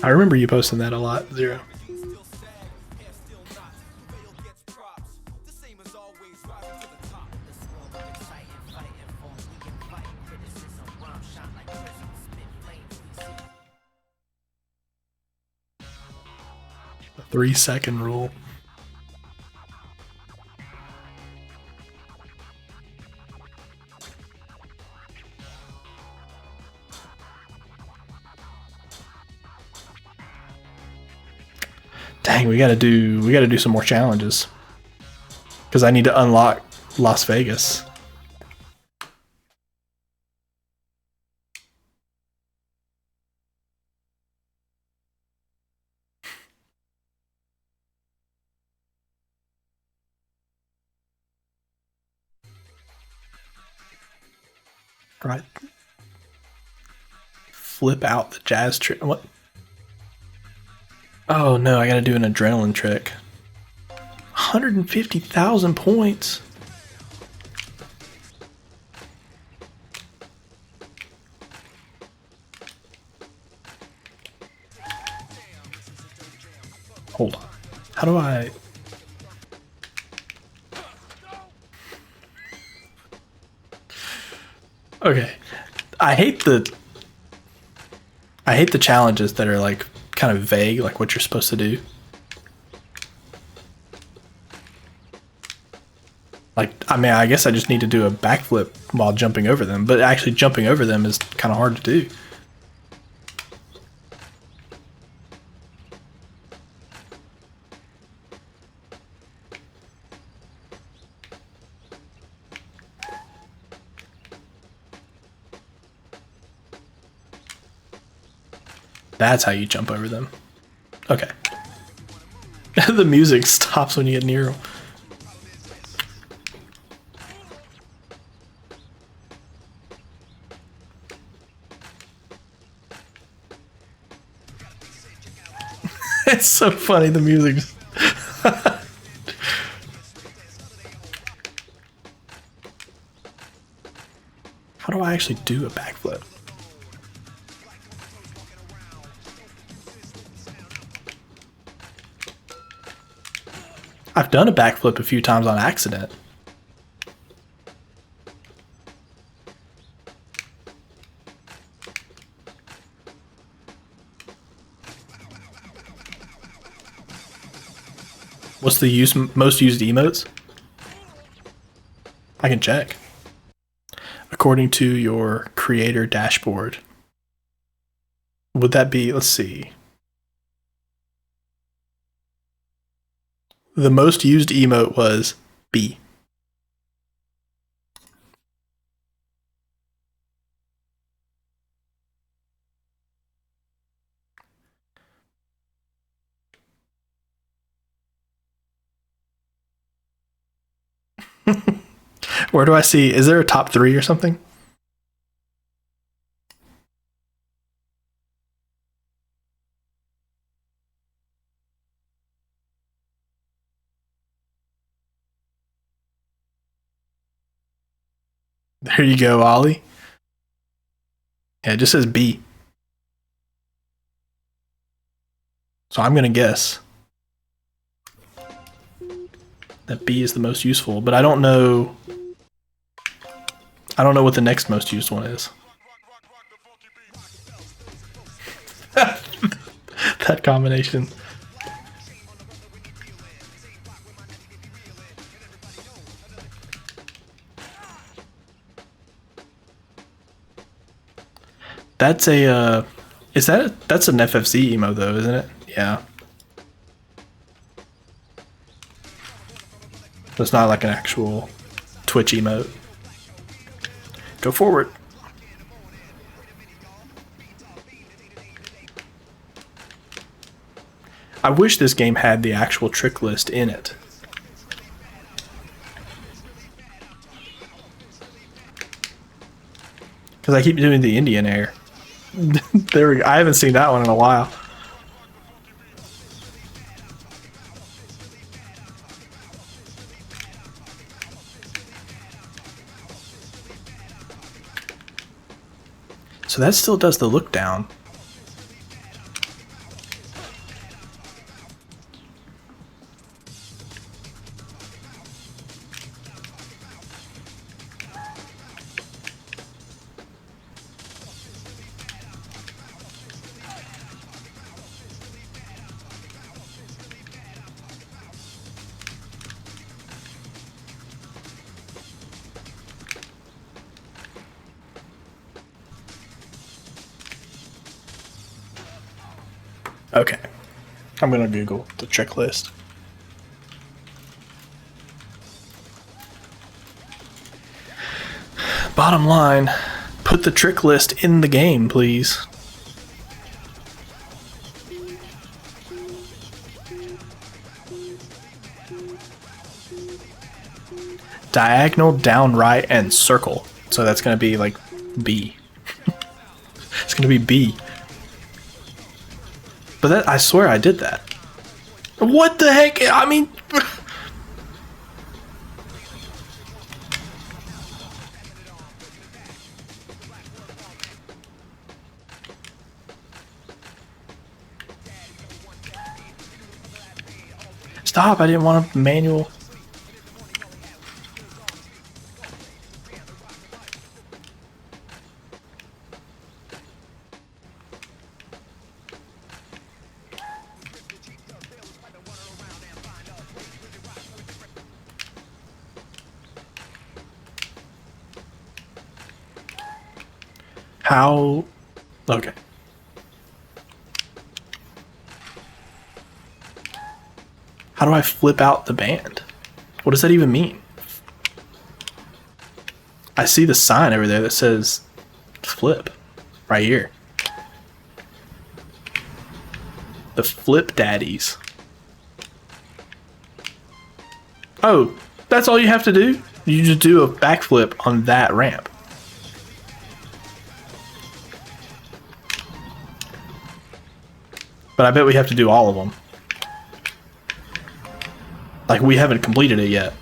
I remember you posting that a lot, Zero. 3-second rule. Dang, we gotta do some more challenges. Because I need to unlock Las Vegas. Right. Flip out the jazz trick. What? Oh no, I gotta do an adrenaline trick. 150,000 points. Hold on. How do I... Okay. I hate the challenges that are like kind of vague, like what you're supposed to do. Like, I mean, I guess I just need to do a backflip while jumping over them, but actually jumping over them is kind of hard to do. That's how you jump over them. Okay. The music stops when you get near them. It's so funny, the music. How do I actually do a backflip? I've done a backflip a few times on accident. What's the most used emotes? I can check. According to your creator dashboard, would that be, let's see. The most used emote was B. Where do I see? Is there a top 3 or something? There you go, Ollie. Yeah, it just says B. So I'm going to guess that B is the most useful, but I don't know what the next most used one is. That combination. That's a that's an FFC emo though, isn't it? Yeah. It's not like an actual Twitch emote. Go forward. I wish this game had the actual trick list in it. Because I keep doing the Indian air. There we go. I haven't seen that one in a while. So that still does the look down. Okay. I'm gonna Google the trick list. Bottom line, put the trick list in the game, please. Diagonal, down, right, and circle. So that's gonna be like B. It's gonna be B. But that, I swear I did that. What the heck? I mean... Stop, I didn't want a manual. How? Okay. How do I flip out the band? What does that even mean? I see the sign over there that says flip right here. The Flip Daddies. Oh, that's all you have to do? You just do a backflip on that ramp. But I bet we have to do all of them. Like, we haven't completed it yet.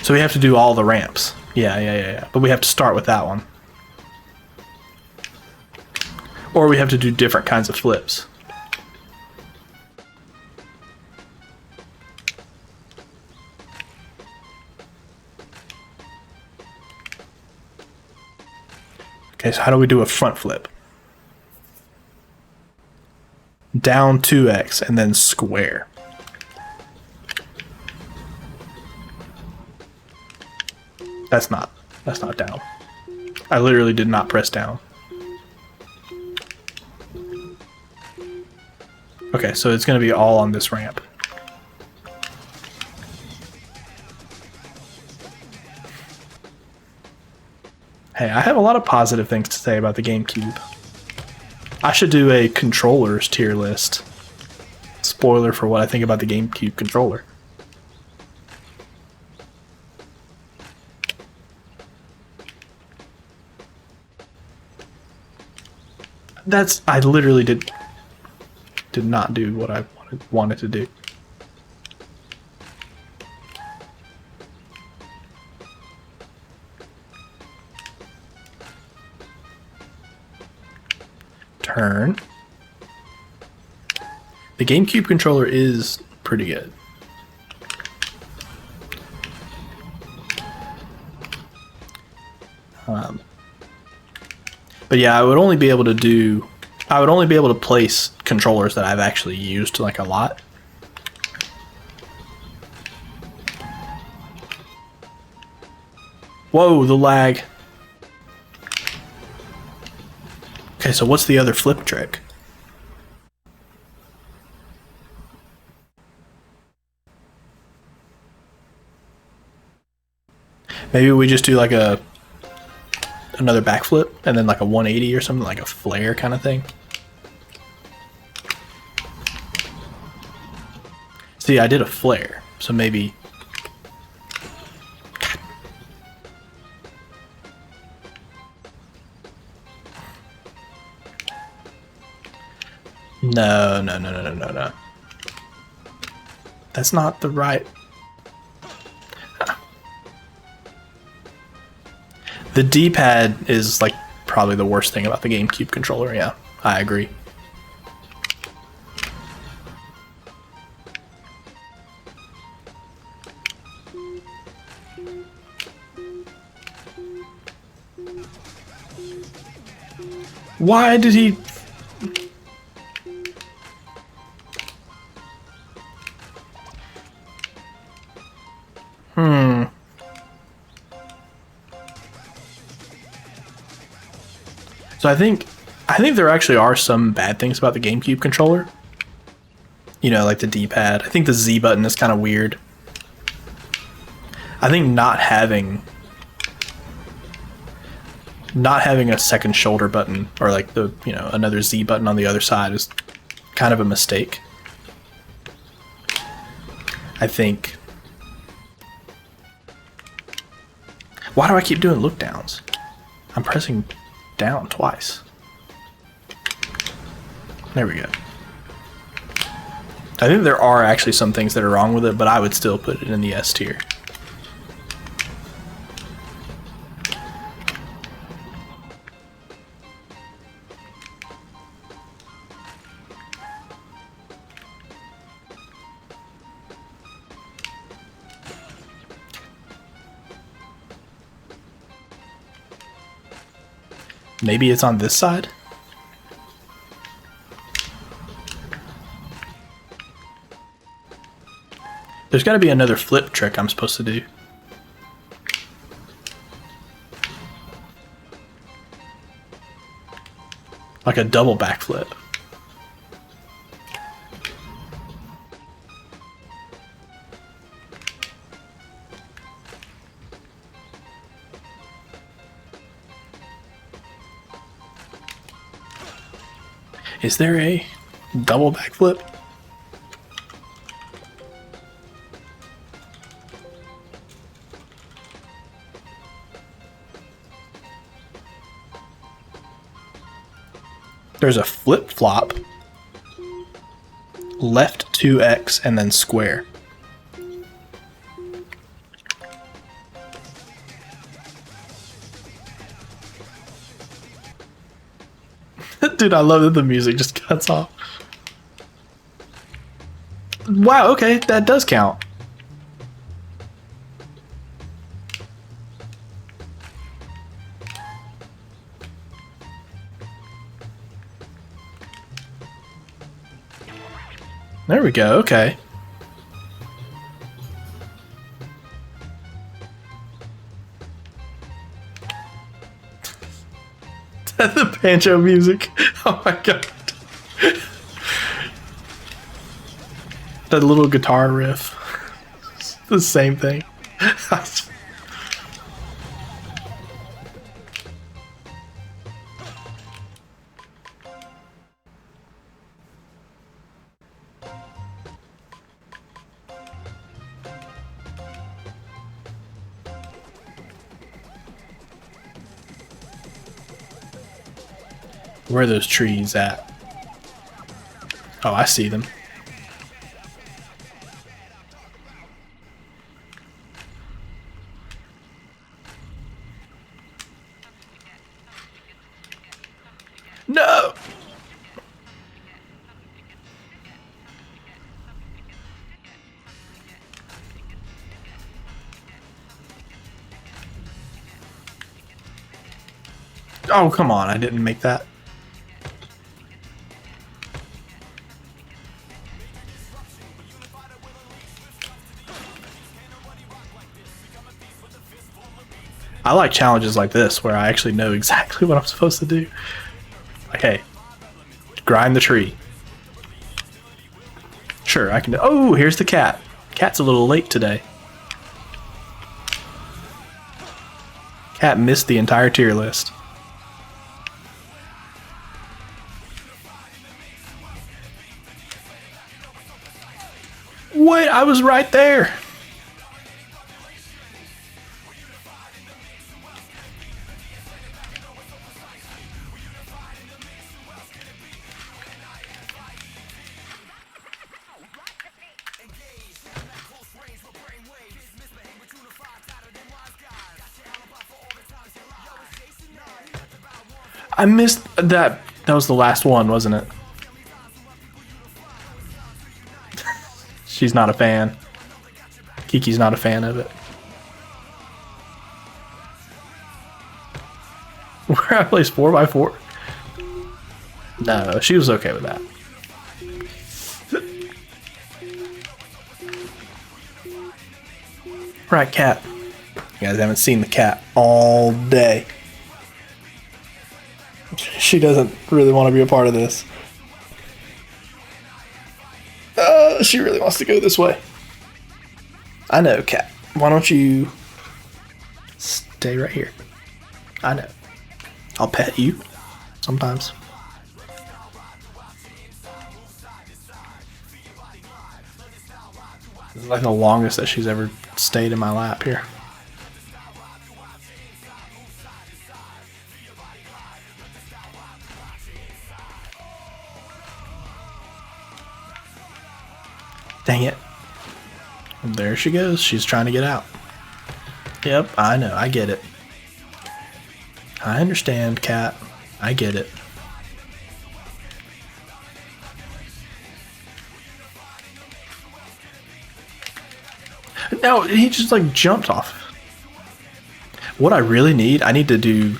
So we have to do all the ramps. Yeah. But we have to start with that one. Or we have to do different kinds of flips. Okay, so how do we do a front flip? Down 2x and then square. That's not down. I literally did not press down. Okay, so it's gonna be all on this ramp. Hey, I have a lot of positive things to say about the GameCube. I should do a controllers tier list. Spoiler for what I think about the GameCube controller. I literally did not do what I wanted to do. Turn. The GameCube controller is pretty good. But yeah, I would only be able to place controllers that I've actually used like a lot. Whoa, the lag. Okay, so what's the other flip trick? Maybe we just do like another backflip and then like a 180 or something, like a flare kind of thing. See, I did a flare, so maybe... No. That's not the right... The D-pad is like probably the worst thing about the GameCube controller, yeah. I agree. Why did he... So I think there actually are some bad things about the GameCube controller. You know, like the D-pad. I think the Z button is kind of weird. I think not having a second shoulder button or like the, you know, another Z button on the other side is kind of a mistake. I think. Why do I keep doing look downs? I'm pressing down twice. There we go. I think there are actually some things that are wrong with it, but I would still put it in the S tier. Maybe it's on this side? There's got to be another flip trick I'm supposed to do. Like a double backflip. Is there a double backflip? There's a flip-flop, left 2x, and then square. Dude, I love that the music just cuts off. Wow, okay, that does count. There we go, okay. The banjo music. Oh my god. That little guitar riff. It's the same thing. Where are those trees at? Oh, I see them. No! Oh, come on, I didn't make that. I like challenges like this where I actually know exactly what I'm supposed to do. Like, hey, grind the tree. Sure, I can do. Oh, here's the cat. Cat's a little late today. Cat missed the entire tier list. Wait, I was right there. I missed that. That was the last one, wasn't it? She's not a fan. Kiki's not a fan of it. Where I place 4x4? No, she was okay with that. Right, cat. You guys haven't seen the cat all day. She doesn't really want to be a part of this. She really wants to go this way. I know, Cat. Why don't you stay right here? I know. I'll pet you sometimes. This is like the longest that she's ever stayed in my lap here. Dang it. There she goes. She's trying to get out. Yep, I know. I get it. I understand, Cat. I get it. No, he just like jumped off. What I really need, I need to do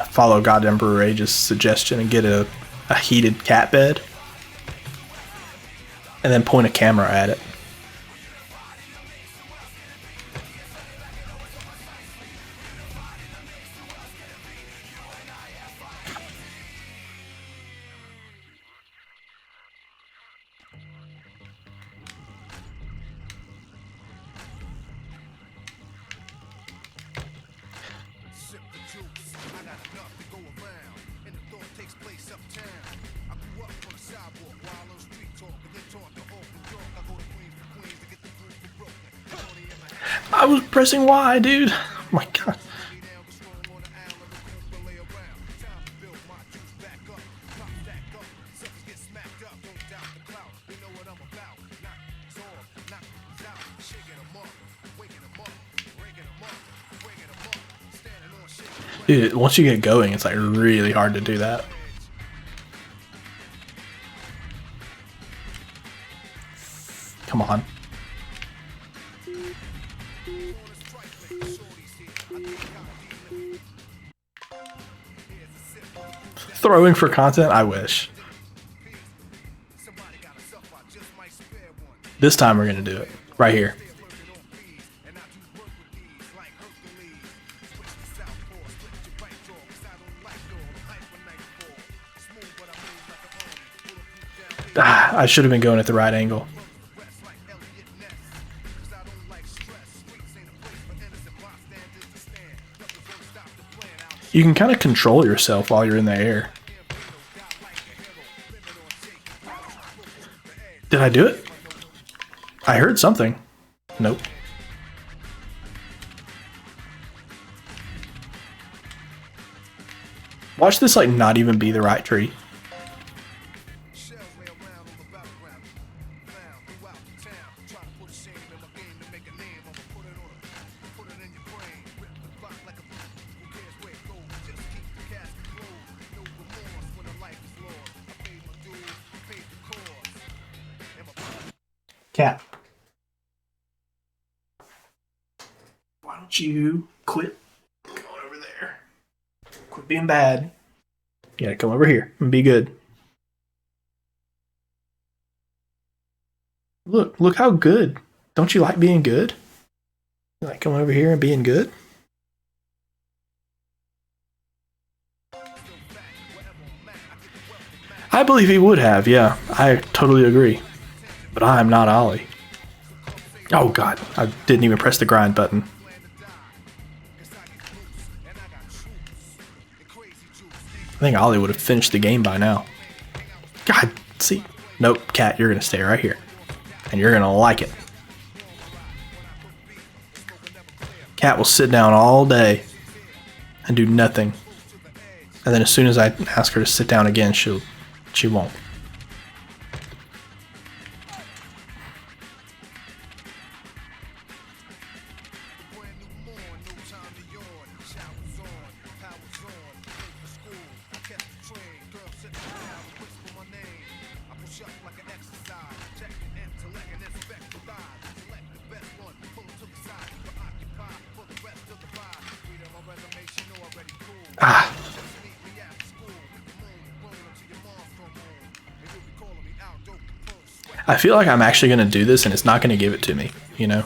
follow God Emperor Age's suggestion and get a heated cat bed. And then point a camera at it. I was pressing Y, dude. Oh my god. Dude, once you get going, it's like really hard to do that. Come on. Throwing for content? I wish. This time we're gonna do it. Right here. I should have been going at the right angle. You can kind of control yourself while you're in the air. Did I do it? I heard something. Nope. Watch this like not even be the right tree. Cat. Why don't you quit going over there? Quit being bad. You gotta come over here and be good. Look how good. Don't you like being good? You like coming over here and being good? I believe he would have, yeah. I totally agree. But I'm not Ollie. Oh god, I didn't even press the grind button. I think Ollie would have finished the game by now. God, see. Nope, Cat, you're gonna stay right here. And you're gonna like it. Cat will sit down all day and do nothing. And then as soon as I ask her to sit down again, she won't. I feel like I'm actually going to do this and it's not going to give it to me, you know?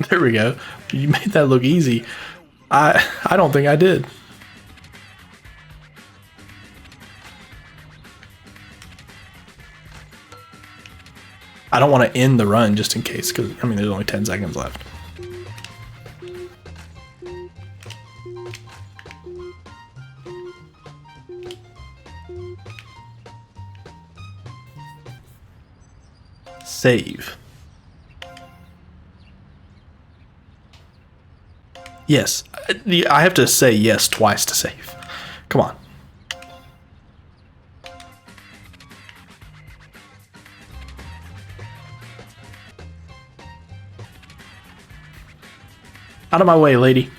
There we go. You made that look easy. I don't think I did. I don't want to end the run just in case, because, I mean, there's only 10 seconds left. Save. Yes. I have to say yes twice to save. Come on. Out of my way, lady.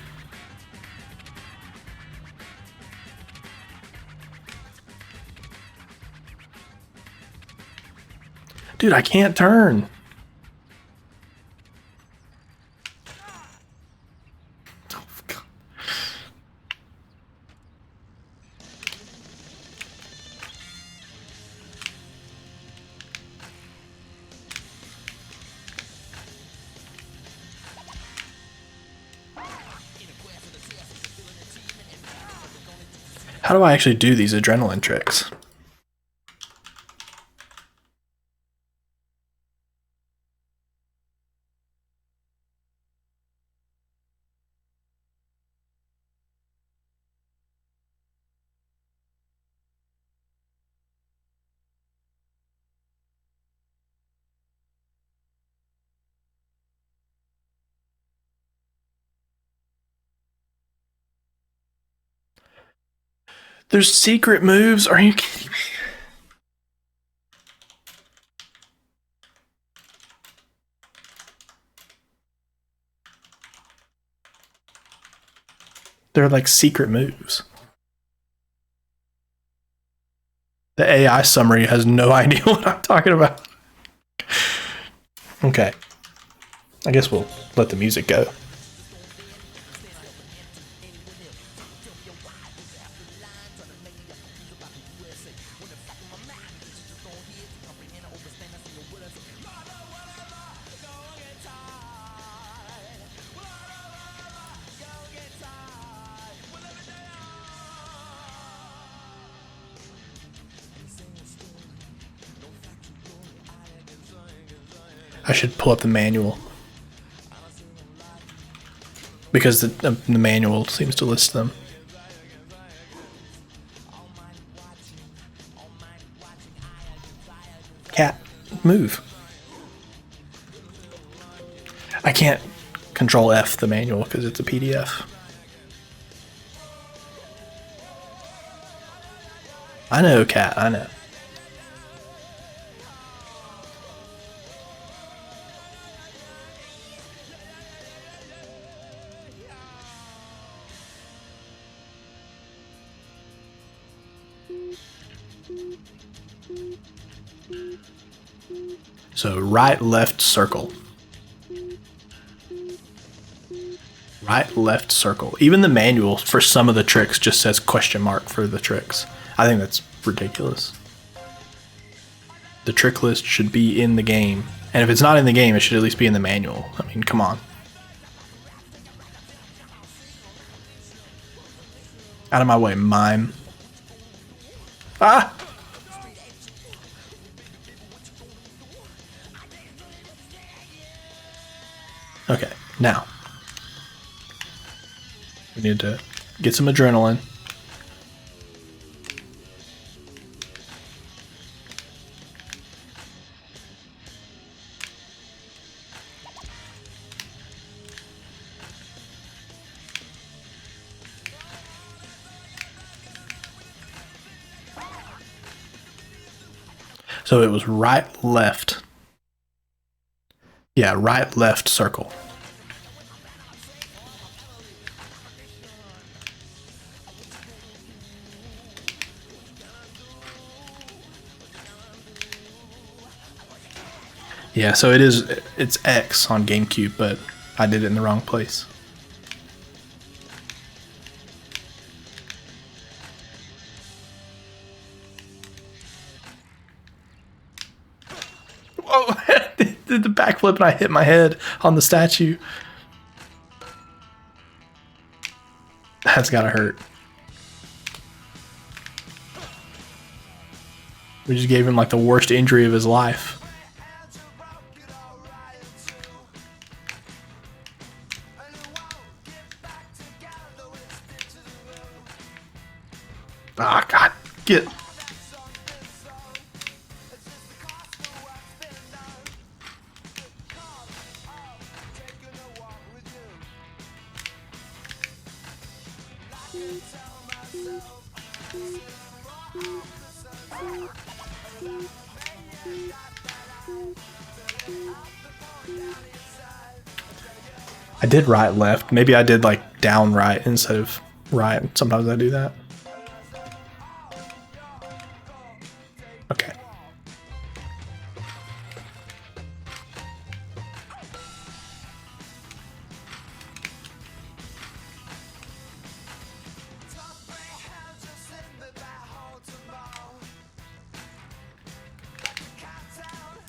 Dude, I can't turn. Oh, God. How do I actually do these adrenaline tricks? There's secret moves? Are you kidding me? They're like secret moves. The AI summary has no idea what I'm talking about. Okay. I guess we'll let the music go. I should pull up the manual, because the manual seems to list them. Cat, move. I can't control F the manual because it's a PDF. I know, cat, I know. So right, left, circle. Right, left, circle. Even the manual for some of the tricks just says question mark for the tricks. I think that's ridiculous. The trick list should be in the game. And if it's not in the game, it should at least be in the manual. I mean, come on. Out of my way, mime. Ah! Okay, now. We need to get some adrenaline. So it was right, left. Yeah, right, left, circle. Yeah, so it's X on GameCube, but I did it in the wrong place. Whoa, did the backflip and I hit my head on the statue. That's gotta hurt. We just gave him like the worst injury of his life. Ah, God, get. I did right left. Maybe I did like down right instead of right. Sometimes I do that. Okay.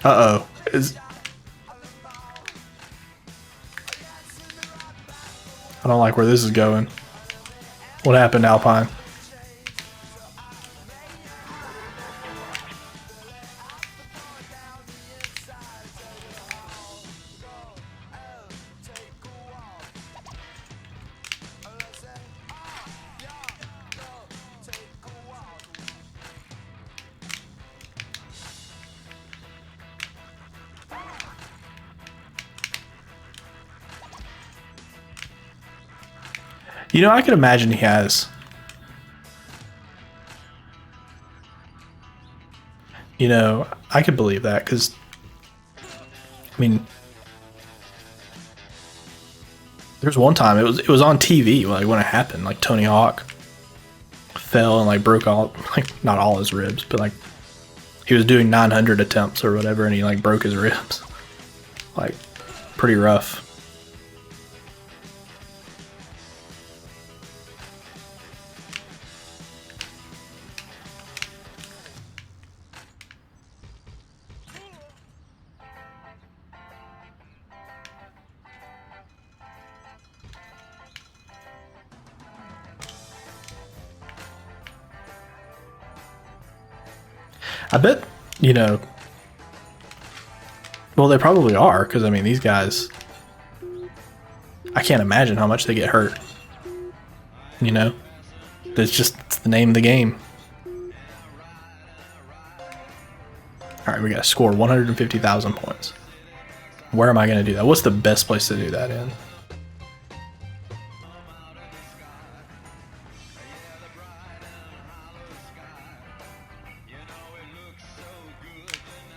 Uh-oh. I don't like where this is going. What happened, Alpine? You know, I could imagine he has. You know, I could believe that because, I mean, there's one time it was on TV like when it happened. Like Tony Hawk fell and like broke all, like not all his ribs, but like he was doing 900 attempts or whatever, and he like broke his ribs. Like pretty rough. I bet, you know, well, they probably are, because, I mean, these guys, I can't imagine how much they get hurt, you know? It's just it's the name of the game. All right, we got to score 150,000 points. Where am I going to do that? What's the best place to do that in?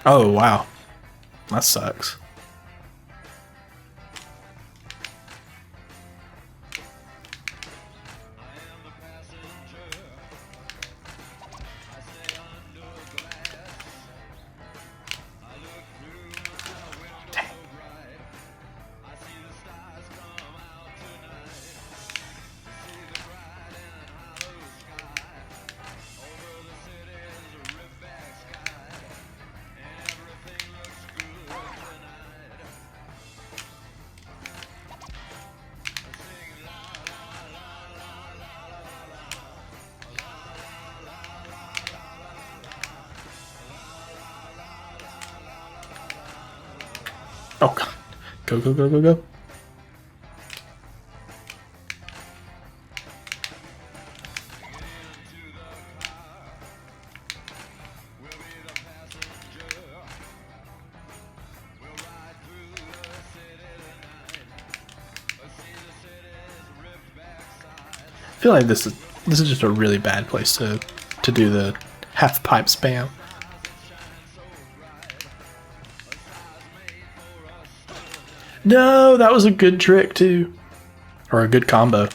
Oh, wow. That sucks. Oh, God. Go, go, go, go, go. I feel like this is just a really bad place to do the half pipe spam. No, that was a good trick too. Or a good combo.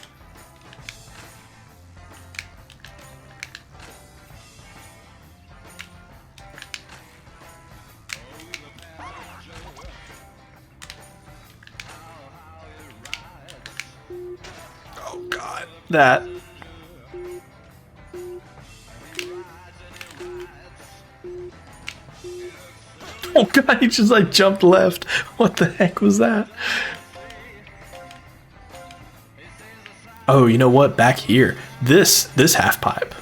Oh God, that. Oh God, he just like jumped left. What the heck was that? Oh, you know what? Back here, this half pipe.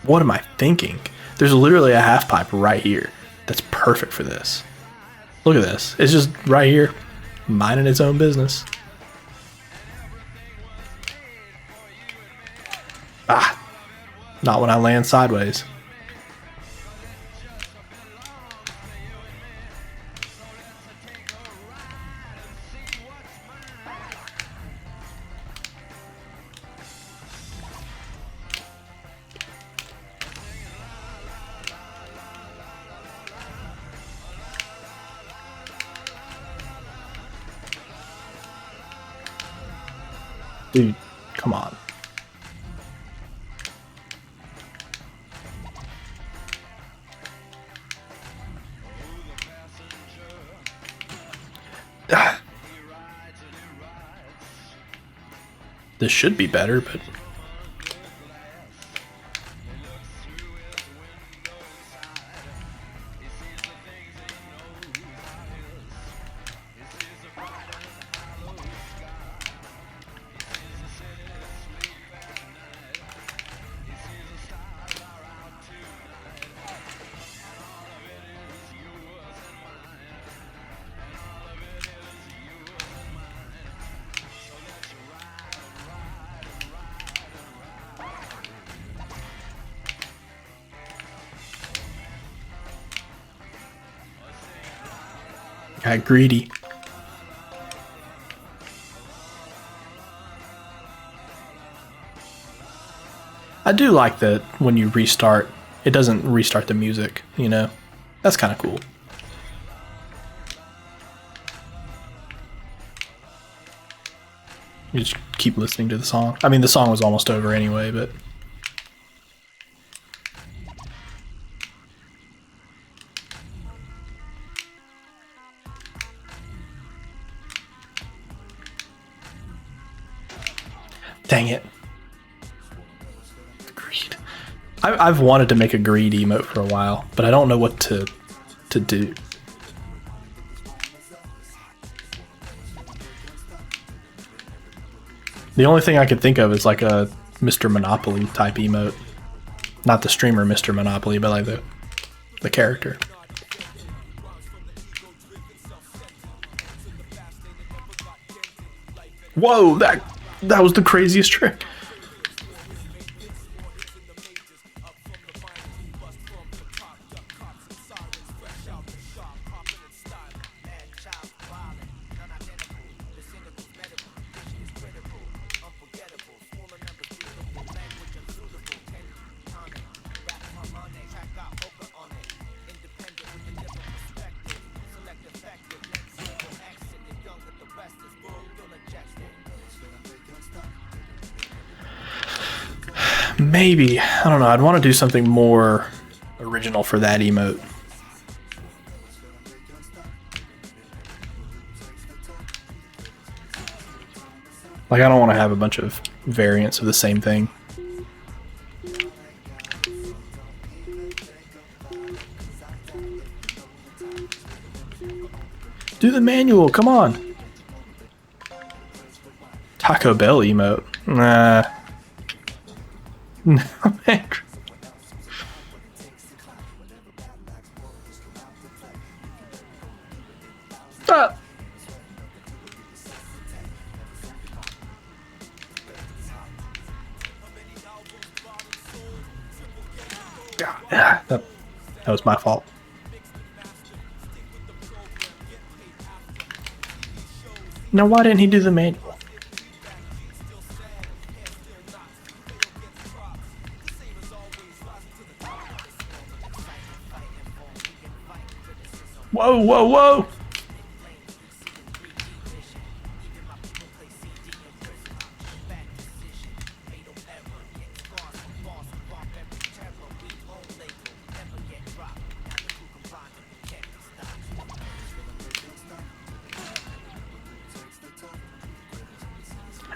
What am I thinking? There's literally a half pipe right here that's perfect for this. Look at this. It's just right here, minding its own business. Ah, not when I land sideways. Dude, come on. Ah. This should be better, but... got greedy. I do like that when you restart, it doesn't restart the music, you know? That's kind of cool. You just keep listening to the song. I mean, the song was almost over anyway, but... Dang it. Greed. I've wanted to make a greed emote for a while, but I don't know what to do. The only thing I could think of is like a Mr. Monopoly type emote. Not the streamer Mr. Monopoly, but like the character. Whoa, that was the craziest trick. Maybe, I don't know, I'd want to do something more original for that emote. Like, I don't want to have a bunch of variants of the same thing. Do the manual, come on. Taco Bell emote. Nah. No, man. Ah. Yeah, that was my fault. Now, why didn't he do the manual? Whoa, whoa, whoa!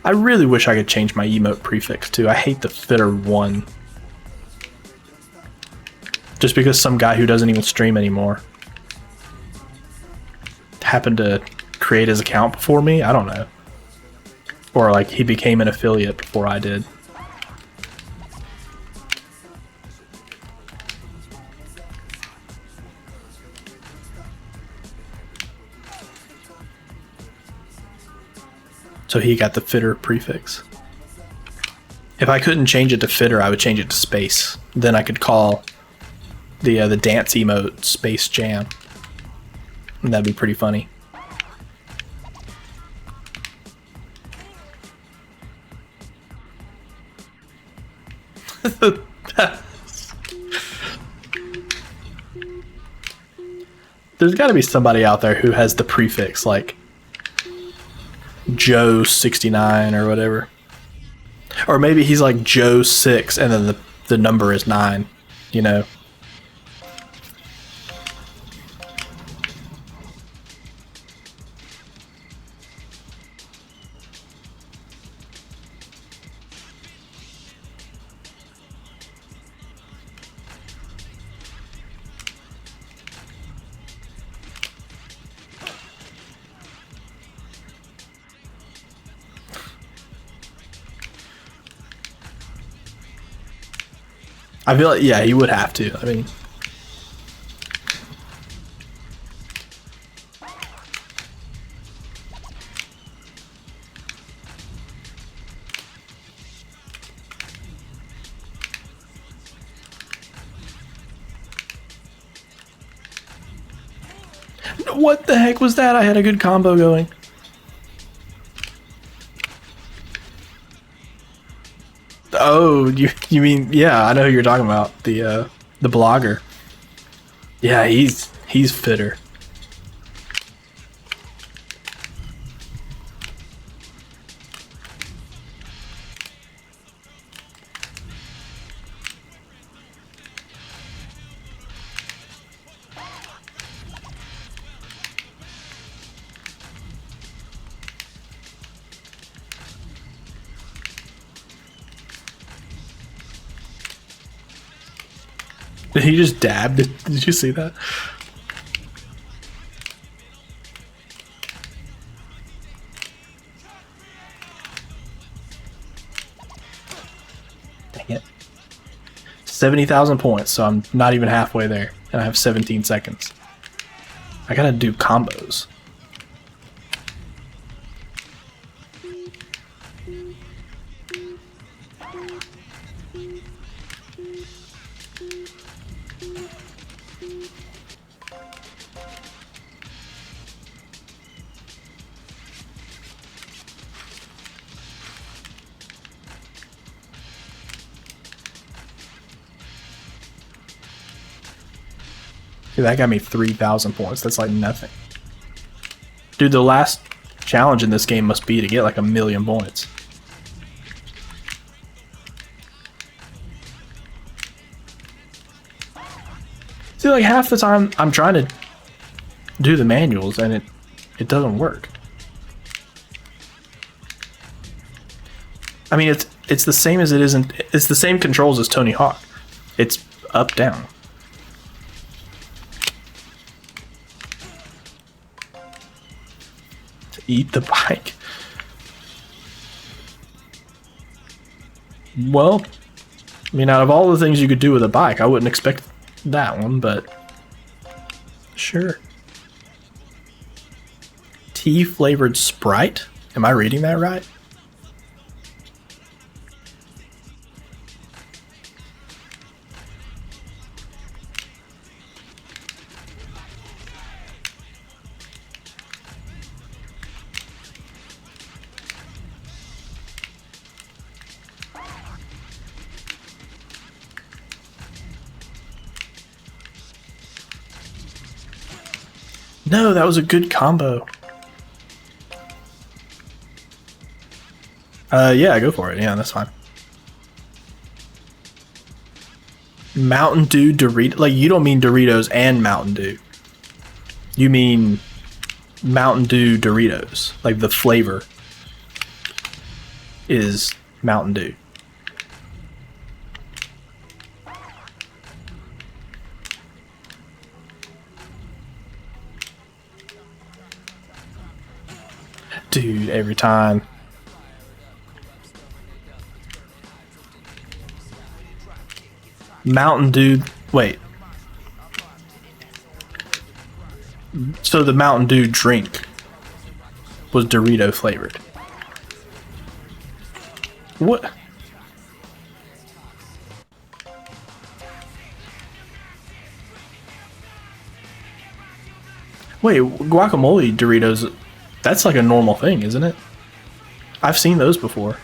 I really wish I could change my emote prefix too. I hate the fitter1. Just because some guy who doesn't even stream anymore happened to create his account before me? I don't know. Or like he became an affiliate before I did. So he got the fitter prefix. If I couldn't change it to fitter, I would change it to space. Then I could call the dance emote Space Jam. And that'd be pretty funny. There's got to be somebody out there who has the prefix like Joe 69 or whatever. Or maybe he's like Joe 6 and then the number is 9, you know. I feel like, yeah, he would have to. I mean, what the heck was that? I had a good combo going. Oh, you mean, yeah, I know who you're talking about. The blogger. Yeah, he's fitter. Did he just dab? Did you see that? Dang it. 70,000 points, so I'm not even halfway there. And I have 17 seconds. I gotta do combos. Dude, that got me 3,000 points. That's like nothing. Dude, the last challenge in this game must be to get like 1,000,000 points. See, like half the time I'm trying to do the manuals and it doesn't work. I mean, it's the same as it isn't. It's the same controls as Tony Hawk. It's up, down. Eat the bike. Well, I mean, out of all the things you could do with a bike, I wouldn't expect that one, but sure. Tea flavored Sprite? Am I reading that right? No, that was a good combo. Yeah, go for it. Yeah, that's fine. Mountain Dew Dorito. Like, you don't mean Doritos and Mountain Dew. You mean Mountain Dew Doritos. Like, the flavor is Mountain Dew. Dude, every time. Mountain Dew. Wait. So the Mountain Dew drink was Dorito flavored. What? Wait, guacamole Doritos, that's like a normal thing, isn't it? I've seen those before.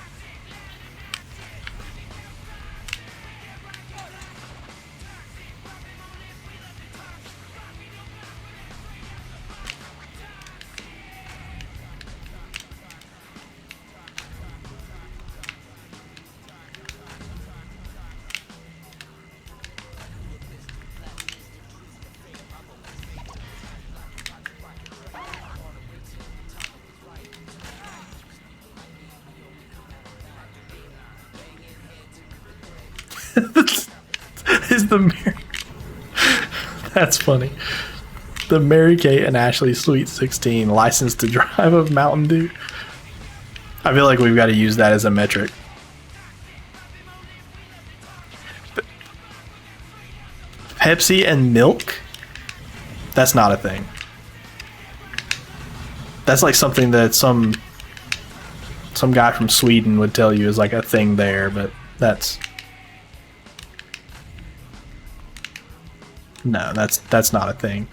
Is the Mary... That's funny. The Mary Kate and Ashley Sweet 16 licensed to drive of Mountain Dew. I feel like we've got to use that as a metric. Pepsi and milk? That's not a thing. That's like something that some guy from Sweden would tell you is like a thing there, but that's... No, that's not a thing.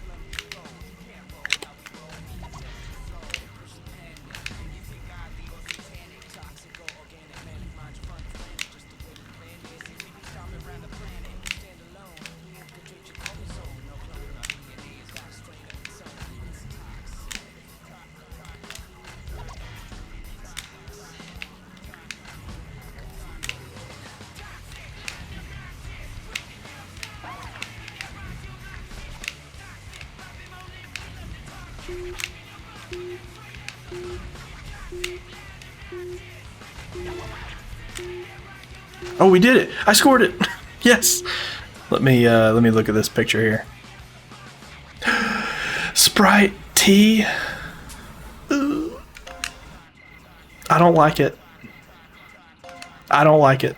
Oh, we did it! I scored it! Yes! Let me look at this picture here. Sprite tea. Ooh. I don't like it. I don't like it.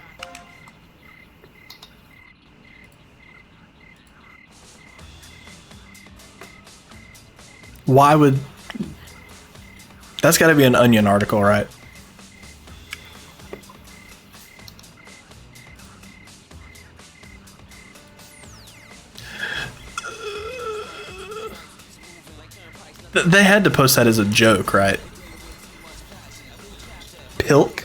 Why would... That's gotta be an Onion article, right? They had to post that as a joke, right? Pilk?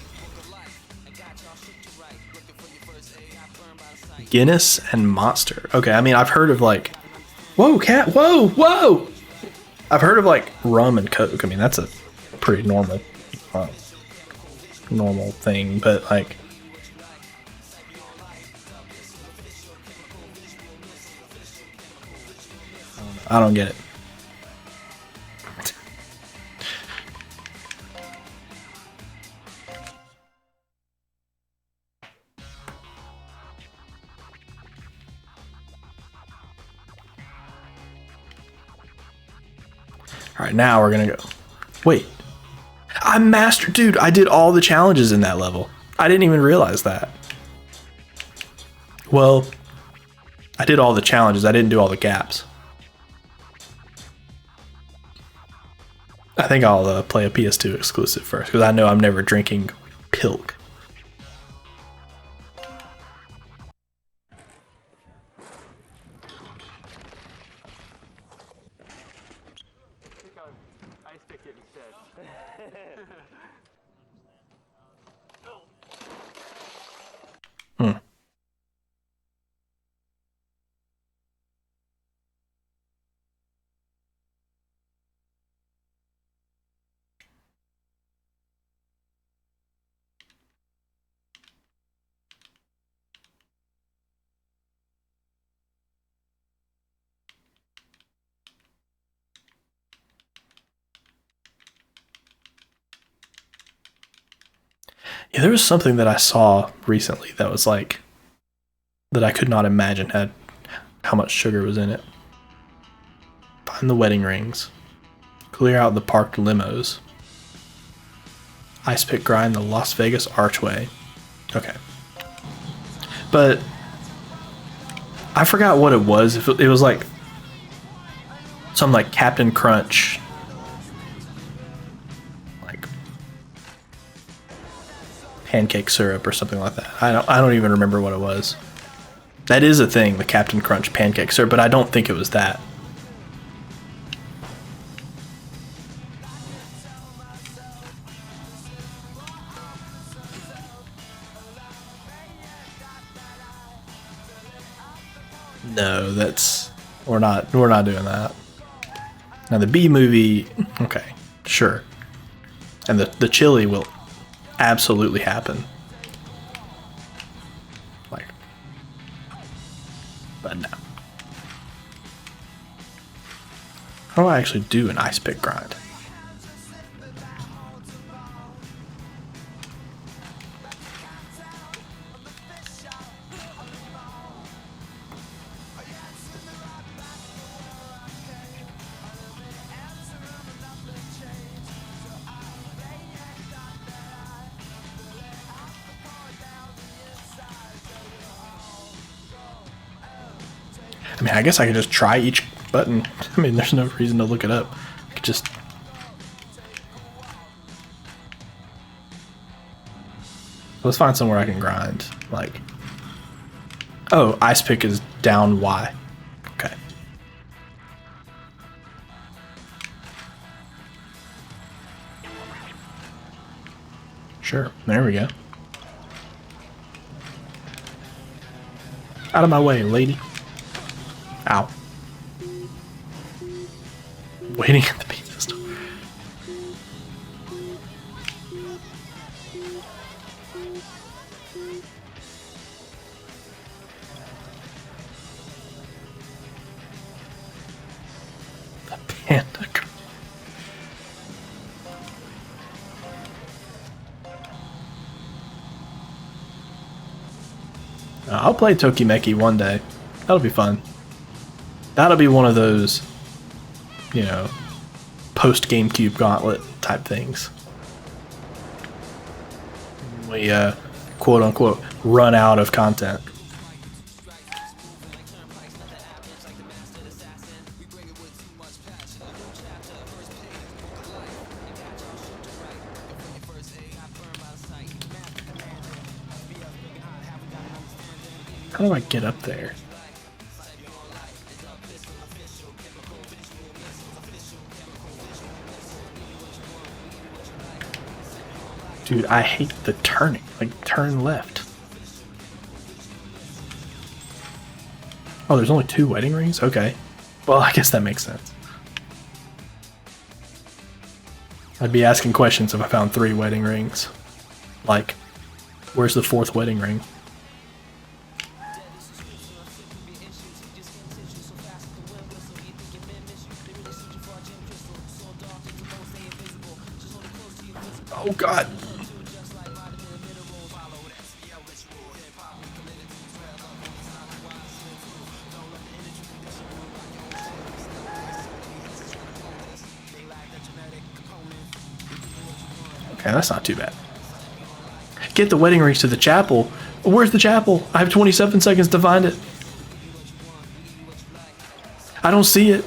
Guinness and Monster. Okay, I mean, I've heard of like... Whoa, cat! Whoa! Whoa! I've heard of like rum and Coke. I mean, that's a pretty normal thing, but like... I don't get it. Alright, now we're gonna go. Wait. I'm master. Dude, I did all the challenges in that level. I didn't even realize that. Well, I did all the challenges. I didn't do all the gaps. I think I'll play a PS2 exclusive first, because I know I'm never drinking Pilk. Yeah, there was something that I saw recently that was like, that I could not imagine had how much sugar was in it. Find the wedding rings. Clear out the parked limos. Ice pick grind the Las Vegas archway. Okay. But I forgot what it was. If it was like some like Captain Crunch, like pancake syrup or something like that. I don't even remember what it was. That is a thing, the Captain Crunch pancake syrup, but I don't think it was that. No, that's we're not doing that. Now the B movie, okay, sure. And the chili will absolutely happen. Like, but no. How do I actually do an ice pick grind? I mean, I guess I could just try each button. I mean, there's no reason to look it up. I could just... Let's find somewhere I can grind. Like... Oh, ice pick is down Y. Okay. Sure, there we go. Out of my way, lady. Ow. Waiting at the pizza store. The panda. I'll play Tokimeki one day. That'll be fun. That'll be one of those, you know, post GameCube gauntlet type things. We quote unquote run out of content. How do I get up there? Dude, I hate the turning. Like, turn left. Oh, there's only 2 wedding rings? Okay. Well, I guess that makes sense. I'd be asking questions if I found 3 wedding rings. Like, where's the 4th wedding ring? Oh, God. Okay, that's not too bad. Get the wedding rings to the chapel. Where's the chapel? I have 27 seconds to find it. I don't see it.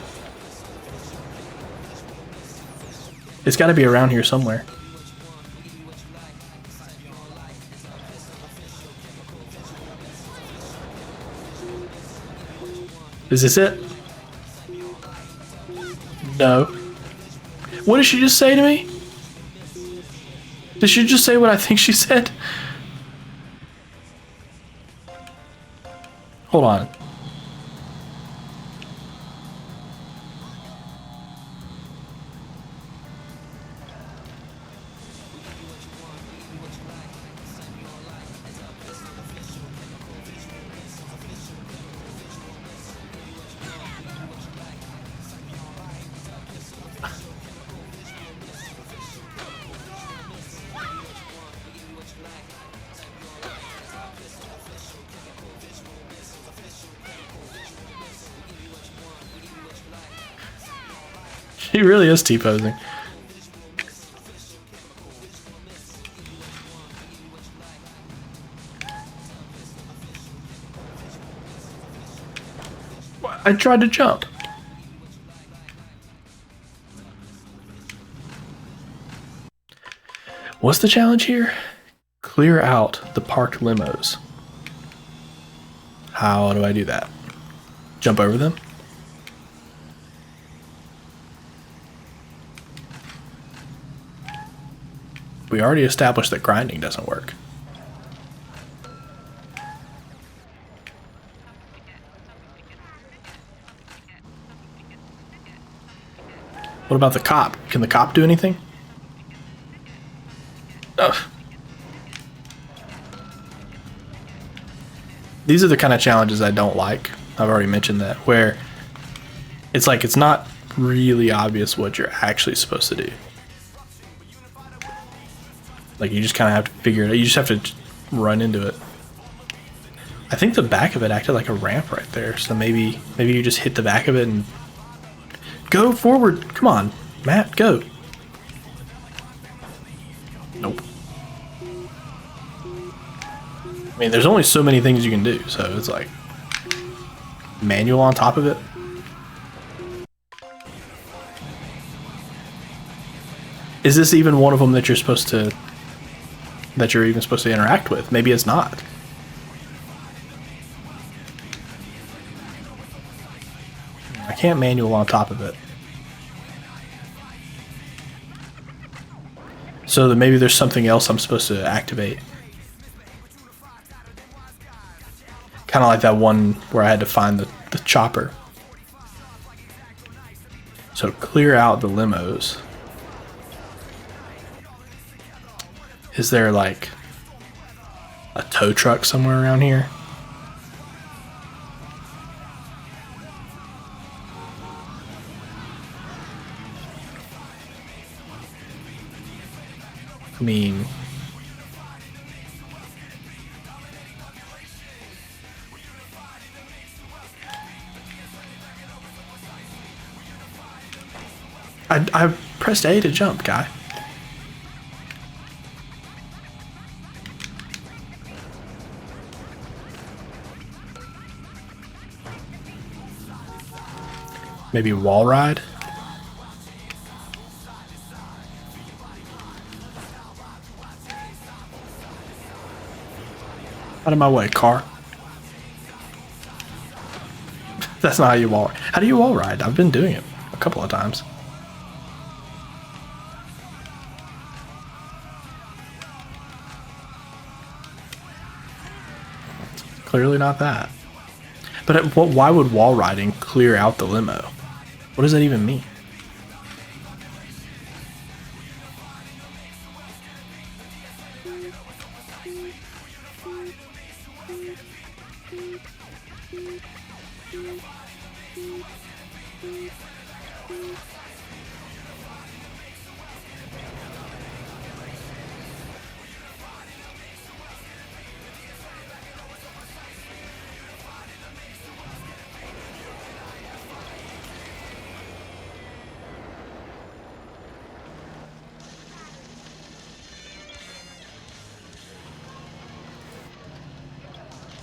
It's got to be around here somewhere. Is this it? No. What did she just say to me? Did she just say what I think she said? Hold on. She really is T-posing. I tried to jump. What's the challenge here? Clear out the parked limos. How do I do that? Jump over them? We already established that grinding doesn't work. What about the cop? Can the cop do anything? Ugh. These are the kind of challenges I don't like. I've already mentioned that, where it's like it's not really obvious what you're actually supposed to do. Like you just kind of have to figure it out. You just have to run into it. I think the back of it acted like a ramp right there, so maybe you just hit the back of it and go forward. Come on, Matt, go. Nope. I mean, there's only so many things you can do, so it's like manual on top of it. Is this even one of them that you're even supposed to interact with? Maybe it's not. I can't manual on top of it. So that maybe there's something else I'm supposed to activate. Kind of like that one where I had to find the chopper. So clear out the limos. Is there like a tow truck somewhere around here? I mean, I pressed A to jump, guy. Maybe wall ride? Out of my way, car. That's not how you wall ride. How do you wall ride? I've been doing it a couple of times. Clearly not that. But why would wall riding clear out the limo? What does that even mean?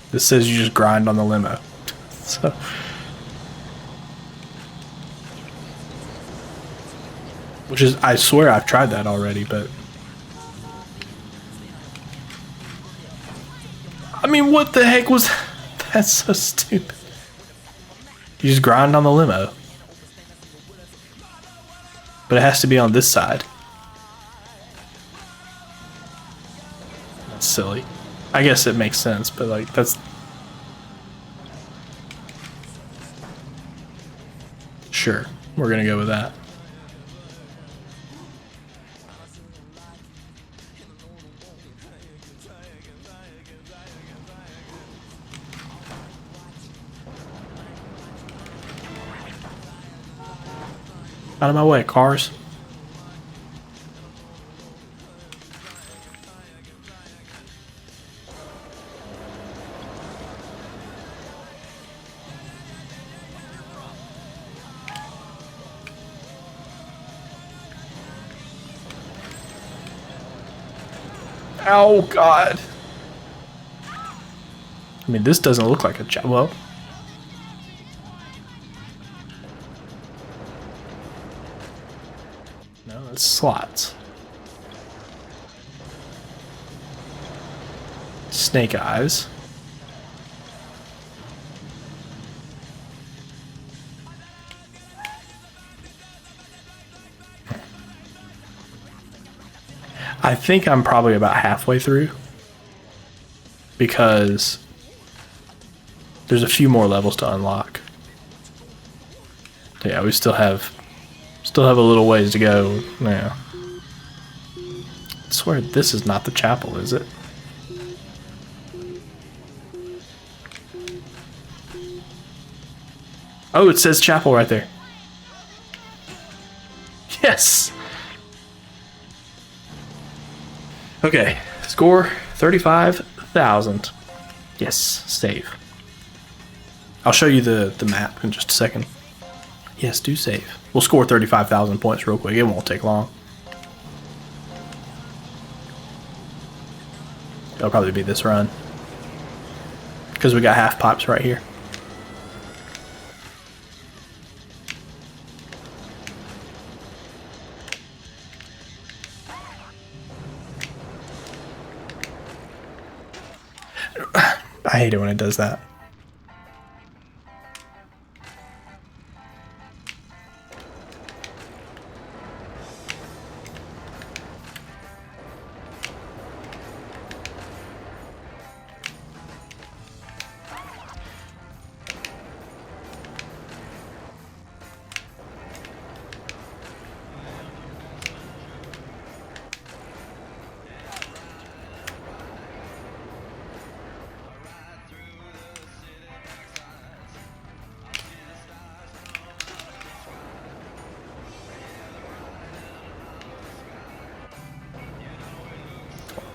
This says you just grind on the limo. So which is, I swear I've tried that already, but I mean, what the heck was that? That's so stupid. You just grind on the limo. But it has to be on this side. That's silly. I guess it makes sense, but like that's sure, we're gonna go with that. Out of my way, cars. Oh God. I mean, this doesn't look like a well. No, that's slots. Snake eyes. I think I'm probably about halfway through because there's a few more levels to unlock. So yeah, we still have a little ways to go now. I swear this is not the chapel, is it? Oh, it says chapel right there. Yes! Okay, score 35,000. Yes, save. I'll show you the map in just a second. Yes, do save. We'll score 35,000 points real quick. It won't take long. It'll probably be this run. Because we got half pops right here. I hate it when it does that.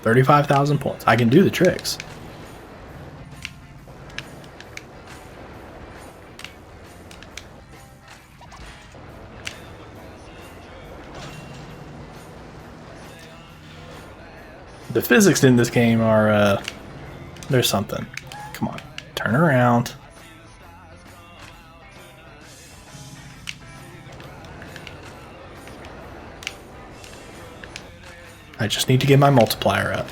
$35,000 points. I can do the tricks. The physics in this game are, there's something. Come on, turn around. I just need to get my multiplier up.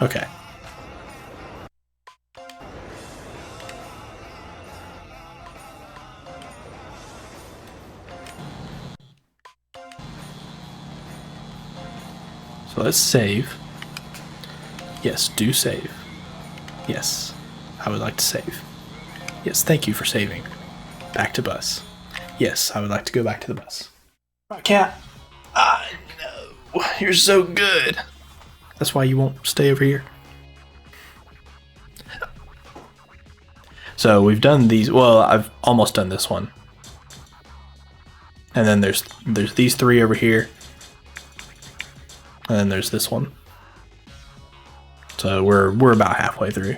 Okay. So let's save. Yes, do save. Yes, I would like to save. Yes, thank you for saving. Back to bus. Yes, I would like to go back to the bus. Right, cat. I know. You're so good. That's why you won't stay over here. So we've done these. Well, I've almost done this one. And then there's these three over here. And then there's this one. So we're about halfway through.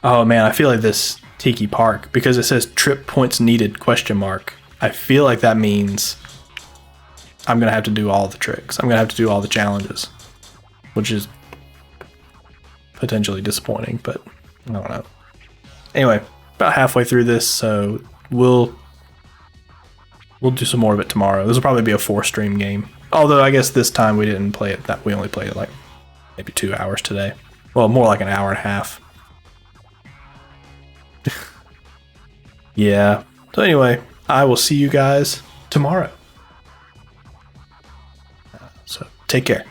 Oh man, I feel like this Tiki Park, because it says trip points needed ? I feel like that means I'm gonna have to do all the tricks. I'm gonna have to do all the challenges, which is potentially disappointing, but I don't know. Anyway, about halfway through this, so we'll do some more of it tomorrow. This will probably be a 4-stream game. Although I guess this time we didn't play it that we only played it like maybe 2 hours today. Well, more like an hour and a half. Yeah. So anyway, I will see you guys tomorrow. So take care.